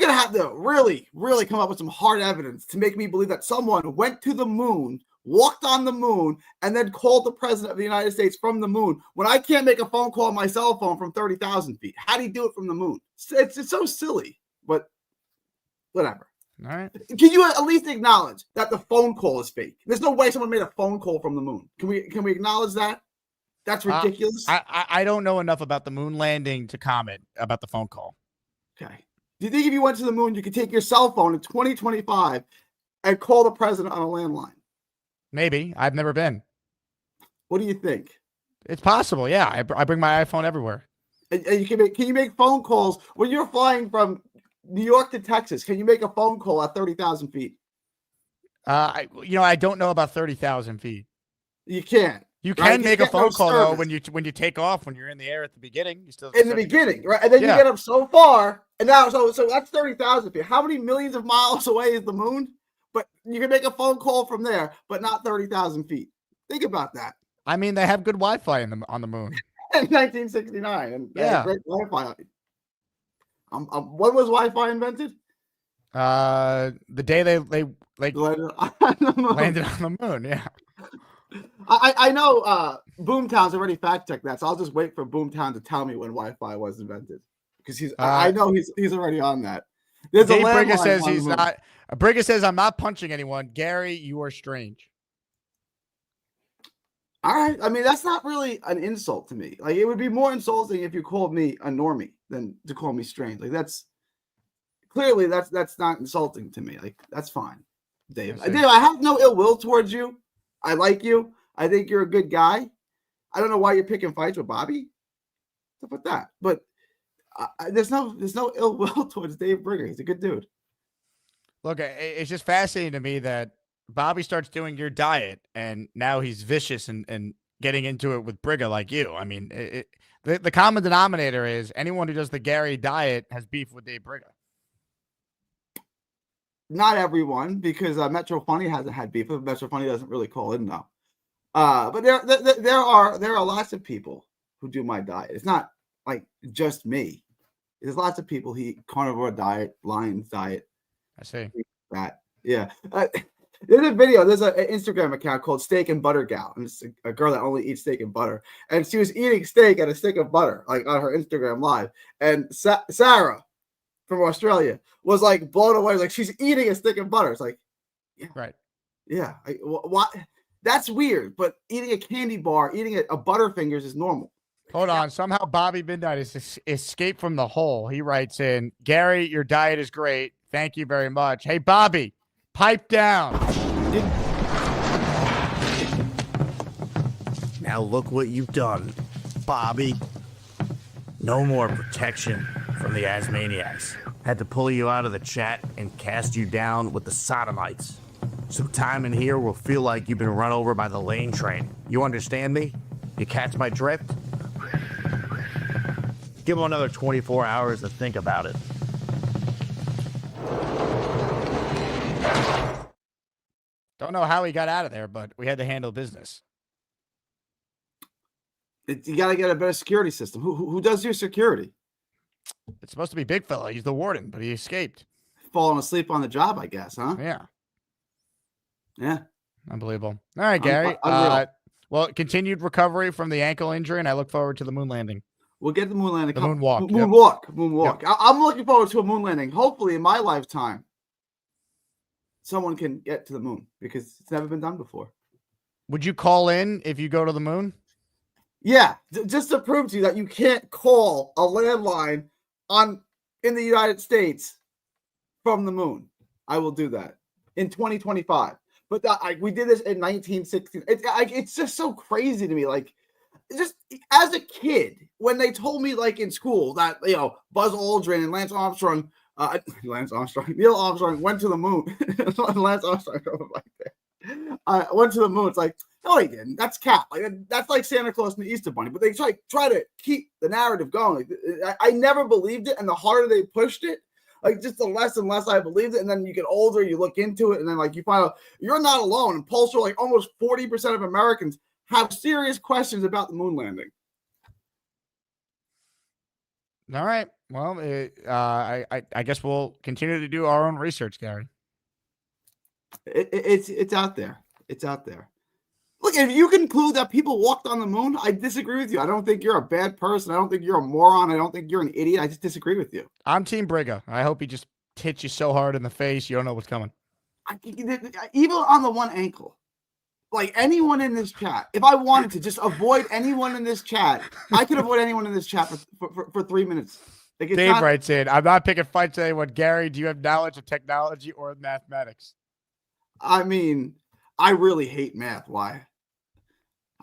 R: gonna have to really, really come up with some hard evidence to make me believe that someone went to the moon, walked on the moon, and then called the president of the United States from the moon when I can't make a phone call on my cell phone from 30,000 feet. How do you do it from the moon? It's so silly, but whatever.
B: All right.
R: Can you at least acknowledge that the phone call is fake? There's no way someone made a phone call from the moon. Can we acknowledge that? That's ridiculous.
B: I don't know enough about the moon landing to comment about the phone call.
R: Okay. Do you think if you went to the moon, you could take your cell phone in 2025 and call the president on a landline?
B: Maybe. I've never been.
R: What do you think?
B: It's possible. Yeah. I bring my iPhone everywhere.
R: And you can you make phone calls when you're flying from New York to Texas? Can you make a phone call at 30,000 feet?
B: I don't know about 30,000 feet.
R: You can't.
B: You can make a phone call though when you take off, when you're in the air at the beginning. You still
R: in the beginning, right? And then you get up so far, and now so that's 30,000 feet. How many millions of miles away is the moon? But you can make a phone call from there, but not 30,000 feet. Think about that.
B: I mean, they have good Wi-Fi on the moon.
R: In 1969, and they had great Wi-Fi. When was Wi-Fi invented?
B: The day they
R: landed on
B: the moon. Yeah.
R: I know Boomtown's already fact checked that, so I'll just wait for Boomtown to tell me when Wi-Fi was invented because I know he's already on that. There's
B: Dave
R: a
B: Brigger says
R: on
B: he's not. Brigger says I'm not punching anyone. Gary, you are strange.
R: All right, I mean that's not really an insult to me. Like it would be more insulting if you called me a normie than to call me strange. Like that's clearly that's not insulting to me. Like that's fine, Dave. Dave, I have no ill will towards you. I like you. I think you're a good guy. I don't know why you're picking fights with Bobby. Stuff like that. But there's no ill will towards Dave Brigger. He's a good dude.
B: Look, it's just fascinating to me that Bobby starts doing your diet, and now he's vicious and getting into it with Brigger like you. I mean, the common denominator is anyone who does the Gary diet has beef with Dave Brigger.
R: Not everyone, because Metro Funny hasn't had beef. Metro Funny doesn't really call in now. But there are lots of people who do my diet. It's not like just me. There's lots of people who eat carnivore diet, Lions diet.
B: I see
R: that. Yeah. There's a video. There's an Instagram account called Steak and Butter Gal, and it's a girl that only eats steak and butter. And she was eating steak and a stick of butter, like on her Instagram live. And Sarah from Australia was like blown away. Like she's eating a stick of butter. It's like, yeah,
B: right,
R: yeah. What? That's weird. But eating a candy bar, eating a Butterfingers is normal.
B: Hold on. Somehow Bobby Midnight has escaped from the hole. He writes in, Gary, your diet is great. Thank you very much. Hey, Bobby, pipe down.
C: Now Now look what you've done, Bobby. No more protection from the Asmaniacs. Had to pull you out of the chat and cast you down with the Sodomites. Some time in here will feel like you've been run over by the lane train. You understand me? You catch my drift? Give him another 24 hours to think about it.
B: Don't know how he got out of there, but we had to handle business.
R: You got to get a better security system. Who does your security?
B: It's supposed to be Big Fella. He's the warden, but he escaped.
R: Falling asleep on the job, I guess, huh?
B: Yeah.
R: Yeah.
B: Unbelievable. All right, Gary. Well, continued recovery from the ankle injury, and I look forward to the moon landing.
R: We'll get the moon landing.
B: The moonwalk.
R: Moonwalk. I'm looking forward to a moon landing. Hopefully, in my lifetime, someone can get to the moon because it's never been done before.
B: Would you call in if you go to the moon?
R: Yeah, just to prove to you that you can't call a landline in the United States from the moon. I will do that in 2025. But we did this in 1960. It's just so crazy to me. Like, just as a kid, when they told me, like in school, that Buzz Aldrin and Neil Armstrong went to the moon. Lance Armstrong went to the moon. It's like, no, he didn't. That's cap. Like that's like Santa Claus and the Easter Bunny. But they try to keep the narrative going. Like, I never believed it, and the harder they pushed it, like just the less and less I believed it. And then you get older, you look into it, and then like you find out you're not alone. And polls show like almost 40% of Americans have serious questions about the moon landing.
B: All right. Well, I guess we'll continue to do our own research, Gary.
R: It's out there. It's out there. Look, if you conclude that people walked on the moon, I disagree with you. I don't think you're a bad person. I don't think you're a moron. I don't think you're an idiot. I just disagree with you.
B: I'm Team Brigga. I hope he just hits you so hard in the face you don't know what's coming.
R: Even on the one ankle, like anyone in this chat, if I wanted to just avoid anyone in this chat, I could avoid anyone in this chat for 3 minutes. Like
B: Dave writes in, I'm not picking fights with anyone. Gary, do you have knowledge of technology or mathematics?
R: I mean, I really hate math. Why?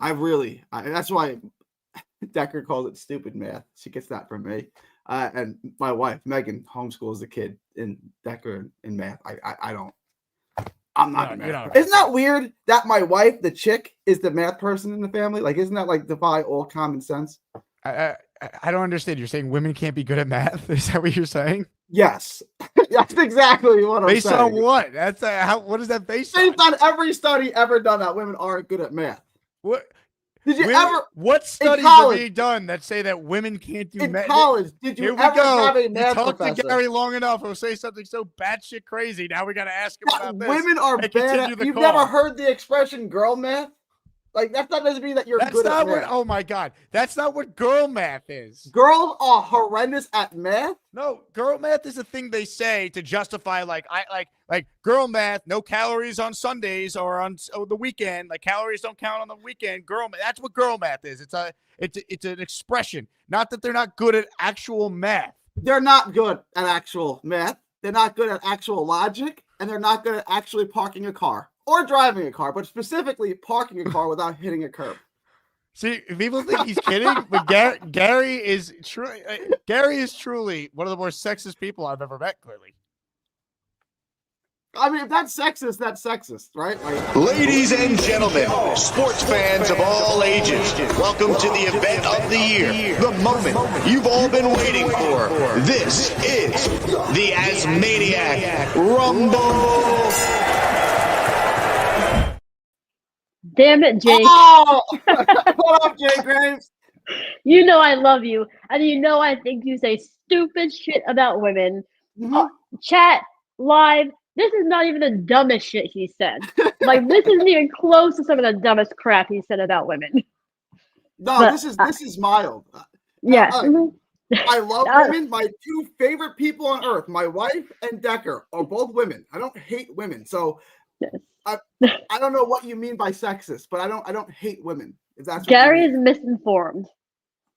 R: That's why Decker calls it stupid math. She gets that from me. And my wife, Megan, homeschools the kid in Decker in math. I'm not a math person. Isn't that weird that my wife, the chick, is the math person in the family? Like, isn't that like defy all common sense?
B: I don't understand. You're saying women can't be good at math? Is that what you're saying?
R: Yes. That's exactly what I'm saying.
B: Based on what? That's what is that based on?
R: Based on every study ever done that women aren't good at math.
B: What?
R: Did you ever?
B: What studies are being done that say that women can't do math?
R: In college, did you ever have a math
B: professor?
R: professor?
B: To Gary long enough, he'll say something so batshit crazy. Now we got to ask him about this.
R: Women are bad at, you've never heard the expression girl math? Like, that doesn't mean that you're good at math.
B: Oh my God. That's not what girl math is.
R: Girls are horrendous at math?
B: No, girl math is a thing they say to justify like girl math, no calories on Sundays or on the weekend. Like calories don't count on the weekend. Girl math. That's what girl math is. It's an expression. Not that they're not good at actual math.
R: They're not good at actual math. They're not good at actual logic, and they're not good at actually parking a car. Or driving a car, but specifically parking a car without hitting a curb.
B: See, people think he's kidding, but Gary is truly one of the more sexist people I've ever met. Clearly,
R: I mean, if that's sexist, right? Like,
C: ladies and gentlemen, sports fans of all ages, welcome to the event of the year, the moment you've all been waiting for. This is the Asmaniac Rumble.
T: Damn it, Jake.
R: Oh! What up, Jake Graves?
T: You know I love you. And you know I think you say stupid shit about women.
R: Mm-hmm.
T: Chat, live, this is not even the dumbest shit he said. Like, this isn't even close to some of the dumbest crap he said about women.
R: No, but, this is mild.
T: Yeah.
R: I love women. My two favorite people on earth, my wife and Decker, are both women. I don't hate women. So I don't know what you mean by sexist, but I don't hate women. If that's what
T: Gary is misinformed.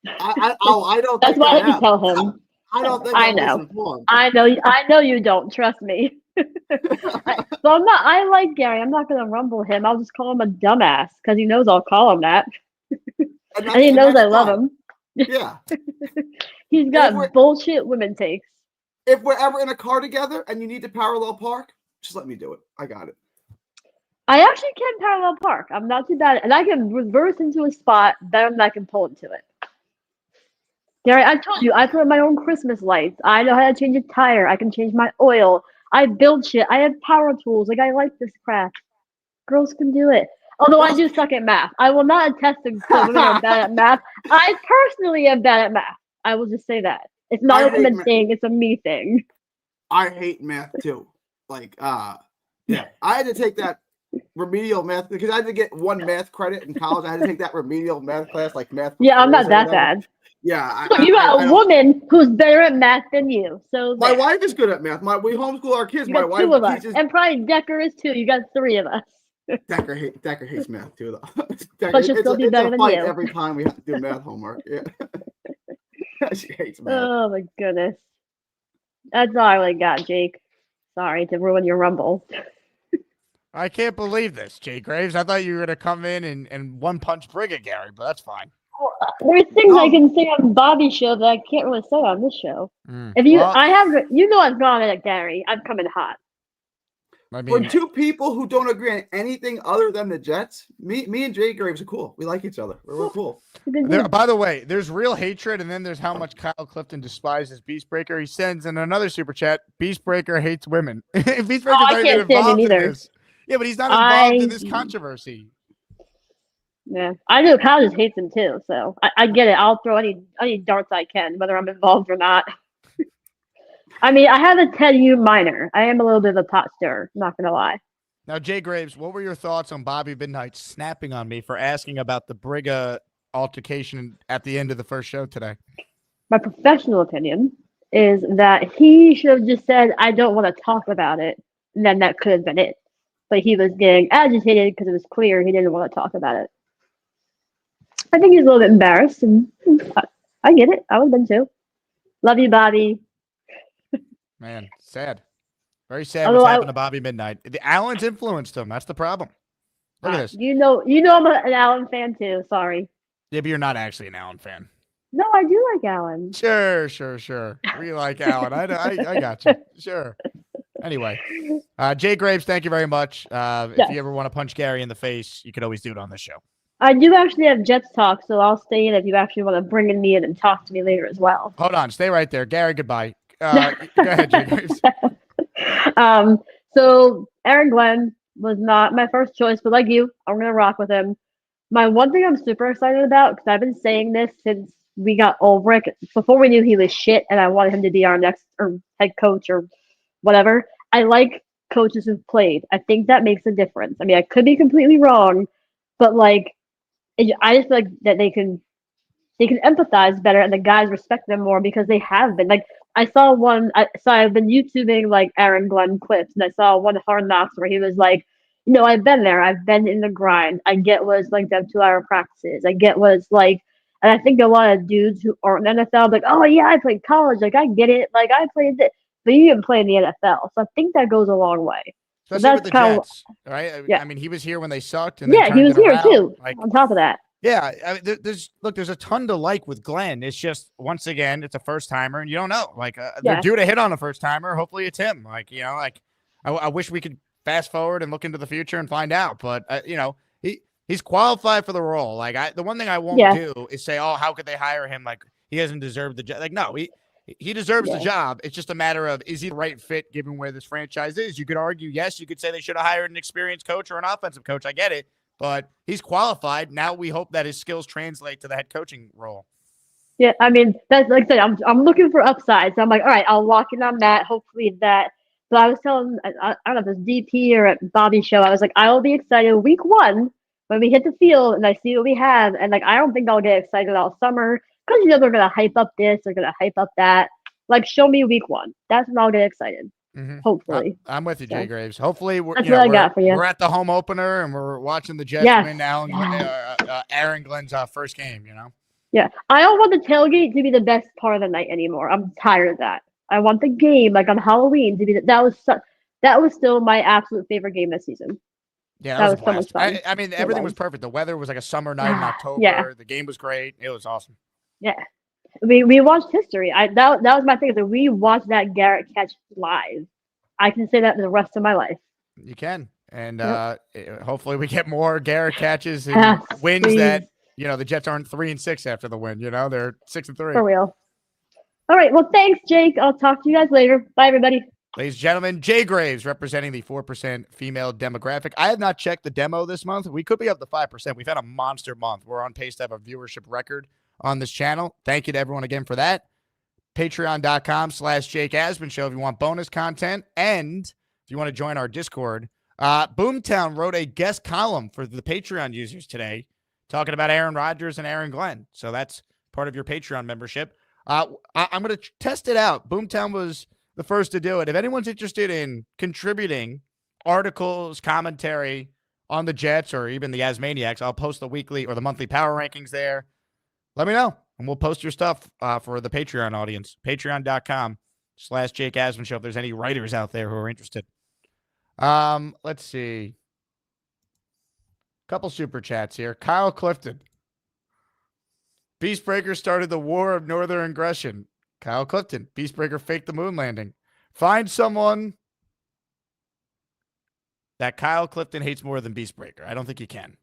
R: I don't.
T: That's why I tell him.
R: I don't think
T: I
R: I'm
T: know.
R: misinformed.
T: I know you don't. Trust me. So I'm not. I like Gary. I'm not gonna rumble him. I'll just call him a dumbass because he knows I'll call him that.
R: And
T: And he knows I
R: that's
T: love
R: fine.
T: him.
R: Yeah.
T: He's
R: If
T: got
R: we're-
T: bullshit women takes.
R: If we're ever in a car together and you need to parallel park, just let me do it. I got it.
T: I actually can parallel park. I'm not too bad, and I can reverse into a spot better than I can pull into it. Gary, I told you I put in my own Christmas lights. I know how to change a tire. I can change my oil. I build shit. I have power tools. Like I like this crap. Girls can do it. Although I do suck at math. I will not attest to women are bad at math. I personally am bad at math. I will just say that. It's not
R: I
T: a
R: hate
T: women
R: math.
T: thing, it's a me thing.
R: I hate math too. Like, yeah, I had to take that remedial math because I had to get one math credit in college. I had to take that remedial math class, like math.
T: Yeah, I'm not
R: or
T: that
R: whatever.
T: bad.
R: Yeah,
T: Look, you got a woman who's better at math than you. So
R: My
T: there.
R: wife is good at math. We homeschool our kids.
T: You
R: My
T: got
R: wife
T: two of us.
R: teaches.
T: And probably Decker is too. You got three of us.
R: Decker hates math too, though. Decker,
T: But she'll still be better
R: a
T: than
R: fight
T: you.
R: every time we have to do math homework. Yeah, she hates math.
T: Oh my goodness. That's all I really got, Jake. Sorry to ruin your rumble.
B: I can't believe this, Jay Graves. I thought you were going to come in and one punch Brigga, Gary, but that's fine.
T: There's things I can say on Bobby's show that I can't really say on this show. If you,
B: Well,
T: I've gone at Gary. I've come in hot.
B: I
R: For
B: mean,
R: two people who don't agree on anything other than the Jets, me and Jay Graves are cool. We like each other. We're cool.
B: by the way, there's real hatred, and then there's how much Kyle Clifton despises Beastbreaker. He sends in another super chat, Beastbreaker hates women. Beastbreaker's not even
T: can't stand him
B: involved in
T: either.
B: this. Yeah, but he's not involved in this controversy.
T: Yeah, I know Kyle just hates him too. So I get it. I'll throw any darts I can, whether I'm involved or not. I mean, I have a 10U minor. I am a little bit of a pot stirrer. Not gonna lie.
B: Now, Jay Graves, what were your thoughts on Bobby Midnight snapping on me for asking about the Brigga altercation at the end of the first show today?
T: My professional opinion is that he should have just said, "I don't want to talk about it," and then that could have been it. But he was getting agitated because it was clear he didn't want to talk about it. I think he's a little bit embarrassed, and I get it. I would have been too. Love you, Bobby.
B: Man, sad. Very sad
T: Although
B: what's happened to Bobby Midnight. The Allen's influenced him. That's the problem. Look at this.
T: You know, I'm an Allen fan too. Sorry.
B: Yeah, but you're not actually an Allen fan.
T: No, I do like Allen.
B: Sure. We like Allen. I got you. Sure. Anyway, Jay Graves, thank you very much. If you ever want to punch Gary in the face, you could always do it on this show.
T: I do actually have Jets talk, so I'll stay in if you actually want to bring in me in and talk to me later as well.
B: Hold on. Stay right there. Gary, goodbye. Go ahead, Jay Graves.
T: So Aaron Glenn was not my first choice, but like you, I'm going to rock with him. My one thing I'm super excited about, because I've been saying this since we got Ulbrich, before we knew he was shit, and I wanted him to be our next head coach or whatever. I like coaches who've played. I think that makes a difference. I mean, I could be completely wrong, but like, I just feel like that they can empathize better, and the guys respect them more because they have been. Like, I saw one. I've been YouTubing like Aaron Glenn clips, and I saw one Hard Knocks where he was like, I've been there. I've been in the grind. I get what it's like to have 2-hour practices. I get what it's like. And I think a lot of dudes who aren't in the NFL like, oh yeah, I played college. Like, I get it. Like, I played this, but you didn't play in the NFL. So I think that goes a long way.
B: Especially with the Jets, right?
T: Yeah.
B: I mean, he was here when they sucked. And
T: Yeah, he was here too.
B: Like,
T: on top of that.
B: Yeah, I mean, there's a ton to like with Glenn. It's just, once again, it's a first timer, and you don't know. Like, they're due to hit on a first timer. Hopefully, it's him. Like, I wish we could fast forward and look into the future and find out. But he's qualified for the role. Like, the one thing I won't do is say, oh, how could they hire him? Like, he hasn't deserved the job. Like, no, he deserves the job. It's just a matter of, is he the right fit given where this franchise is? You could argue, yes. You could say they should have hired an experienced coach or an offensive coach. I get it. But he's qualified. Now we hope that his skills translate to the head coaching role.
T: Yeah, I mean, that's like I said, I'm looking for upsides. So I'm like, all right, I'll lock in on that. Hopefully that. But I was telling, I don't know if it was DP or at Bobby's show, I was like, I'll be excited week 1 when we hit the field and I see what we have. And like, I don't think I'll get excited all summer because they're gonna hype up this, they're gonna hype up that. Like, show me week 1. That's when I'll get excited.
B: Mm-hmm.
T: Hopefully.
B: I'm with you, Jay Graves. Hopefully, we're
T: I got for you.
B: We're at the home opener and we're watching the Jets win now. Aaron Glenn's first game.
T: Yeah, I don't want the tailgate to be the best part of the night anymore. I'm tired of that. I want the game, like on Halloween, to be that was still my absolute favorite game this season.
B: Yeah,
T: That
B: was a
T: was so much
B: blast.
T: fun.
B: I mean,
T: It
B: everything was
T: was.
B: perfect. The weather was like a summer night in October.
T: Yeah.
B: The game was great. It was awesome.
T: Yeah. We watched history. That was my thing. Is that we watched that Garrett catch live. I can say that for the rest of my life.
B: You can. And
T: Yep.
B: hopefully we get more Garrett catches and
T: Yes,
B: wins
T: please.
B: that, the Jets aren't 3-6 after the win. They're 6-3.
T: For real. All right. Well, thanks, Jake. I'll talk to you guys later. Bye, everybody.
B: Ladies and gentlemen, Jay Graves representing the 4% female demographic. I have not checked the demo this month. We could be up to 5%. We've had a monster month. We're on pace to have a viewership record on this channel. Thank you to everyone again for that. Patreon.com/Jake Asman Show if you want bonus content. And if you want to join our Discord, Boomtown wrote a guest column for the Patreon users today talking about Aaron Rodgers and Aaron Glenn. So that's part of your Patreon membership. I'm going to test it out. Boomtown was the first to do it. If anyone's interested in contributing articles, commentary on the Jets or even the Asmaniacs, I'll post the weekly or the monthly power rankings there. Let me know, and we'll post your stuff for the Patreon audience. Patreon.com/Jake Asman Show if there's any writers out there who are interested. Let's see. Couple super chats here. Kyle Clifton. Beastbreaker started the war of northern aggression. Kyle Clifton. Beastbreaker faked the moon landing. Find someone that Kyle Clifton hates more than Beastbreaker. I don't think you can.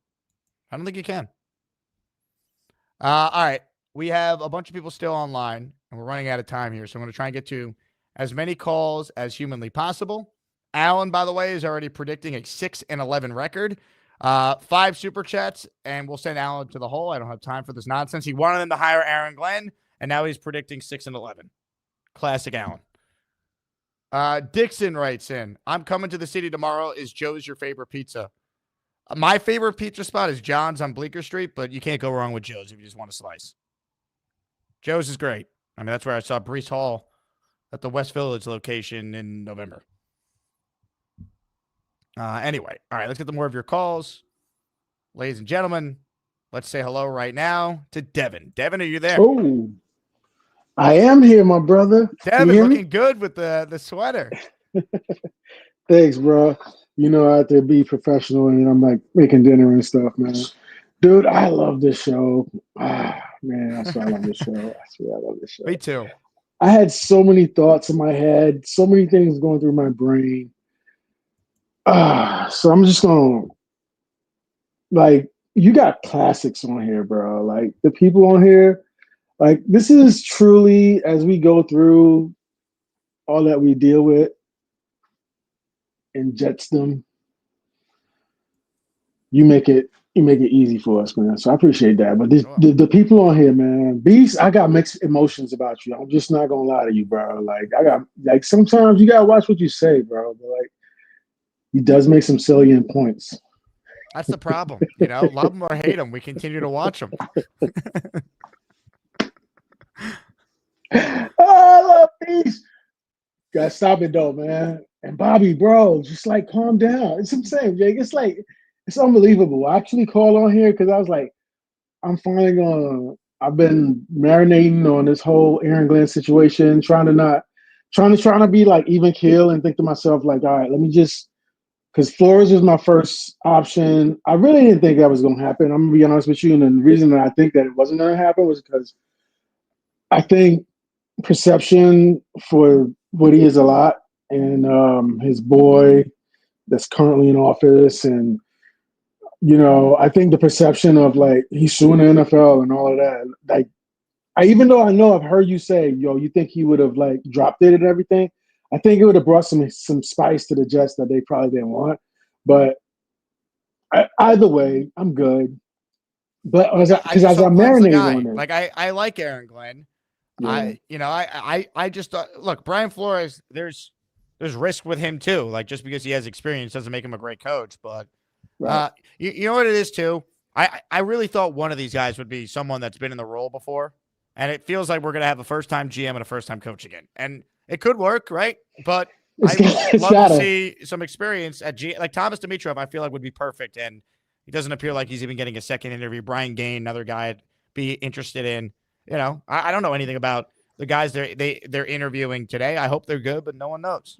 B: All right. We have a bunch of people still online, and we're running out of time here. So I'm going to try and get to as many calls as humanly possible. Alan, by the way, is already predicting a 6-11 record. 5 super chats, and we'll send Alan to the hole. I don't have time for this nonsense. He wanted them to hire Aaron Glenn, and now he's predicting 6-11. Classic Alan. Dixon writes in, I'm coming to the city tomorrow. Is Joe's your favorite pizza? My favorite pizza spot is John's on Bleecker Street, but you can't go wrong with Joe's if you just want a slice. Joe's is great. I mean, that's where I saw Brees Hall at the West Village location in November. Anyway, all right, let's get to more of your calls. Ladies and gentlemen, let's say hello right now to Devin. Devin, are you there?
U: Oh, I am here, my brother.
B: Devin, looking good with the sweater.
U: Thanks, bro. I have to be professional, and I'm like making dinner and stuff, man. Dude, I love this show. Man, I swear I love this show. I swear I love this show.
B: Me too.
U: I had so many thoughts in my head, so many things going through my brain. So I'm just going to, you got classics on here, bro. Like, the people on here, this is truly, as we go through all that we deal with in Jetsdom, you make it easy for us, man. So I appreciate that. But the people on here, man, Beast, I got mixed emotions about you. I'm just not gonna lie to you, bro. Sometimes you gotta watch what you say, bro. But he does make some salient points.
B: That's the problem. Love him or hate him, we continue to watch him.
U: I love Beast. Gotta stop it though, man. And Bobby, bro, just calm down. It's the same, Jake. It's unbelievable. I actually called on here because I was like, I've been marinating on this whole Aaron Glenn situation, trying to be even keel and think to myself, all right, let me just, because Flores was my first option. I really didn't think that was going to happen. I'm going to be honest with you. And the reason that I think that it wasn't going to happen was because I think perception for what he is a lot, and his boy that's currently in office, and I think the perception of he's suing the NFL and all of that. Even though I know I've heard you say, you think he would have dropped it and everything. I think it would have brought some spice to the Jets that they probably didn't want. But either way, I'm good. But as I'm marinating on it,
B: I like Aaron Glenn.
U: Yeah.
B: I just thought, look, Brian Flores, there's risk with him too. Just because he has experience doesn't make him a great coach. But
U: right.
B: You know what it is too? I really thought one of these guys would be someone that's been in the role before. And it feels like we're going to have a first-time GM and a first-time coach again. And it could work, right? But I would love to see some experience at GM. Like Thomas Dimitrov, I feel like would be perfect. And he doesn't appear like he's even getting a second interview. Brian Gain, another guy I'd be interested in. I don't know anything about the guys they're interviewing today. I hope they're good, but no one knows.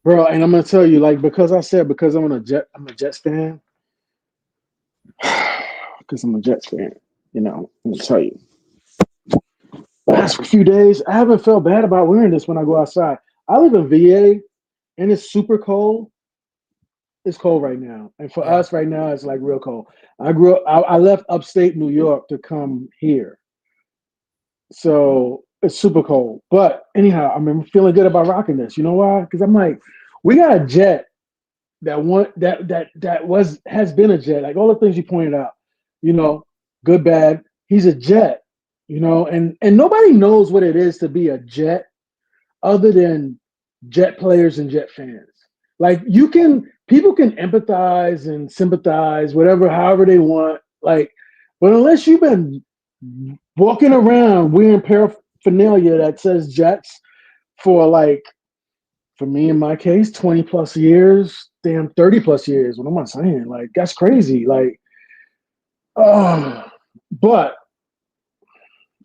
U: bro. And I'm gonna tell you, like, because I'm a Jets fan. Because I'm a Jets fan, I'm gonna tell you. Last few days, I haven't felt bad about wearing this when I go outside. I live in VA, and it's super cold. It's cold right now, and for us right now, it's like real cold. I left upstate New York to come here, so it's super cold. But anyhow, I'm feeling good about rocking this. You know why? Because I'm like, we got a jet that has been a jet. Like all the things you pointed out, good, bad. He's a jet, and nobody knows what it is to be a jet other than jet players and jet fans. Like people can empathize and sympathize, however they want. Like, but unless you've been walking around wearing paraphernalia that says Jets for me in my case, 20 plus years, damn 30 plus years. What am I saying? Like, that's crazy. Like, but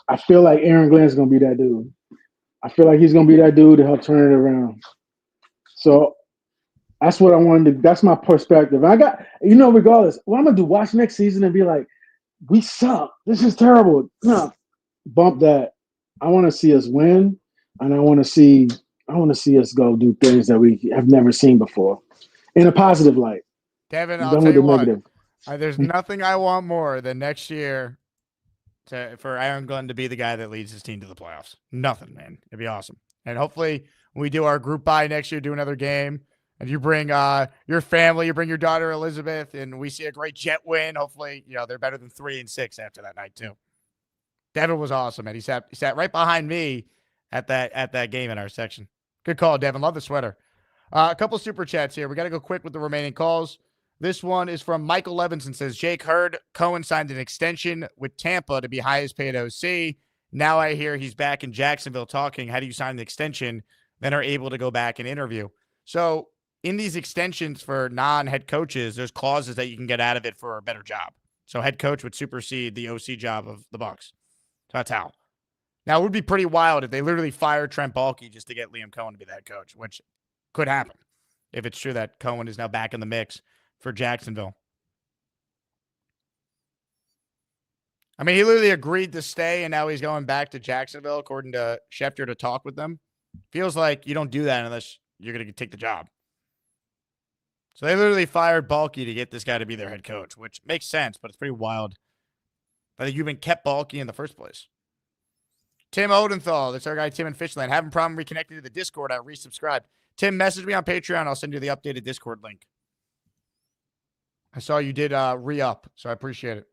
U: I feel like Aaron Glenn's gonna be that dude. I feel like he's gonna be that dude to help turn it around. So that's what I wanted to. That's my perspective. I got, regardless, what I'm gonna do, watch next season and be like, we suck. This is terrible. No, bump that. I want to see us win, and I want to see us go do things that we have never seen before in a positive light.
B: Devin,
U: I'm
B: I'll
U: done
B: tell
U: with
B: you
U: the
B: what.
U: negative.
B: There's nothing I want more than next year for Aaron Glenn to be the guy that leads his team to the playoffs. Nothing, man. It'd be awesome. And hopefully when we do our group buy next year, do another game, and you bring your family, you bring your daughter Elizabeth, and we see a great Jet win. Hopefully, they're better than 3-6 after that night too. Devin was awesome, man. He sat right behind me at that game in our section. Good call, Devin. Love the sweater. A couple super chats here. We got to go quick with the remaining calls. This one is from Michael Levinson. Says, Jake heard Cohen signed an extension with Tampa to be highest paid OC. Now I hear he's back in Jacksonville talking. How do you sign the extension? Then are able to go back and interview. So in these extensions for non-head coaches, there's clauses that you can get out of it for a better job. So head coach would supersede the OC job of the Bucs. So that's how. Now, it would be pretty wild if they literally fired Trent Baalke just to get Liam Cohen to be the head coach, which could happen if it's true that Cohen is now back in the mix for Jacksonville. I mean, he literally agreed to stay, and now he's going back to Jacksonville, according to Schefter, to talk with them. Feels like you don't do that unless you're going to take the job. So they literally fired Baalke to get this guy to be their head coach, which makes sense, but it's pretty wild that you even kept Baalke in the first place. Tim Odenthal, that's our guy Tim in Fishland. Having a problem reconnecting to the Discord. I resubscribed. Tim, message me on Patreon. I'll send you the updated Discord link. I saw you did re-up, so I appreciate it.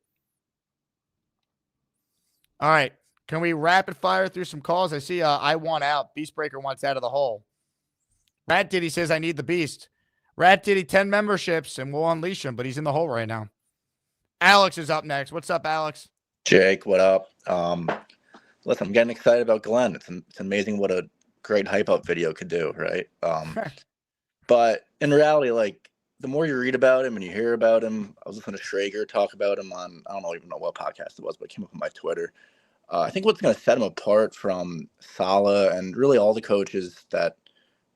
B: All right. Can we rapid fire through some calls? I see I want out. Beastbreaker wants out of the hole. Rat Diddy says, I need the beast. Rat Diddy, 10 memberships, and we'll unleash him, but he's in the hole right now. Alex is up next. What's up, Alex?
D: Jake, what up? Listen, I'm getting excited about Glenn. It's amazing what a great hype-up video could do, right? But in reality, like, the more you read about him and you hear about him, I was listening to Schrager talk about him on, I don't even know what podcast it was, but it came up on my Twitter. I think what's going to set him apart from Saleh and really all the coaches that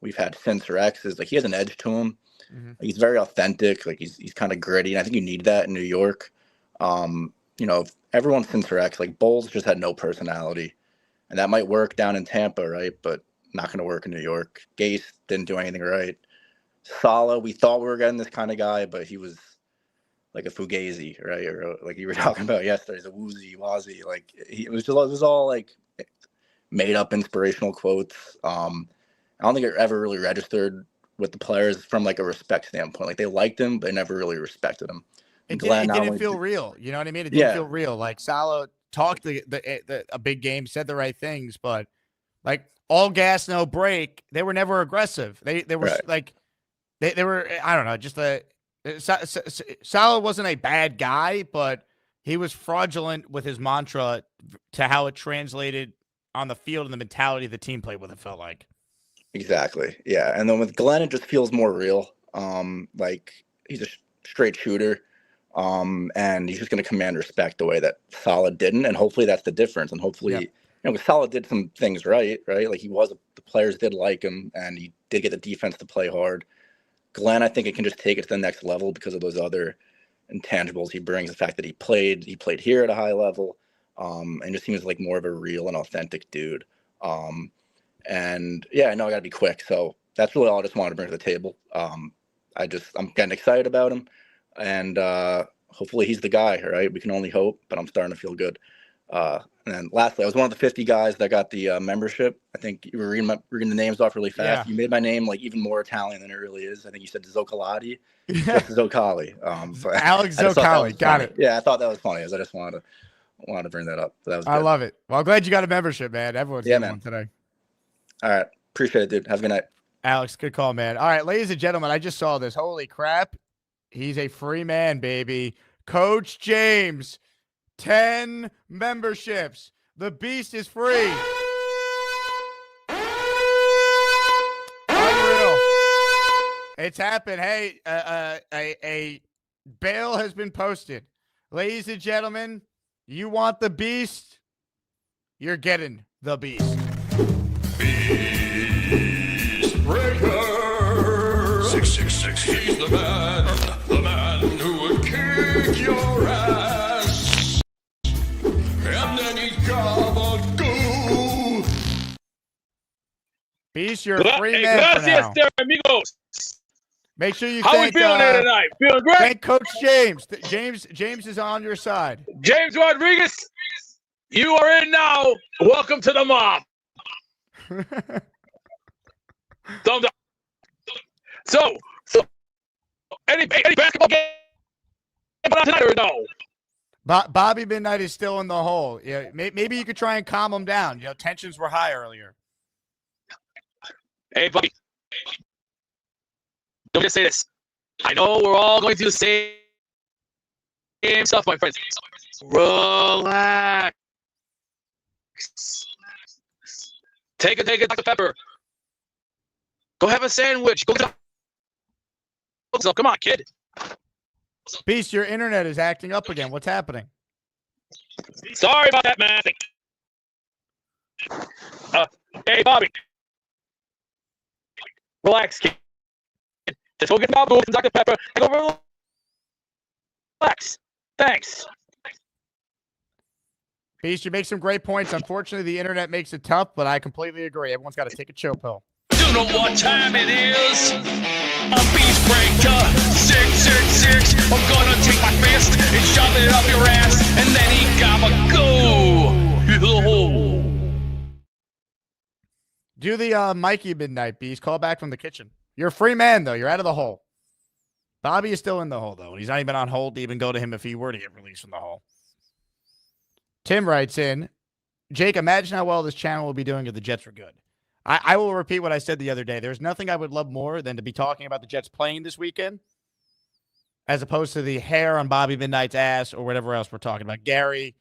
D: we've had since Rex is, like, he has an edge to him.
B: Mm-hmm.
D: Like, he's very authentic. Like, he's kind of gritty, and I think you need that in New York. Everyone since Rex, like, Bowles just had no personality, and that might work down in Tampa, right? But not going to work in New York. Gase didn't do anything right. Saleh, we thought we were getting this kind of guy, but he was like a fugazi, right? Or like you were talking about yesterday, he's a woozy, wazy. Like it was all like made up inspirational quotes. I don't think it ever really registered with the players from like a respect standpoint. Like they liked him, but they never really respected him.
B: It didn't feel real. You know what I mean? It didn't feel real. Like Saleh talked a big game, said the right things, but like all gas, no brake. They were never aggressive. They were
D: right.
B: like. They were, I don't know, just Saleh wasn't a bad guy, but he was fraudulent with his mantra to how it translated on the field and the mentality the team played with, it felt like.
D: Exactly. Yeah. And then with Glenn, it just feels more real. Like he's a straight shooter. And he's just going to command respect the way that Saleh didn't. And hopefully that's the difference. And hopefully Saleh did some things right? Like the players did like him, and he did get the defense to play hard. Glenn, I think it can just take it to the next level because of those other intangibles he brings. The fact that he played here at a high level, and just seems like more of a real and authentic dude. And yeah, I know I got to be quick, so that's really all I just wanted to bring to the table. I'm getting excited about him, and hopefully he's the guy. Right, we can only hope, but I'm starting to feel good. And then lastly, I was one of the 50 guys that got the membership. I think you were reading the names off really fast.
B: Yeah.
D: You made my name like even more Italian than it really is. I think you said Zoccalati, just Zoccali. But
B: Alex
D: I just thought that
B: Zoccali,
D: was
B: got
D: funny.
B: it.
D: Yeah, I thought that was funny. I just wanted to bring that up. But that was
B: I
D: good.
B: love it. Well, I'm glad you got a membership, man. Everyone's getting one today.
D: All right, appreciate it, dude. Have a good night.
B: Alex, good call, man. All right, ladies and gentlemen, I just saw this. Holy crap. He's a free man, baby. Coach James, 10 memberships. The beast is free. Unreal. It's happened. Hey, a bail has been posted. Ladies and gentlemen, you want the beast? You're getting the beast.
N: Beast Breaker 666. He's the man who would kick your ass. And then he's gabagoo.
B: Beast, you're a free man for
G: Gracias,
B: now.
G: amigos.
B: Make sure you
G: How we feeling here tonight? Feeling great?
B: Thank Coach James. James is on your side.
G: James Rodriguez, you are in now. Welcome to the mob. Thumbs up. So any basketball game tonight or no?
B: Bobby Midnight is still in the hole. Yeah, maybe you could try and calm him down. Tensions were high earlier.
G: Hey, buddy. Let me just say this. I know we're all going through the same stuff, my friends. Relax. Take a Dr. Pepper. Go have a sandwich. So come on, kid.
B: Beast, your internet is acting up again. What's happening?
G: Sorry about that, man. Hey, Bobby. Relax, kid. Just go get the Mountain Dew, Dr. Pepper, and go relax. Thanks.
B: Beast, you make some great points. Unfortunately, the internet makes it tough, but I completely agree. Everyone's got to take a chill pill.
H: You know what time it is? A Beast Breaker 666. I'm gonna take my fist and shove it up your ass, and then he gabagoo.
B: Do the Mikey Midnight, Beast. Call back from the kitchen. You're a free man, though. You're out of the hole. Bobby is still in the hole, though. And he's not even on hold to even go to him if he were to get released from the hole. Tim writes in, Jake, imagine how well this channel will be doing if the Jets were good. I will repeat what I said the other day. There's nothing I would love more than to be talking about the Jets playing this weekend as opposed to the hair on Bobby Midnight's ass or whatever else we're talking about. Gary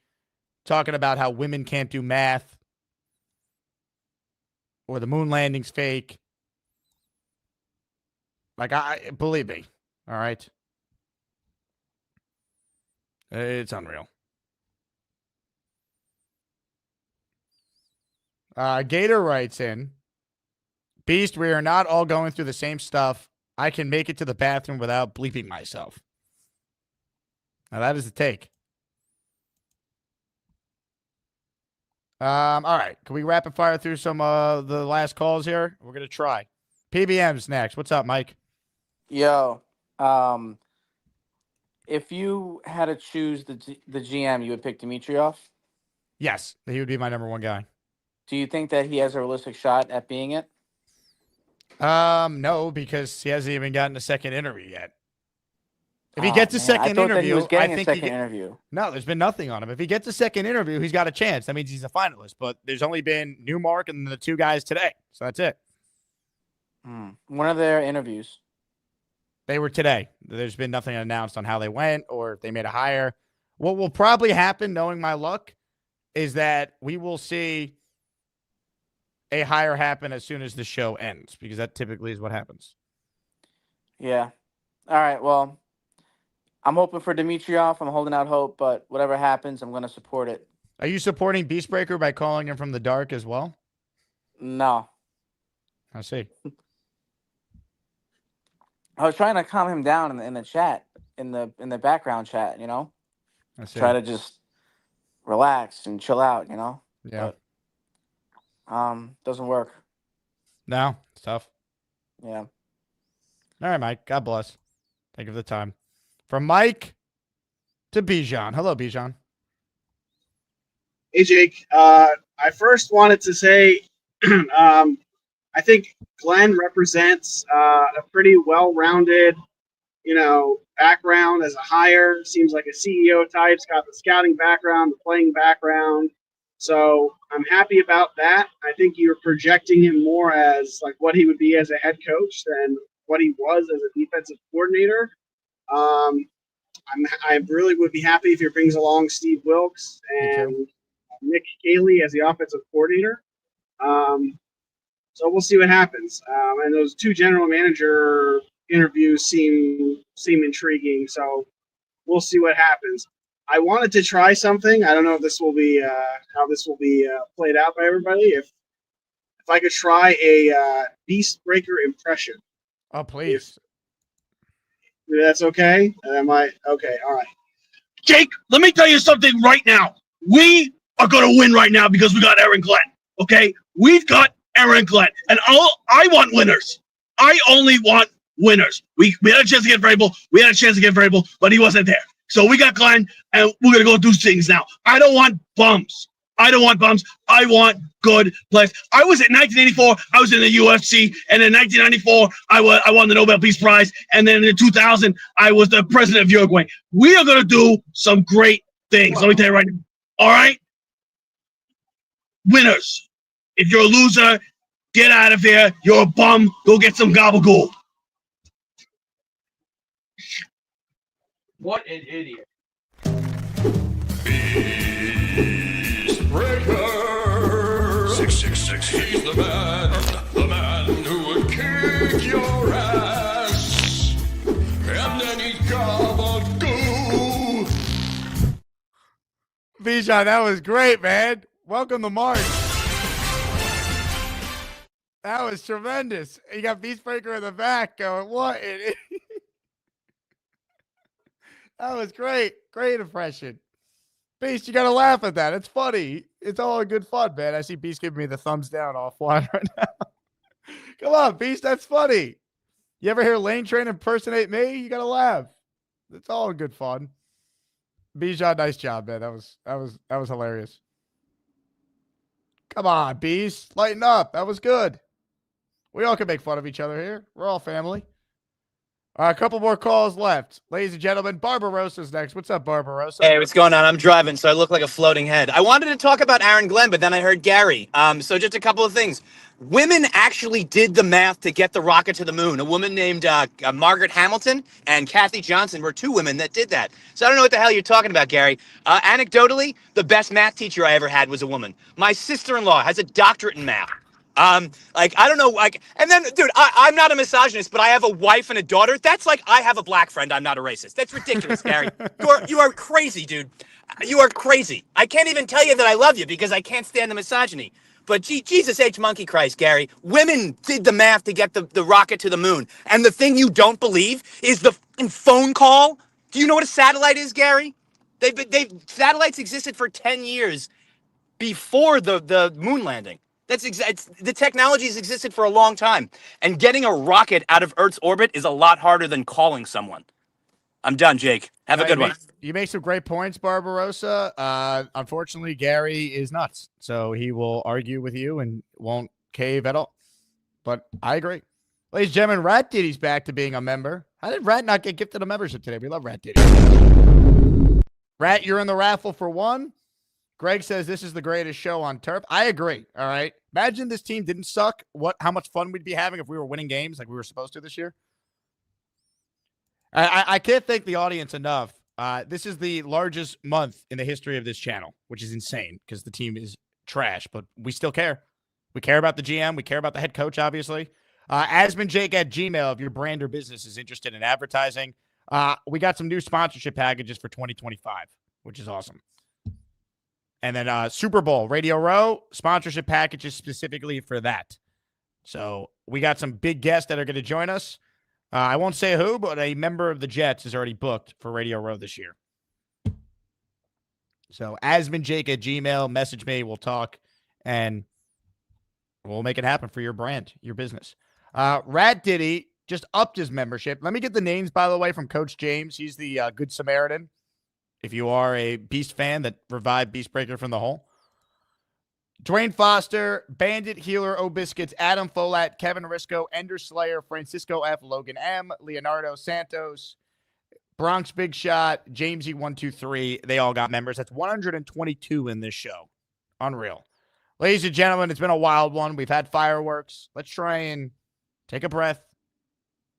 B: talking about how women can't do math or the moon landing's fake. Like, believe me, all right? It's unreal. Gator writes in, Beast, we are not all going through the same stuff. I can make it to the bathroom without bleeping myself. Now, that is the take. All right. Can we rapid fire through some of the last calls here? We're going to try. PBM's next. What's up, Mike?
A: Yo, if you had to choose the GM, you would pick Dimitrioff?
B: Yes, he would be my number one guy.
A: Do you think that he has a realistic shot at being it?
B: No, because he hasn't even gotten a second interview yet. If he gets a second interview, I think
A: interview.
B: No, there's been nothing on him. If he gets a second interview, he's got a chance. That means he's a finalist. But there's only been Newmark and the two guys today, so that's it.
A: When are their interviews?
B: They were today. There's been nothing announced on how they went or if they made a hire. What will probably happen, knowing my luck, is that we will see a hire happen as soon as the show ends, because that typically is what happens.
A: Yeah. All right. Well, I'm hoping for Dimitrioff. I'm holding out hope, but whatever happens, I'm going to support it.
B: Are you supporting Beastbreaker by calling him from the dark as well?
A: No.
B: I see.
A: I was trying to calm him down in the chat, in the background chat, you know?
B: I see.
A: Try to just relax and chill out, you know?
B: Yeah.
A: But doesn't work.
B: No, it's tough.
A: Yeah.
B: All right, Mike. God bless. Thank you for the time. From Mike to Bijan. Hello, Bijan.
F: Hey, Jake. I first wanted to say I think Glenn represents a pretty well-rounded, background as a hire. Seems like a CEO type. He's got the scouting background, the playing background. So I'm happy about that. I think you're projecting him more as like what he would be as a head coach than what he was as a defensive coordinator. I really would be happy if he brings along Steve Wilkes and Nick Caley as the offensive coordinator. So we'll see what happens. And those two general manager interviews seem intriguing. So we'll see what happens. I wanted to try something. I don't know if this will be how this will be played out by everybody. If I could try a Beastbreaker impression.
B: Oh, please.
F: If that's okay. Am I okay? All right.
N: Jake, let me tell you something right now. We are going to win right now because we got Aaron Glenn. Okay, we've got Aaron Glenn, and I want winners. I only want winners. We had a chance to get Vrabel. But he wasn't there. So we got Glenn, and we're going to go do things now. I don't want bums. I want good players. I was in 1984. I was in the UFC, and in 1994, I won the Nobel Peace Prize, and then in 2000, I was the president of Uruguay. We are going to do some great things. Let me tell you right now. All right, winners. If you're a loser, get out of here. You're a bum. Go get some gabagool.
G: What an idiot.
V: Breaker 666. He's the man who would kick your ass, and then he'd gabagoo.
B: Bijan, that was great, man. Welcome to March. That was tremendous. You got Beastbreaker in the back going, what? That was great. Great impression. Beast, you got to laugh at that. It's funny. It's all good fun, man. I see Beast giving me the thumbs down offline right now. Come on, Beast. That's funny. You ever hear Lane Train impersonate me? You got to laugh. It's all good fun. Bijan, nice job, man. That was hilarious. Come on, Beast. Lighten up. That was good. We all can make fun of each other here. We're all family. A couple more calls left. Ladies and gentlemen, Barbarossa's next. What's up, Barbarossa?
W: Hey, what's going on? I'm driving, so I look like a floating head. I wanted to talk about Aaron Glenn, but then I heard Gary. So just a couple of things. Women actually did the math to get the rocket to the moon. A woman named Margaret Hamilton and Kathy Johnson were two women that did that. So I don't know what the hell you're talking about, Gary. Anecdotally, the best math teacher I ever had was a woman. My sister-in-law has a doctorate in math. I don't know, and then, dude, I'm not a misogynist, but I have a wife and a daughter. That's like I have a black friend. I'm not a racist. That's ridiculous, Gary. You are crazy, dude. You are crazy. I can't even tell you that I love you because I can't stand the misogyny. But Jesus H. Monkey Christ, Gary, women did the math to get the rocket to the moon. And the thing you don't believe is the fucking phone call. Do you know what a satellite is, Gary? Satellites existed for 10 years before the moon landing. The technology has existed for a long time, and getting a rocket out of Earth's orbit is a lot harder than calling someone. I'm done, Jake. Have a good one.
B: You make some great points, Barbarossa. Unfortunately, Gary is nuts, so he will argue with you and won't cave at all. But I agree. Ladies and gentlemen, Rat Diddy's back to being a member. How did Rat not get gifted a membership today? We love Rat Diddy. Rat, you're in the raffle for one. Greg says this is the greatest show on turf. I agree. All right. Imagine this team didn't suck. How much fun we'd be having if we were winning games like we were supposed to this year. I can't thank the audience enough. This is the largest month in the history of this channel, which is insane because the team is trash, but we still care. We care about the GM. We care about the head coach, obviously. AsmanJake@gmail if your brand or business is interested in advertising. We got some new sponsorship packages for 2025, which is awesome. And then Super Bowl, Radio Row, sponsorship packages specifically for that. So we got some big guests that are going to join us. I won't say who, but a member of the Jets is already booked for Radio Row this year. So AsmanJake at Gmail, message me, we'll talk, and we'll make it happen for your brand, your business. Rad Diddy just upped his membership. Let me get the names, by the way, from Coach James. He's the Good Samaritan. If you are a Beast fan that revived Beastbreaker from the hole. Dwayne Foster, Bandit Healer, O'Biscuits, Adam Folat, Kevin Risco, Ender Slayer, Francisco F, Logan M, Leonardo Santos, Bronx Big Shot, James E123. They all got members. That's 122 in this show. Unreal. Ladies and gentlemen, it's been a wild one. We've had fireworks. Let's try and take a breath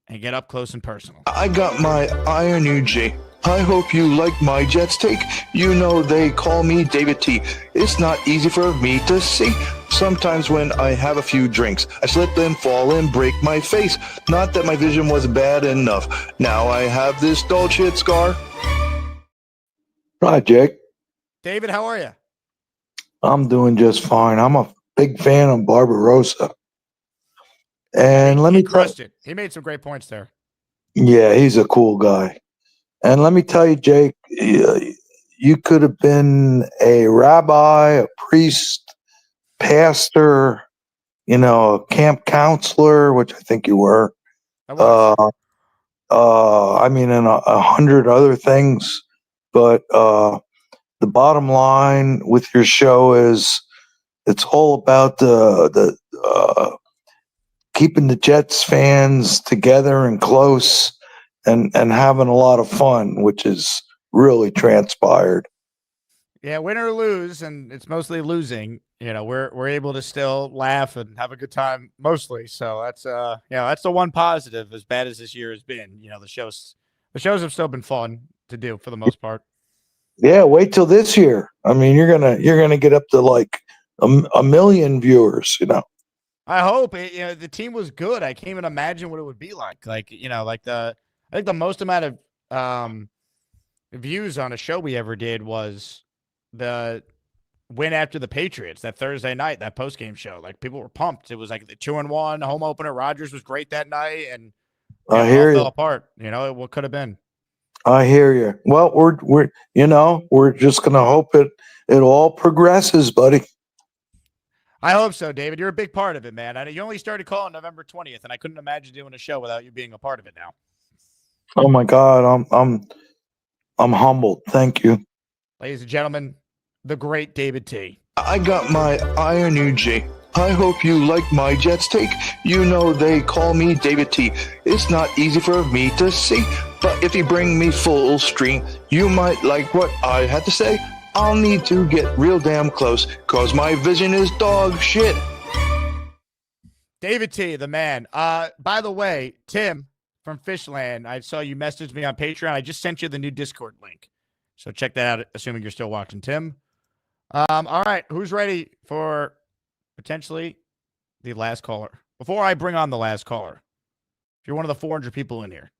B: and get up close and personal.
I: I got my Iron UG. I hope you like my Jets take. You know they call me David T. It's not easy for me to see. Sometimes when I have a few drinks, I slip and fall and break my face. Not that my vision was bad enough. Now I have this dog shit scar.
J: Hi, Jake.
B: David, how are you?
J: I'm doing just fine. I'm a big fan of Barbarossa. And let me
B: crushed it. He made some great points there.
J: Yeah, he's a cool guy. And let me tell you, Jake, you could have been a rabbi, a priest, pastor, a camp counselor, which I think you were. And 100 other things. But the bottom line with your show is it's all about the keeping the Jets fans together and close. And having a lot of fun, which is really transpired.
B: Yeah, win or lose, and it's mostly losing. We're able to still laugh and have a good time mostly. So that's that's the one positive. As bad as this year has been, the shows have still been fun to do for the most part.
J: Yeah, wait till this year. I mean, you're gonna get up to like a million viewers.
B: I hope the team was good. I can't even imagine what it would be like. I think the most amount of views on a show we ever did was the win after the Patriots that Thursday night, that post-game show. Like, people were pumped. It was like the 2-1 home opener. Rodgers was great that night, and
J: I hear
B: it all
J: you.
B: fell apart. What could have been.
J: I hear you. Well, we're just gonna hope it all progresses, buddy.
B: I hope so, David. You're a big part of it, man. You only started calling November 20th, and I couldn't imagine doing a show without you being a part of it now.
J: Oh my God, I'm humbled. Thank you.
B: Ladies and gentlemen, the great David T.
I: I got my Iron UG. I hope you like my Jets take. You know they call me David T. It's not easy for me to see. But if you bring me full stream, you might like what I had to say. I'll need to get real damn close, cause my vision is dog shit.
B: David T, the man. By the way, Tim from Fishland, I saw you message me on Patreon. I just sent you the new Discord link. So check that out, assuming you're still watching, Tim. All right, who's ready for potentially the last caller? Before I bring on the last caller, if you're one of the 400 people in here,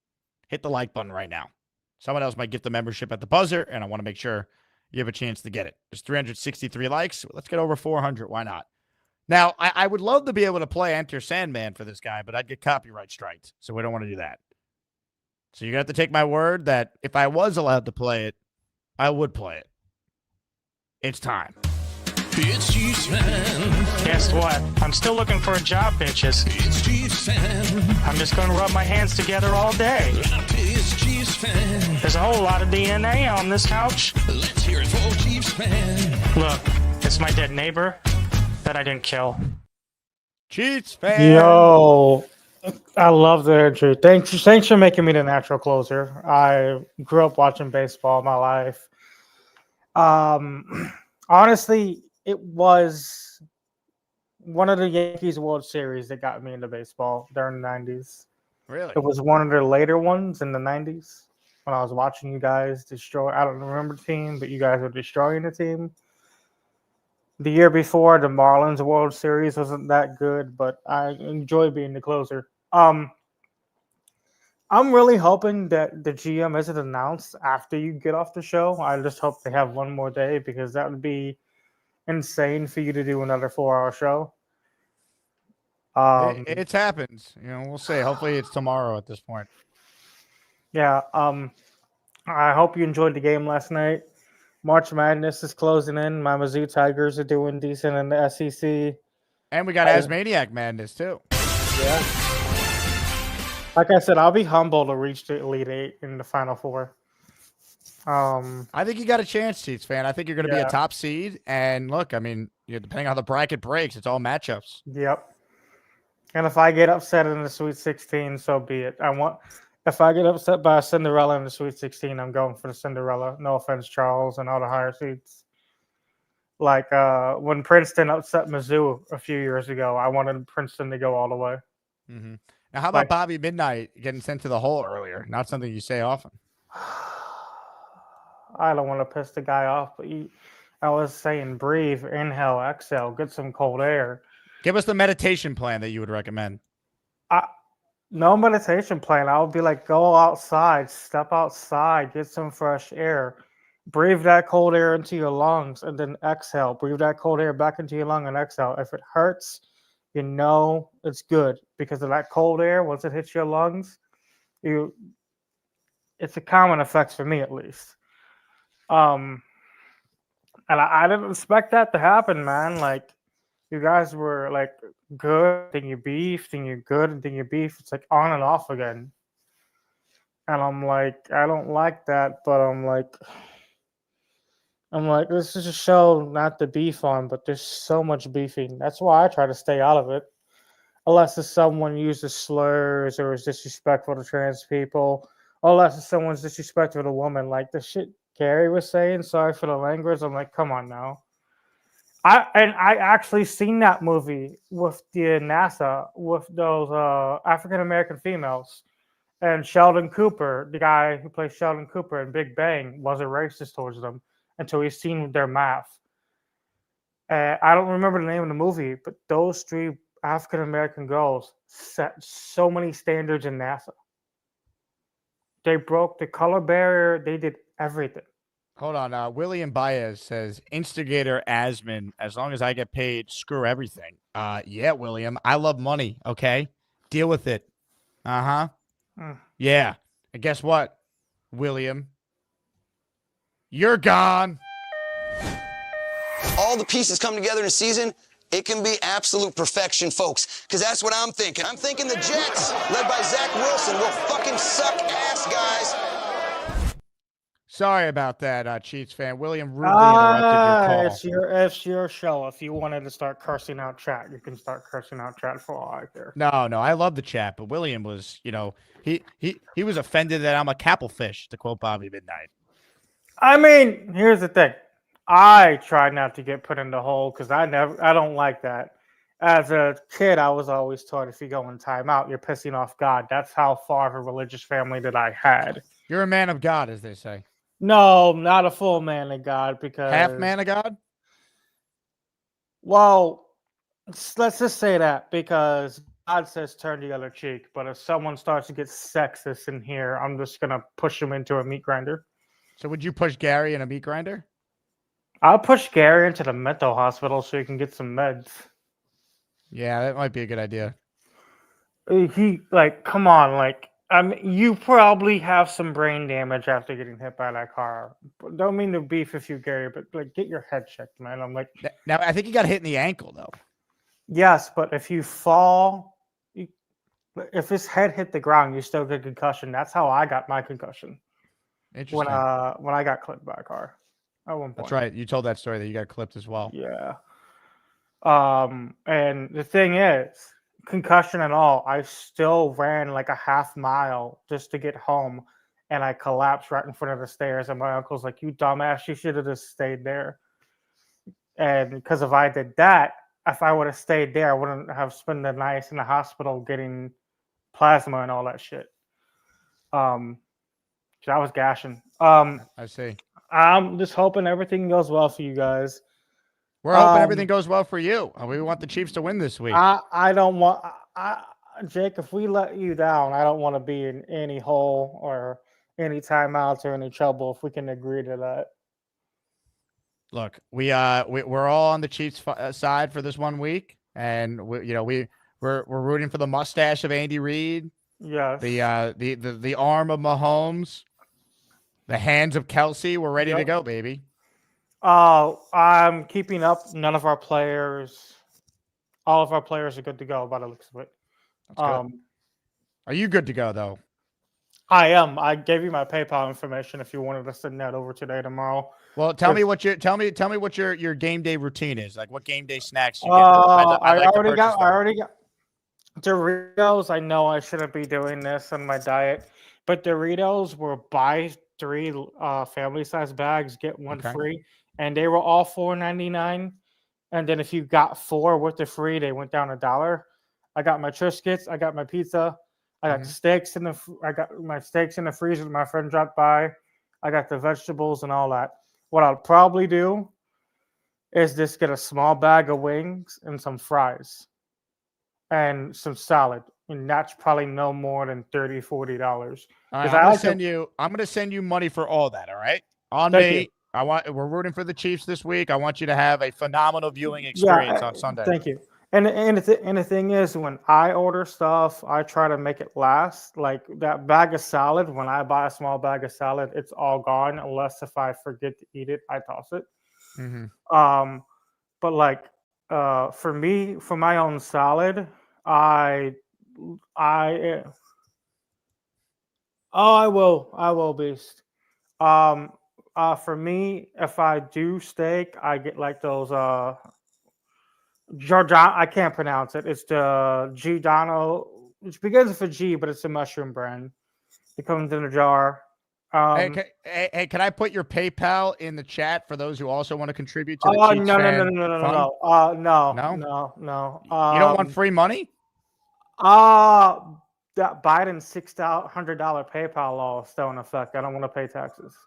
B: hit the like button right now. Someone else might get the membership at the buzzer, and I want to make sure you have a chance to get it. There's 363 likes. Let's get over 400. Why not? Now, I would love to be able to play Enter Sandman for this guy, but I'd get copyright striked, so we don't want to do that. So you're going to have to take my word that if I was allowed to play it, I would play it. It's time.
V: It's G-Span.
K: Guess what? I'm still looking for a job, bitches.
V: It's G-Span.
K: I'm just going to rub my hands together all day.
V: It's G-Span.
K: There's a whole lot of DNA on this couch.
V: Let's hear it for G-Span.
K: Look, it's my dead neighbor that I didn't kill.
B: Cheats fan.
K: Yo, I love the energy. Thanks for making me the natural closer. I grew up watching baseball my life. Honestly, it was one of the Yankees World Series that got me into baseball during the 90s.
B: Really?
K: It was one of the later ones in the 90s when I was watching you guys destroy. I don't remember the team, but you guys were destroying the team. The year before, the Marlins World Series wasn't that good, but I enjoy being the closer. I'm really hoping that the GM isn't announced after you get off the show. I just hope they have one more day because that would be insane for you to do another 4-hour show.
B: It happens. We'll see. Hopefully it's tomorrow at this point.
K: Yeah. I hope you enjoyed the game last night. March Madness is closing in. My Mizzou Tigers are doing decent in the SEC.
B: And we got Asmaniac Madness too.
K: Yeah. Like I said, I'll be humble to reach the Elite Eight in the Final Four.
B: I think you got a chance, Chiefs fan. I think you're going to be a top seed. And look, I mean, depending on how the bracket breaks, it's all matchups.
K: Yep. And if I get upset in the Sweet 16, so be it. If I get upset by a Cinderella in the Sweet 16, I'm going for the Cinderella. No offense, Charles, and all the higher seeds. Like when Princeton upset Mizzou a few years ago, I wanted Princeton to go all the way.
B: Mm-hmm. Now, how about Bobby Midnight getting sent to the hole earlier? Not something you say often.
K: I don't want to piss the guy off, but I was saying breathe, inhale, exhale, get some cold air.
B: Give us the meditation plan that you would recommend.
K: No meditation plan. I would be like, go outside, step outside, get some fresh air, breathe that cold air into your lungs, and then exhale. Breathe that cold air back into your lung and exhale. If it hurts, you know it's good because of that cold air. Once it hits your lungs, it's a common effect for me at least. And I didn't expect that to happen, man. Like, you guys were like good, then you beef, then you're good, and then you beef. It's like on and off again. And I'm like, I don't like that, but I'm like, this is a show not to beef on, but there's so much beefing. That's why I try to stay out of it. Unless it's someone uses slurs or is disrespectful to trans people. Or unless it's someone's disrespectful to a woman. Like the shit Gary was saying, sorry for the language. I'm like, come on now. I actually seen that movie with the NASA with those African American females, and Sheldon Cooper, the guy who plays Sheldon Cooper in Big Bang, wasn't racist towards them until he's seen their math. I don't remember the name of the movie, but those 3 African American girls set so many standards in NASA. They broke the color barrier. They did everything.
B: Hold on. William Baez says, instigator Asman, as long as I get paid, screw everything. Yeah, William. I love money, okay? Deal with it. Uh-huh. Yeah. And guess what, William? You're gone.
E: All the pieces come together in a season, it can be absolute perfection, folks. Because that's what I'm thinking. I'm thinking the Jets, led by Zach Wilson, will fucking suck ass, guys.
B: Sorry about that, Chiefs fan. William rudely interrupted your call.
K: It's your show. If you wanted to start cursing out chat, you can start cursing out chat for all I care.
B: No, I love the chat, but William was, he was offended that I'm a capplefish, to quote Bobby Midnight.
K: I mean, here's the thing. I try not to get put in the hole because I don't like that. As a kid, I was always taught if you go in timeout, you're pissing off God. That's how far of a religious family that I had.
B: You're a man of God, as they say.
K: No, not a full man of God, because
B: half man of God.
K: Well, let's just say that because God says turn the other cheek. But if someone starts to get sexist in here, I'm just gonna push them into a meat grinder.
B: So would you push Gary in a meat grinder?
K: I'll push Gary into the mental hospital so he can get some meds.
B: Yeah, that might be a good idea.
K: Come on, I mean, you probably have some brain damage after getting hit by that car. Don't mean to beef with you, Gary, but get your head checked, man. I'm like,
B: now I think he got hit in the ankle, though.
K: Yes, but if you fall, if his head hit the ground, you still get concussion. That's how I got my concussion.
B: Interesting.
K: When I got clipped by a car. At one point.
B: That's right. You told that story that you got clipped as well.
K: Yeah. And the thing is, concussion and all, I still ran like a half mile just to get home, and I collapsed right in front of the stairs. And my uncle's like, "You dumbass, you should have just stayed there." And because if I did that, if I would have stayed there, I wouldn't have spent the night in the hospital getting plasma and all that shit. So I was gashing.
B: I see.
K: I'm just hoping everything goes well for you guys.
B: We're hoping everything goes well for you. We want the Chiefs to win this week.
K: I don't want Jake, if we let you down, I don't want to be in any hole or any timeouts or any trouble if we can agree to that.
B: look, we're all on the Chiefs side for this 1 week, and we're rooting for the mustache of Andy Reid.
K: Yes.
B: The arm of Mahomes, the hands of Kelsey. We're ready to
K: Yep.
B: go, baby.
K: I'm keeping up. None of our players, all of our players are good to go by the looks of it.
B: That's good. Are you good to go though?
K: I am. I gave you my PayPal information if you wanted to send that over today, tomorrow.
B: Well, tell me what your game day routine is. Like what game day snacks you get.
K: I already got Doritos. I know I shouldn't be doing this on my diet, but Doritos were buy 3 family size bags, get one free, and they were all $4.99. And then if you got 4 with the free, they went down $1. I got my Triscuits, I got my pizza, I got steaks I got my steaks in the freezer. My friend dropped by. I got the vegetables and all that. What I'll probably do is just get a small bag of wings and some fries and some salad. And that's probably no more than $30, $40.
B: All right, I'm gonna send you money for all that. All right, on
K: Thank
B: me. We're rooting for the Chiefs this week. I want you to have a phenomenal viewing experience on Sunday.
K: Thank you. And the thing is, when I order stuff, I try to make it last. Like that bag of salad, when I buy a small bag of salad, it's all gone unless if I forget to eat it, I toss it. But like for me, for my own salad, I will beast. For me, if I do steak, I get like those I can't pronounce it. It's the Giordano. It begins with a G, but it's a mushroom brand. It comes in a jar.
B: Hey, can I put your PayPal in the chat for those who also want to contribute to the
K: Oh
B: Chiefs
K: no.
B: You don't want free money?
K: That Biden's $600 PayPal law is still in effect. I don't want to pay taxes.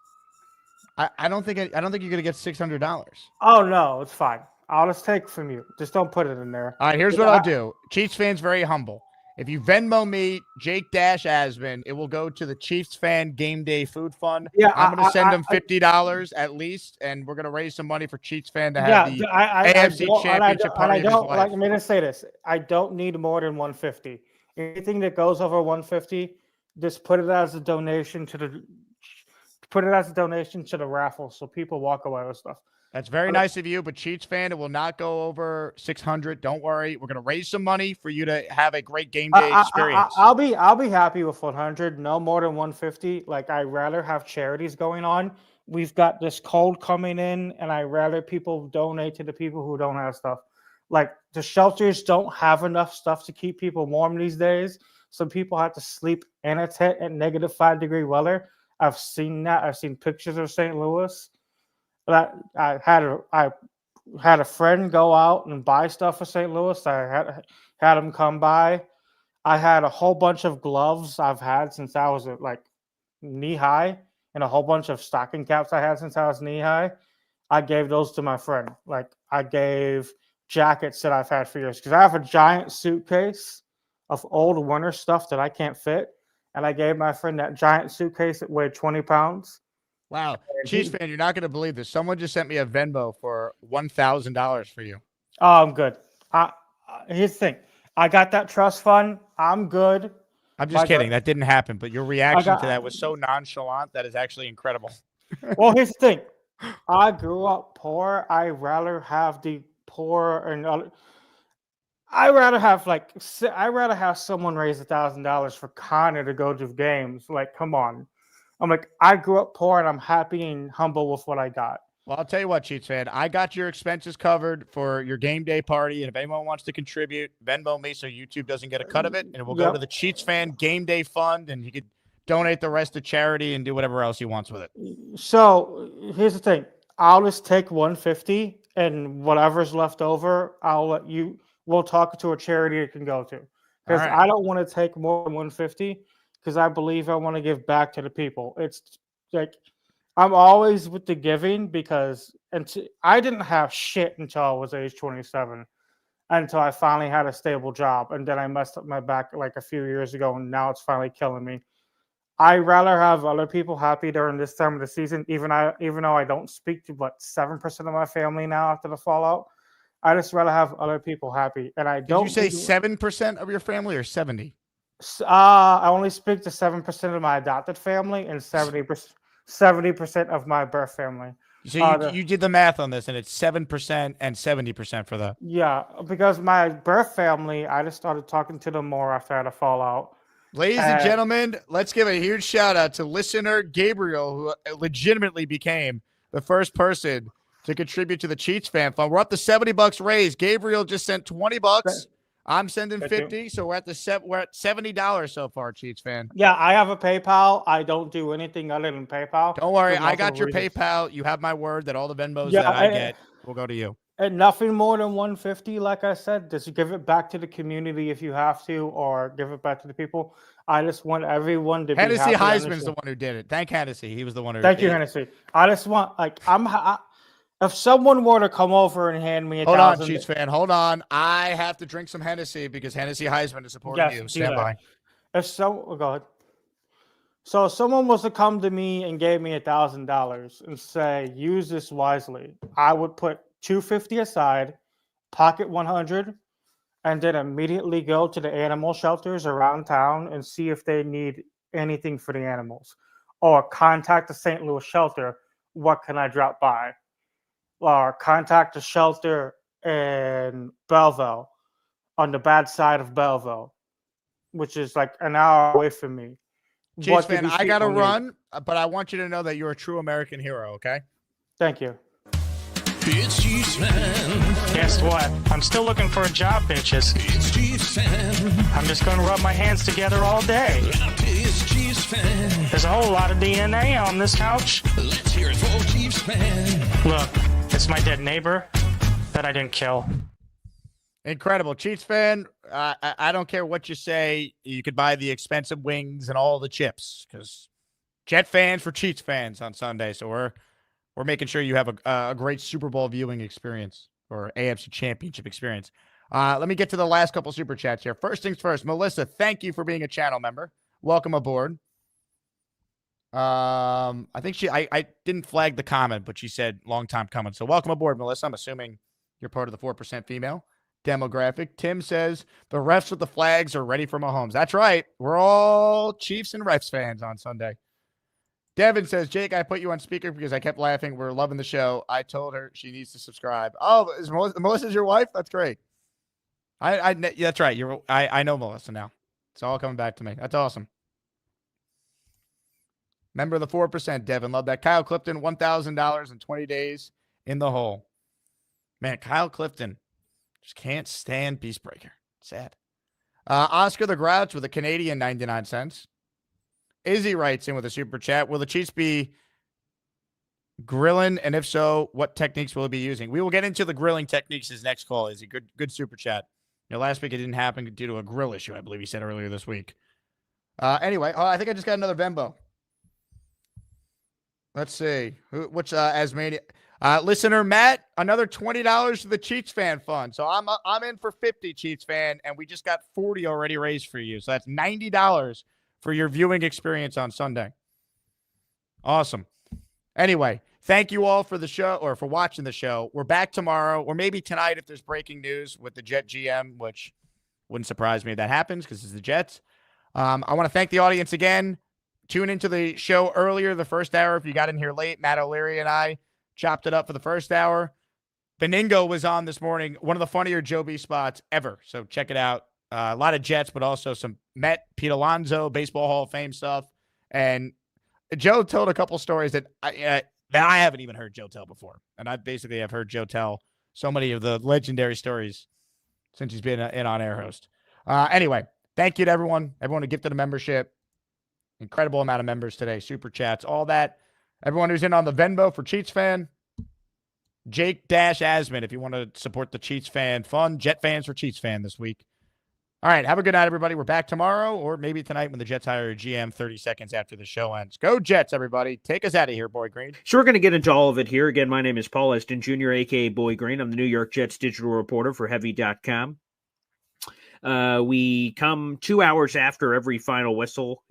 B: I don't think you're gonna get $600.
K: Oh no, it's fine. I'll just take from you. Just don't put it in there.
B: All right, here's what I'll do. Chiefs fans very humble. If you Venmo me, Jake-Asman, it will go to the Chiefs fan game day food fund.
K: Yeah,
B: I'm going to send them $50 at least, and we're going to raise some money for Chiefs fan to have the AFC Championship party of his life.
K: Like, I'm going to say this. I don't need more than $150. Anything that goes over $150, just put it as a donation to the raffle, so people walk away with stuff.
B: That's very nice of you, but Chiefs fan, it will not go over 600. Don't worry. We're going to raise some money for you to have a great game day experience.
K: I'll be happy with 100, no more than 150. Like, I'd rather have charities going on. We've got this cold coming in, and I'd rather people donate to the people who don't have stuff. Like, the shelters don't have enough stuff to keep people warm these days. Some people have to sleep in a tent at negative 5-degree weather. I've seen that. I've seen pictures of St. Louis. But I had a friend go out and buy stuff for St. Louis. I had him come by. I had a whole bunch of gloves I've had since I was like knee high, and a whole bunch of stocking caps I had since I was knee high. I gave those to my friend. Like, I gave jackets that I've had for years because I have a giant suitcase of old winter stuff that I can't fit, and I gave my friend that giant suitcase that weighed 20 pounds.
B: Wow. Chiefs fan, you're not going to believe this. Someone just sent me a Venmo for $1,000 for you.
K: Oh, I'm good. Here's the thing. I got that trust fund. I'm good.
B: I'm just kidding. That didn't happen, but your reaction to that was so nonchalant that is actually incredible.
K: Well, here's the thing. I grew up poor. I rather have the poor and I rather have someone raise $1,000 for Connor to go to games. Like, come on. I'm like, I grew up poor and I'm happy and humble with what I got.
B: Well, I'll tell you what, Chiefs fan, I got your expenses covered for your game day party. And if anyone wants to contribute, Venmo me so YouTube doesn't get a cut of it. And it will go to the Chiefs fan game day fund. And he could donate the rest to charity and do whatever else he wants with it.
K: So here's the thing. I'll just take 150 and whatever's left over, we'll talk to a charity it can go to. Because I don't want to take more than 150. Because I believe I want to give back to the people. It's like I'm always with the giving because I didn't have shit until I was age 27, until I finally had a stable job, and then I messed up my back like a few years ago, and now it's finally killing me. I rather have other people happy during this time of the season, even though I don't speak to 7% of my family now after the fallout. I just rather have other people happy, and I
B: Did
K: don't.
B: you say 7% of your family or 70?
K: I only speak to 7% of my adopted family and 70% of my birth family.
B: So you did the math on this, and it's 7% and 70% for the.
K: Yeah, because my birth family, I just started talking to them more after I had a fallout.
B: Ladies and gentlemen, let's give a huge shout out to listener Gabriel, who legitimately became the first person to contribute to the Cheats Fan Fund. We're up to $70 raised. Gabriel just sent $20. I'm sending 50, so we're at $70 so far, Cheats Fan.
K: Yeah, I have a PayPal. I don't do anything other than PayPal.
B: Don't worry,
K: for
B: I got
K: multiple
B: your
K: reasons.
B: PayPal. You have my word that all the Venmos
K: Yeah,
B: that I get will go to you.
K: And nothing more than 150, like I said. Just give it back to the community if you have to, or give it back to the people. I just want everyone to
B: Hennessy
K: be happy.
B: Heisman's the one who did it. Thank Hennessy. He was the one who
K: Thank you,
B: did it.
K: Hennessy. I just want if someone were to come over and hand me
B: Hold on,
K: $1,000,
B: Cheats Fan. Hold on. I have to drink some Hennessy because Hennessy Heisman is supporting
K: yes,
B: you.
K: do
B: Stand
K: that.
B: by.
K: Go ahead. So if someone was to come to me and gave me $1,000 and say, use this wisely, I would put $250 aside, pocket 100, and then immediately go to the animal shelters around town and see if they need anything for the animals, or contact the St. Louis shelter. What can I drop by? Or contact the shelter in Belleville, on the bad side of Belleville, which is like an hour away from me.
B: Cheats
K: What do
B: Fan,
K: these
B: I got to
K: people need?
B: run, but I want you to know that you're a true American hero, okay?
K: Thank you.
V: It's Cheats Fan.
L: Guess what? I'm still looking for a job, bitches.
V: It's Cheats Fan.
L: I'm just going to rub my hands together all day.
V: It's Cheats Fan.
L: There's a whole lot of DNA on this couch.
V: Let's hear it for Cheats Fan.
L: Look, it's my dead neighbor that I didn't kill.
B: Incredible. Cheats Fan, I don't care what you say. You could buy the expensive wings and all the chips because Jet fans for Cheats fans on Sunday. So we're making sure you have a great Super Bowl viewing experience or AFC Championship experience. Let me get to the last couple Super Chats here. First things first, Melissa, thank you for being a channel member. Welcome aboard. I think I didn't flag the comment, but she said long time coming. So welcome aboard, Melissa. I'm assuming you're part of the 4% female demographic. Tim says the refs with the flags are ready for Mahomes. That's right. We're all Chiefs and refs fans on Sunday. Devin says, Jake, I put you on speaker because I kept laughing. We're loving the show. I told her she needs to subscribe. Oh, is Melissa's your wife? That's great. Yeah, that's right. I know Melissa now. It's all coming back to me. That's awesome. Member of the 4%, Devin. Love that. Kyle Clifton, $1,000 in 20 days in the hole. Man, Kyle Clifton just can't stand Beastbreaker. Sad. Oscar the Grouch with a Canadian 99 cents. Izzy writes in with a super chat. Will the Chiefs be grilling? And if so, what techniques will it be using? We will get into the grilling techniques as next call, Izzy. Good super chat. Last week it didn't happen due to a grill issue, I believe he said earlier this week. Anyway, I think I just got another Venmo. Let's see. Which Asmania? Listener Matt, another $20 to the Cheats Fan Fund. So I'm in for 50, Cheats Fan, and we just got 40 already raised for you. So that's $90 for your viewing experience on Sunday. Awesome. Anyway, thank you all for the show or for watching the show. We're back tomorrow or maybe tonight if there's breaking news with the Jet GM, which wouldn't surprise me if that happens because it's the Jets. I want to thank the audience again. Tune into the show earlier, the first hour. If you got in here late, Matt O'Leary and I chopped it up for the first hour. Beningo was on this morning. One of the funnier Joe B spots ever. So check it out. A lot of Jets, but also some Met, Pete Alonso, Baseball Hall of Fame stuff. And Joe told a couple stories that I haven't even heard Joe tell before. And I basically have heard Joe tell so many of the legendary stories since he's been an on-air host. Anyway, thank you to everyone who gifted a membership. Incredible amount of members today. Super chats, all that. Everyone who's in on the Venmo for Cheats Fan. Jake-Asman if you want to support the Cheats Fan Fund. Jet fans for Cheats Fan this week. All right, have a good night, everybody. We're back tomorrow or maybe tonight when the Jets hire a GM 30 seconds after the show ends. Go Jets, everybody. Take us out of here, Boy Green.
O: So we're going to get into all of it here. Again, my name is Paul Eston Jr., a.k.a. Boy Green. I'm the New York Jets digital reporter for Heavy.com. We come 2 hours after every final whistle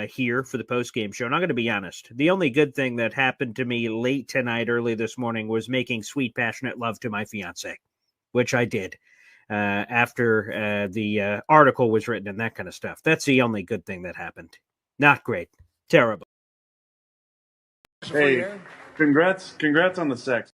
O: here for the post-game show. And I'm going to be honest. The only good thing that happened to me late tonight, early this morning, was making sweet, passionate love to my fiance, which I did after the article was written and that kind of stuff. That's the only good thing that happened. Not great. Terrible.
M: Hey, congrats on the sex.